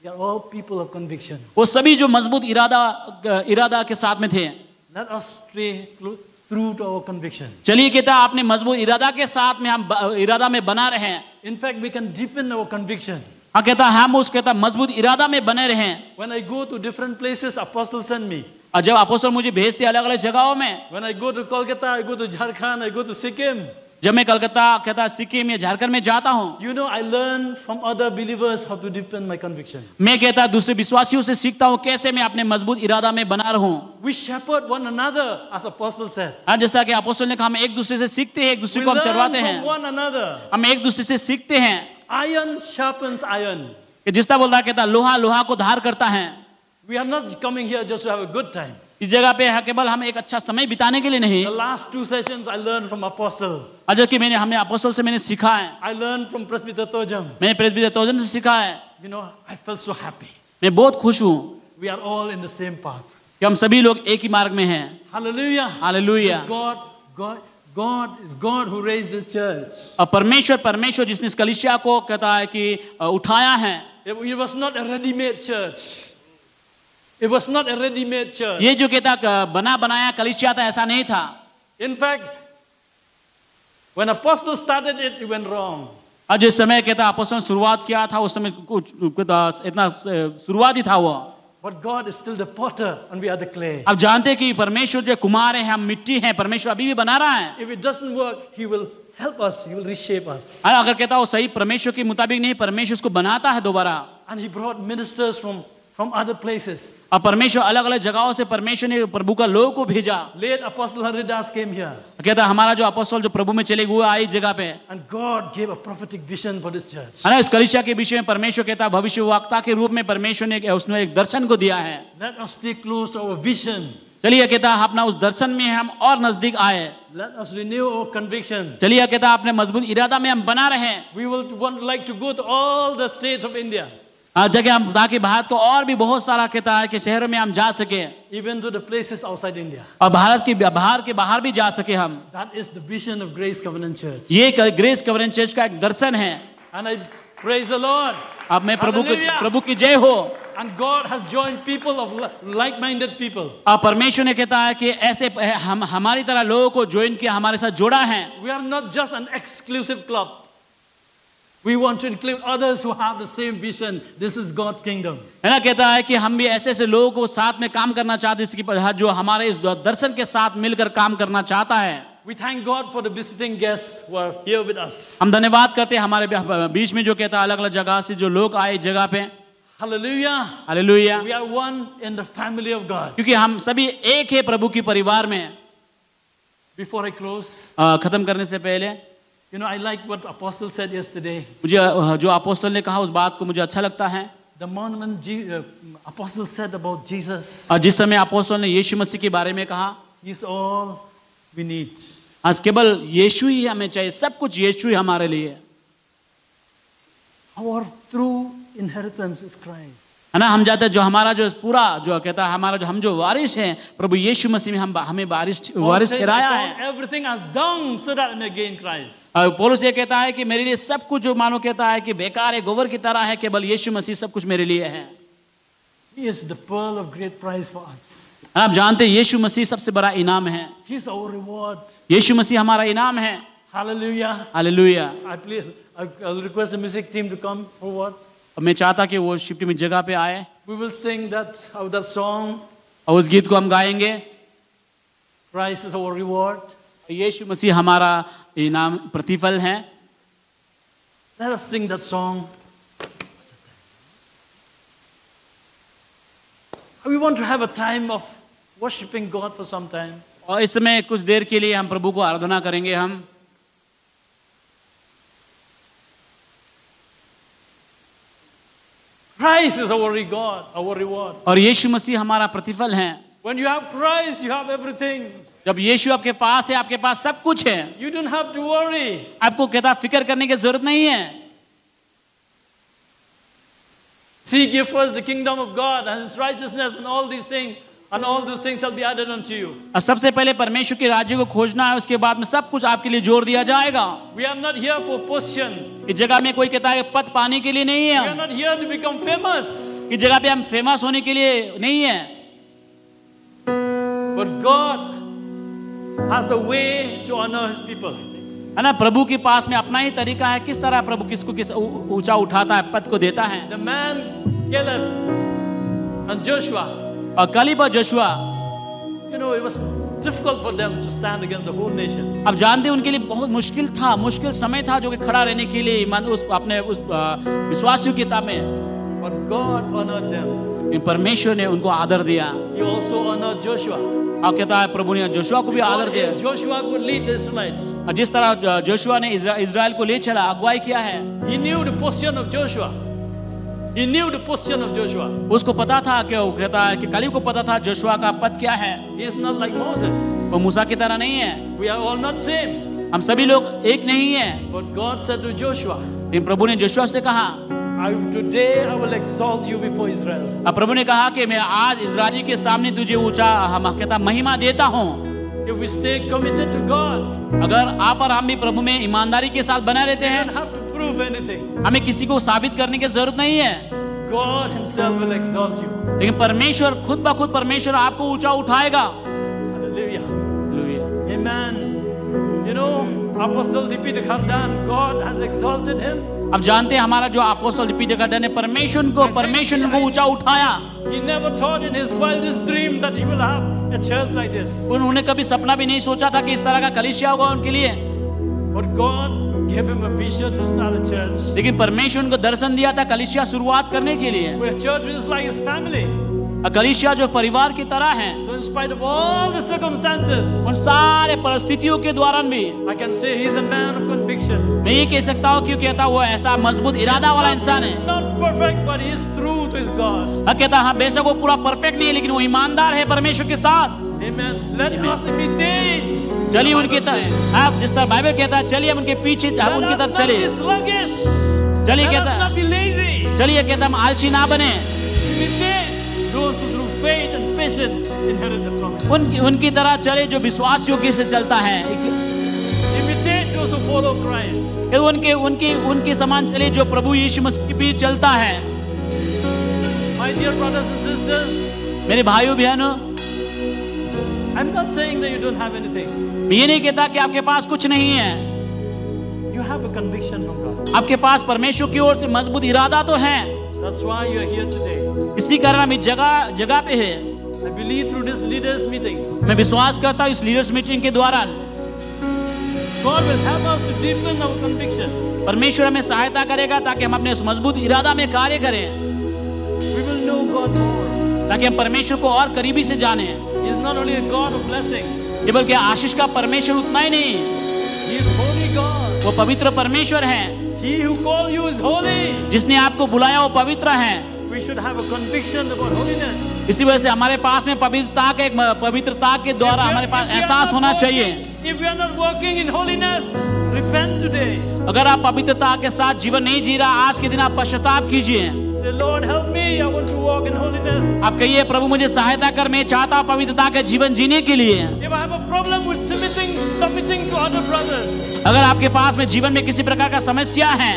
They are all people of conviction. वो सभी जो मजबूत इरादा के साथ में थे. Let us stay true to our conviction. चलिए कहता है अपने मजबूत इरादा के साथ में हम इरादा में बना रहे. In fact, we can deepen our conviction. हाँ कहता है हम उस कहता मजबूत इरादा में बने रहें. When I go to different places, apostles send me. और जब अपोस्तल मुझे भेजते अलग अलग जगहों में. When I go to Kolkata, I go to Jharkhand, I go to Sikkim. जब मैं कलकत्ता कहता सिक्किम या झारखंड में जाता हूँ. You know, I learn from other believers how to deepen my conviction. मैं कहता दूसरे विश्वासियों से सीखता हूँ कैसे मैं अपने मजबूत इरादा में बना रहूं. We shepherd one another, as apostle said. हाँ जैसा कि अपोस्तल ने कहा हम एक दूसरे से सीखते हैं, एक दूसरे को हम चरवाते हैं. We learn from one another. हम एक दूसरे से सीखते हैं. Iron sharpens iron. जिस तरह बोलता है कहता लोहा लोहा को धार करता है. We are not coming here just to have a good time. इस जगह पे केवल हम एक अच्छा समय बिताने के लिए नहीं. The last 2 sessions I learned from apostle. Ajay कि हमने अपोस्तल से मैंने सीखा है. I learned from Presbyter Tojam. मैंने प्रेस्बिटर तोजम से सीखा है. You know, I felt so happy. मैं बहुत खुश हूँ. We are all in the same path. कि हम सभी लोग एक ही मार्ग में हैं. Hallelujah. Hallelujah. God is God who raised this church. और परमेश्वर जिसने इस कलीसिया को कहता है कि उठाया है. It was not a ready-made church. It was not a ready-made church. ये जो कहता बना बनाया कलीसिया था, ऐसा नहीं था। In fact, when apostles started it, it went wrong. और जिस समय कहता अपोस्तलों ने शुरुआत किया था, उस समय कुछ इतना शुरुआत ही था वो। But God is still the potter and we are the clay. अब जानते हैं कि परमेश्वर जो कुम्हार है, हम मिट्टी हैं, परमेश्वर अभी भी बना रहा है। If it doesn't work, He will help us. He will reshape us. और अगर कहता वो सही परमेश्वर के मुताबिक नहीं, परमेश्वर उसको बनाता है दोबारा। And He brought ministers from other places. और परमेश्वर अलग अलग जगहों से परमेश्वर ने प्रभु का लोगों को भेजा। Late Apostle Haridas came here. कहता हमारा जो अपोस्तल जो प्रभु में चले हुए आई जगह पे, And God gave a prophetic vision for this church. है ना, इस कलीसिया के विषय में परमेश्वर कहता भविष्यवक्ता के रूप में परमेश्वर ने उसने एक दर्शन को दिया है। Let us stay close to our vision. चलिए कहता अपना उस दर्शन में हम और नजदीक आए। Let us renew our conviction. चलिए कहता अपने मजबूत इरादा में हम बना रहे। We will like to go to all the states of India. जगह हम ताकि भारत को और भी बहुत सारा कहता है कि शहरों में हम जा सके, Even to the places outside India. और भारत के बाहर भी जा सके हम। That is the vision of Grace Covenant Church. ये ग्रेस कवरेंस चर्च का एक दर्शन है। And I praise the Lord. अब मैं Hallelujah. प्रभु की जय हो। And God has joined people of like-minded people. अब परमेश्वर ने कहता है कि ऐसे हमारी तरह लोगों को ज्वाइन किया, हमारे साथ जोड़ा है। We are not just an exclusive club. We want to include others who have the same vision. This is God's kingdom. है ना, कहता है कि हम भी ऐसे ऐसे लोगों को साथ में काम करना चाहते हैं, इसकी जो हमारे इस दर्शन के साथ मिलकर काम करना चाहता है। We thank God for the visiting guests who are here with us. हम धन्यवाद करते हैं हमारे बीच में जो कहता है अलग अलग जगह से जो लोग आए जगह पे। Hallelujah. Hallelujah. We are one in the family of God. क्योंकि हम सभी एक है प्रभु की परिवार में। Before I close, खत्म करने से पहले, you know, I like what Apostle said yesterday. मुझे जो अपोस्तल ने कहा उस बात को मुझे अच्छा लगता है। The monument Apostle said about Jesus. और जिस समय अपोस्तल ने यीशु मसीह के बारे में कहा, He's all we need. आज केवल यीशु ही हमें चाहिए, सब कुछ यीशु ही हमारे लिए। Our true inheritance is Christ. है ना, हम जाते हैं जो हमारा जो पूरा जो कहता है हमारा जो हम जो वारिस हैं प्रभु यीशु मसीह में हमें वारिस ठहराया है। Everything has dung so that I may gain Christ. और पौलुस ये कहता है कि मेरे लिए सब कुछ जो मानो कहता है कि बेकार है, गोबर की तरह है, केवल यीशु मसीह सब कुछ मेरे लिए है। He is the pearl of great price for us. आप जानते हैं यीशु मसीह सबसे बड़ा इनाम है। He is our reward. यीशु मसीह हमारा इनाम है। Hallelujah. Hallelujah. I'll request the music team to come forward. और मैं चाहता कि वो शिफ्ट में जगह पे आए We will sing that song. और उस गीत को हम गाएंगे। Christ is our reward. यीशु मसीह हमारा इनाम प्रतिफल है। Let us sing that song. We want to have a time of worshiping God for some time. और इस समय कुछ देर के लिए हम प्रभु को आराधना करेंगे हम। Christ is our reward, our reward. और यीशु मसीह हमारा प्रतिफल है। When you have Christ, you have everything. जब यीशु आपके पास है, आपके पास सब कुछ है। You don't have to worry. आपको कहता फिक्र करने की जरूरत नहीं है। Seek ye first the kingdom of God and His righteousness, and all these things, and all those things shall be added unto you. और सबसे पहले परमेश्वर के राज्य को खोजना है, उसके बाद में सब कुछ आपके लिए जोड़ दिया जाएगा। We are not here for position. इस जगह में कोई कहता है पद पाने के लिए नहीं We are है। not here to become famous. इस जगह पे हम फेमस होने के लिए नहीं है। But God has a way to honor His people. है ना, प्रभु के पास में अपना ही तरीका है किस तरह प्रभु किसको किस ऊंचा उठाता है, पद को देता है। The man Caleb and Joshua, और कालेब और Joshua, you know, it was difficult for them to stand against the whole nation. अब जानते हैं उनके लिए बहुत मुश्किल था, मुश्किल समय था जो कि खड़ा रहने के लिए उस अपने उस विश्वासियों की किताब में। But God honored them. परमेश्वर ने उनको आदर दिया। He also honored Joshua. और कहता है प्रभु ने जोशुआ को भी आदर दिया। Joshua could lead the Israelites. और जिस तरह जोशुआ ने इजराइल को ले चला, अगुवाई किया है। He knew the position of Joshua. He knew the position of Joshua. उसको पता था कि वो कहता है कि कालेब को पता था जोशुआ का पद क्या है। He is not like Moses. वो मूसा की तरह नहीं है। We are all not same. हम सभी लोग एक नहीं है। But God said to Joshua, लेकिन प्रभु ने जोशुआ से कहा, today I will exalt you before Israel. अब प्रभु ने कहा कि मैं आज इजराइली के सामने तुझे ऊंचा हम कहता महिमा देता हूँ। If we stay committed to God, अगर आप और हम भी प्रभु में ईमानदारी के साथ बने रहते we हैं, don't have to prove anything. हमें किसी को साबित करने की जरूरत नहीं है। God Himself will exalt you. लेकिन परमेश्वर खुद ब खुद परमेश्वर आपको ऊंचा उठाएगा। Hallelujah. Hallelujah. Amen. You know, Apostle D.P. Dekhardan, God has exalted him. अब जानते हैं हमारा जो अपोस्तल D.P. dekhardan ने परमेश्वर को ऊंचा उठाया। He never thought in his wildest dream that he will have a church like this. उन्होंने कभी सपना भी नहीं सोचा था कि इस तरह का कलीसिया होगा उनके लिए। But God gave him a vision to start a church. लेकिन परमेश्वर उनको दर्शन दिया था कलीसिया शुरुआत करने के लिए। Where a church is like his family. कलीसिया जो परिवार की तरह है। So in spite of all the circumstances, उन सारे परिस्थितियों के दौरान भी I can say he is a man of conviction. मैं ये कह सकता हूँ क्यों कहता वो ऐसा मजबूत इरादा वाला इंसान है। Not perfect, but he is true to his God. कहता हाँ बेशक वो पूरा परफेक्ट नहीं है लेकिन वो ईमानदार है परमेश्वर के साथ। Amen. Let us imitate. चलिए उनकी तरह आप जिस तरह बाइबल कहता है चलिए हम उनके पीछे हम उनकी तरफ चले। चलिए कहता है चलिए कहता हम आलसी ना बने। Those who through faith and patience inherit the promise. उनकी तरह चले जो विश्वास योग्य से चलता है। Imitate those who follow Christ. उनके समान चले जो प्रभु यीशु मसीह पे चलता है। My dear brothers and sisters, मेरे भाइयों बहनों, I'm not saying that you don't have anything. मैं ये नहीं कहता कि आपके पास कुछ नहीं है। You have a conviction from God. आपके पास परमेश्वर की ओर से मजबूत इरादा तो है। That's why you are here today. इसी कारण हम इस जगह पे है। I believe through this leaders meeting, मैं विश्वास करता हूँ इस लीडर्स मीटिंग के द्वारा God will help us to deepen our conviction. परमेश्वर हमें सहायता करेगा ताकि हम अपने उस मजबूत इरादा में कार्य करें, We will know God more. ताकि हम परमेश्वर को और करीबी से जाने। He is not only a God of blessing. ये बल्कि आशीष का परमेश्वर उतना ही नहीं, He is holy God. वो पवित्र परमेश्वर है। He who called you is holy. जिसने आपको बुलाया वो पवित्र है। We should have a conviction about holiness. इसी वजह से हमारे पास में पवित्रता के द्वारा हमारे पास एहसास होना चाहिए। If we are not walking in holiness, repent today. अगर आप पवित्रता के साथ जीवन नहीं जी रहा, आज के दिन आप पश्चाताप कीजिए। Say, Lord, help me. I want to walk in holiness. आप कहिए प्रभु मुझे सहायता कर, मैं चाहता हूँ पवित्रता के जीवन जीने के लिए। If I have a problem with submitting to other brothers, अगर आपके पास में जीवन में किसी प्रकार का समस्या है,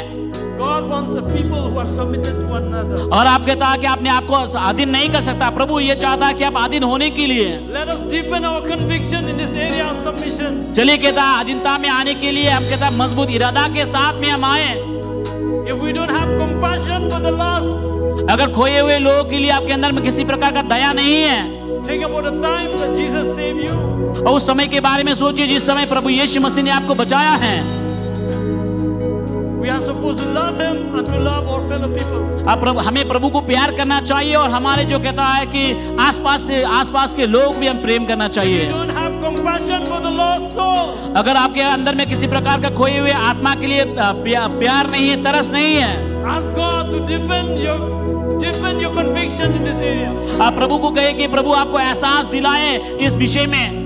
God wants a people who are submitted to one another. और आप कहता है कि आपने आपको अधीन नहीं कर सकता, प्रभु ये चाहता है कि आप अधीन होने के लिए। Let us deepen our conviction in this area of submission. चलिए कहता है अधीनता में आने के लिए हम कहता है मजबूत इरादा के साथ में हम आए। If we don't have compassion for the lost, अगर खोए हुए लोगों के लिए आपके अंदर में किसी प्रकार का दया नहीं है, think about the time that Jesus saved you. और उस समय के बारे में सोचिए जिस समय प्रभु यीशु मसीह ने आपको बचाया है। We are supposed to love Him and to love our fellow people. हमें प्रभु को प्यार करना चाहिए और हमारे जो कहता है कि आसपास के लोग भी हम प्रेम करना चाहिए। We don't have compassion for the lost soul. अगर आपके अंदर में किसी प्रकार का खोए हुए आत्मा के लिए प्यार नहीं है, तरस नहीं है, Ask God to deepen your conviction in this area. आप प्रभु को कहे कि प्रभु आपको एहसास दिलाए इस विषय में।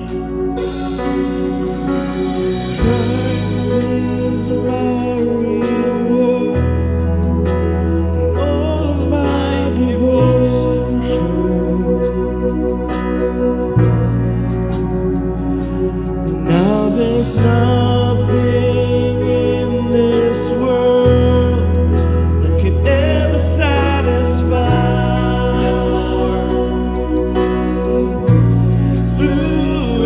There's nothing in this world that can ever satisfy. Through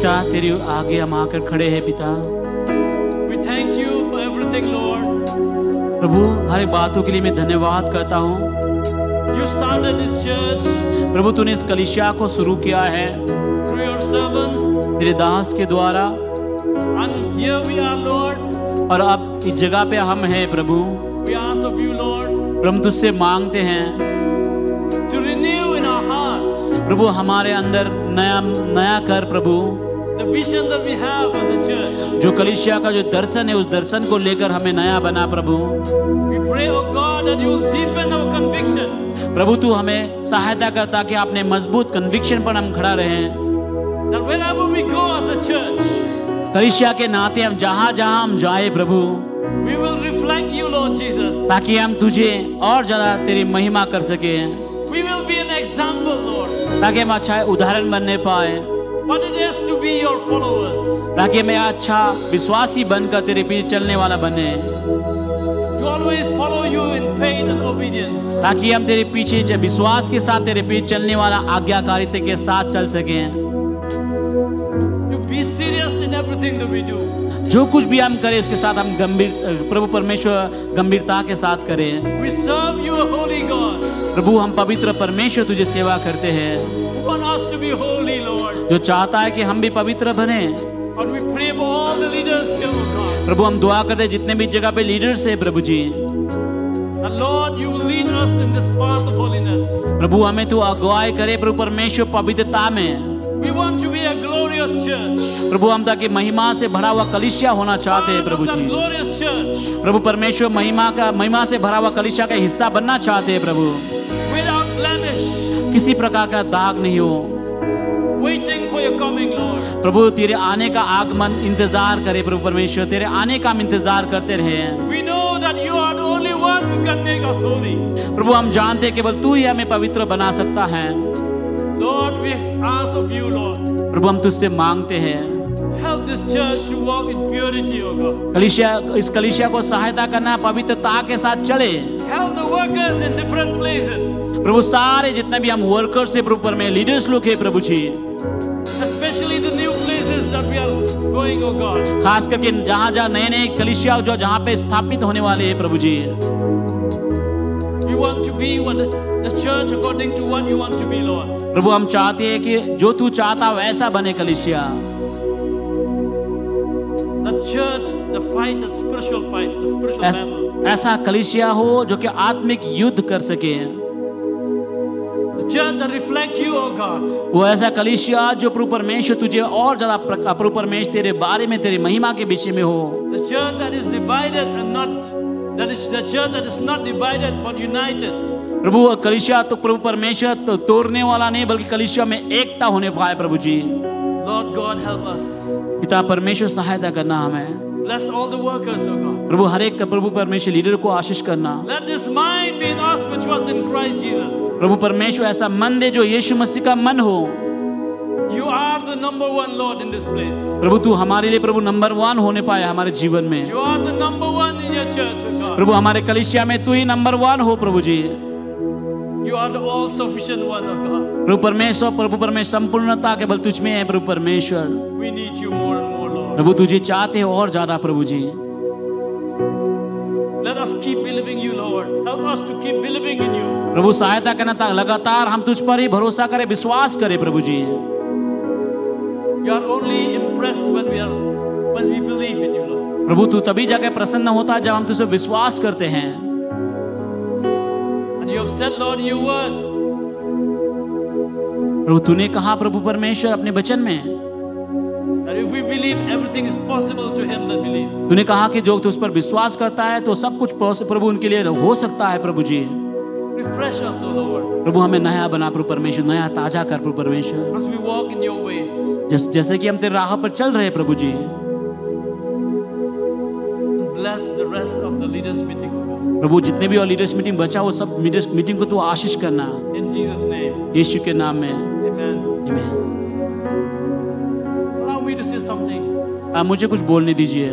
पिता तेरे आगे हम आकर खड़े हैं पिता। We thank you for everything, Lord. प्रभु हर एक बातों के लिए मैं धन्यवाद करता हूँ। You started this church प्रभु तूने इस कलीसिया को शुरू किया है through your servant, तेरे दास के द्वारा, and here we are, Lord. और अब इस जगह पे हम हैं प्रभु। We ask of you, Lord, हम तुझसे मांगते हैं to renew in our hearts प्रभु हमारे अंदर नया नया कर प्रभु। the vision that we have as a church. जो कलीसिया का जो दर्शन है उस दर्शन को लेकर हमें नया बना प्रभु। We pray, oh God, that you will deepen our conviction. प्रभु तू हमें सहायता कर ताकि अपने मजबूत कन्विक्शन पर हम खड़ा रहें। That wherever we go as a church, कलीसिया के नाते हम जहाँ जहाँ हम जाए प्रभु, we will reflect you, Lord Jesus. ताकि हम तुझे और ज्यादा तेरी महिमा कर सके, We will be an example, Lord, ताकि हम अच्छा उदाहरण बनने पाए, what it is to be your followers. ताकि मैं अच्छा विश्वासी बनकर तेरे पीछे चलने वाला बने, To always follow you in faith and obedience. ताकि हम तेरे पीछे विश्वास के साथ तेरे पीछे चलने वाला आज्ञाकारिता के साथ चल सकें। To be serious in everything that we do. जो कुछ भी हम करें इसके साथ हम गंभीर प्रभु परमेश्वर गंभीरता के साथ करें। We serve you, a holy God. प्रभु हम पवित्र परमेश्वर तुझे सेवा करते हैं, We want us to be holy, Lord. जो चाहता है कि हम भी पवित्र बने। And we pray for all the leaders here, oh God. प्रभु हम दुआ करते हैं जितने भी जगह पे लीडर्स है प्रभु जी, And Lord, you will lead us in this path of holiness. प्रभु हमें तू अगुवाई करे प्रभु परमेश्वर पवित्रता में। We want to be a glorious church. प्रभु हम ताकि महिमा से भरा हुआ कलीसिया होना चाहते हैं Part Prabhu of that ji. glorious church, प्रभु परमेश्वर महिमा से भरा हुआ कलीसिया का हिस्सा बनना चाहते हैं प्रभु। without blemish, किसी प्रकार का दाग नहीं हो waiting for your coming, Lord. प्रभु, तेरे आने का आगमन इंतजार करे प्रभु परमेश्वर, तेरे आने का हम इंतजार करते रहे। We know that you are the only one who can make us holy. प्रभु हम जानते हैं केवल तू ही हमें पवित्र बना सकता है। Lord, we ask of you, Lord, प्रभु हम तुझसे मांगते हैं help this church to walk in purity, oh God. इस कलीसिया को सहायता करना पवित्रता के साथ चले। Help the workers in different places, प्रभु सारे जितने भी हम वर्कर्स है प्रभु पर में लीडर्स लोग है प्रभु जी, especially the new places that we are going, oh God. खास करके जहाँ जहाँ नए नए कलीसिया जो जहाँ पे स्थापित होने वाले हैं प्रभु जी, We want to be what the church according to what you want to be, Lord. प्रभु हम चाहते हैं कि जो तू चाहता वैसा बने कलीसिया। The church, the fight, the spiritual battle. ऐसा कलीसिया हो जो कि आत्मिक युद्ध कर सके। The church that reflects you, oh God. वो ऐसा कलीसिया जो प्रभु परमेश्वर तुझे और ज्यादा प्रभु परमेश्वर तेरे बारे में तेरे महिमा के विषय में हो। The church that is divided and not, that is the church that is not divided but united. प्रभु कलीसिया तो प्रभु परमेश्वर तो तोड़ने वाला नहीं बल्कि कलीसिया में एकता होने पाए प्रभु जी। Lord God, help us. पिता परमेश्वर सहायता करना हमें। Bless all the workers, oh God. प्रभु हर एक प्रभु परमेश्वर लीडर को आशीष करना। Let this mind be in us which was in Christ Jesus. प्रभु परमेश्वर ऐसा मन दे जो यीशु मसीह का मन हो। You are the number one, Lord, in this place. प्रभु तू हमारे लिए प्रभु नंबर 1 होने पाए हमारे जीवन में। You are the number one in your church, oh God. प्रभु हमारे कलीसिया में तू ही नंबर 1 हो प्रभु जी। You are the all-sufficient one, oh God. प्रभु परमेश्वर संपूर्णता केवल तुझ में है प्रभु परमेश्वर। We need you more and more, Lord. प्रभु तुझे चाहते हो और ज्यादा प्रभु जी। Let us keep believing you, Lord. Help us to keep believing in you. प्रभु सहायता करना था लगातार हम तुझ पर ही भरोसा करें विश्वास करें प्रभु जी। You are only impressed when we believe in you, Lord. प्रभु तू तभी जाके प्रसन्न होता है जब हम तुझसे विश्वास करते हैं। And you have said, Lord, in your word, प्रभु तूने कहा प्रभु परमेश्वर अपने वचन में that if we believe, everything is possible to him that believes. तूने कहा कि जो तुझ पर विश्वास करता है तो सब कुछ प्रभु उनके लिए हो सकता है प्रभु जी। Refresh us, O Lord, प्रभु हमें नया बना प्रभु परमेश्वर, नया ताजा कर प्रभु परमेश्वर, as we walk in your ways. जैसे कि हम तेरे राह पर चल रहे हैं प्रभु जी। Bless the rest of the leaders meeting, O God. प्रभु जितने भी और लीडर्स मीटिंग बचा वो सब लीडर्स मीटिंग को तू आशीष करना In Jesus' name, यीशु के नाम में। amen. आमीन। Allow me to say something. आप मुझे कुछ बोलने दीजिए।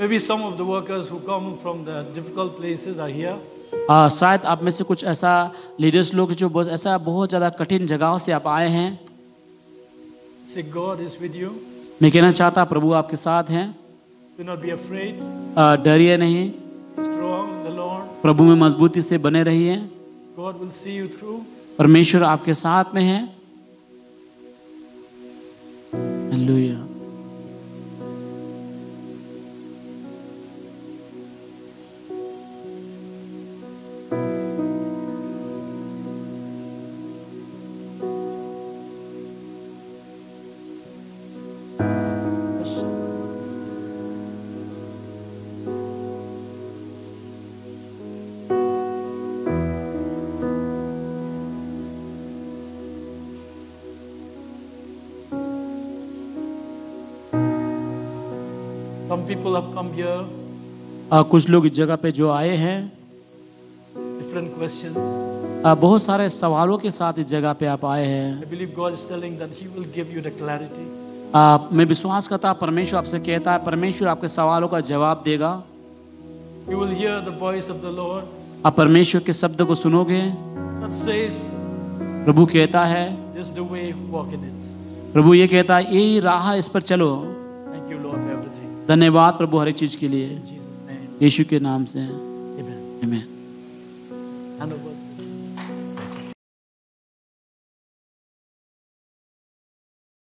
Maybe some of the workers who come from the difficult places are here. शायद आप में से कुछ ऐसा लीडर्स लोग जो बहुत ज़्यादा कठिन जगहों से आप आए हैं. Say, God is with you. मैं कहना चाहता प्रभु आपके साथ हैं. Do not be afraid. डरिए नहीं. Strong in the Lord. प्रभु में मजबूती से बने रहिए. God will see you through. परमेश्वर आपके साथ में है. Hallelujah. Some people have come here. कुछ लोग इस जगह पे जो आए हैं, Different questions. बहुत सारे सवालों के साथ इस जगह पे आप आए हैं. I believe God is telling that He will give you the clarity. मैं विश्वास करता परमेश्वर आपसे कहता है, परमेश्वर आपके सवालों का जवाब देगा. You will hear the voice of the Lord. आप परमेश्वर के शब्द को सुनोगे. That says, प्रभु कहता है, this is the way, walk in it. प्रभु ये कहता है, यही राह है, इस पर चलो. Thank you, Lord, for everything. धन्यवाद प्रभु हर एक चीज के लिए. In Jesus' name. यीशु के नाम से. Amen. आमीन. Hand over.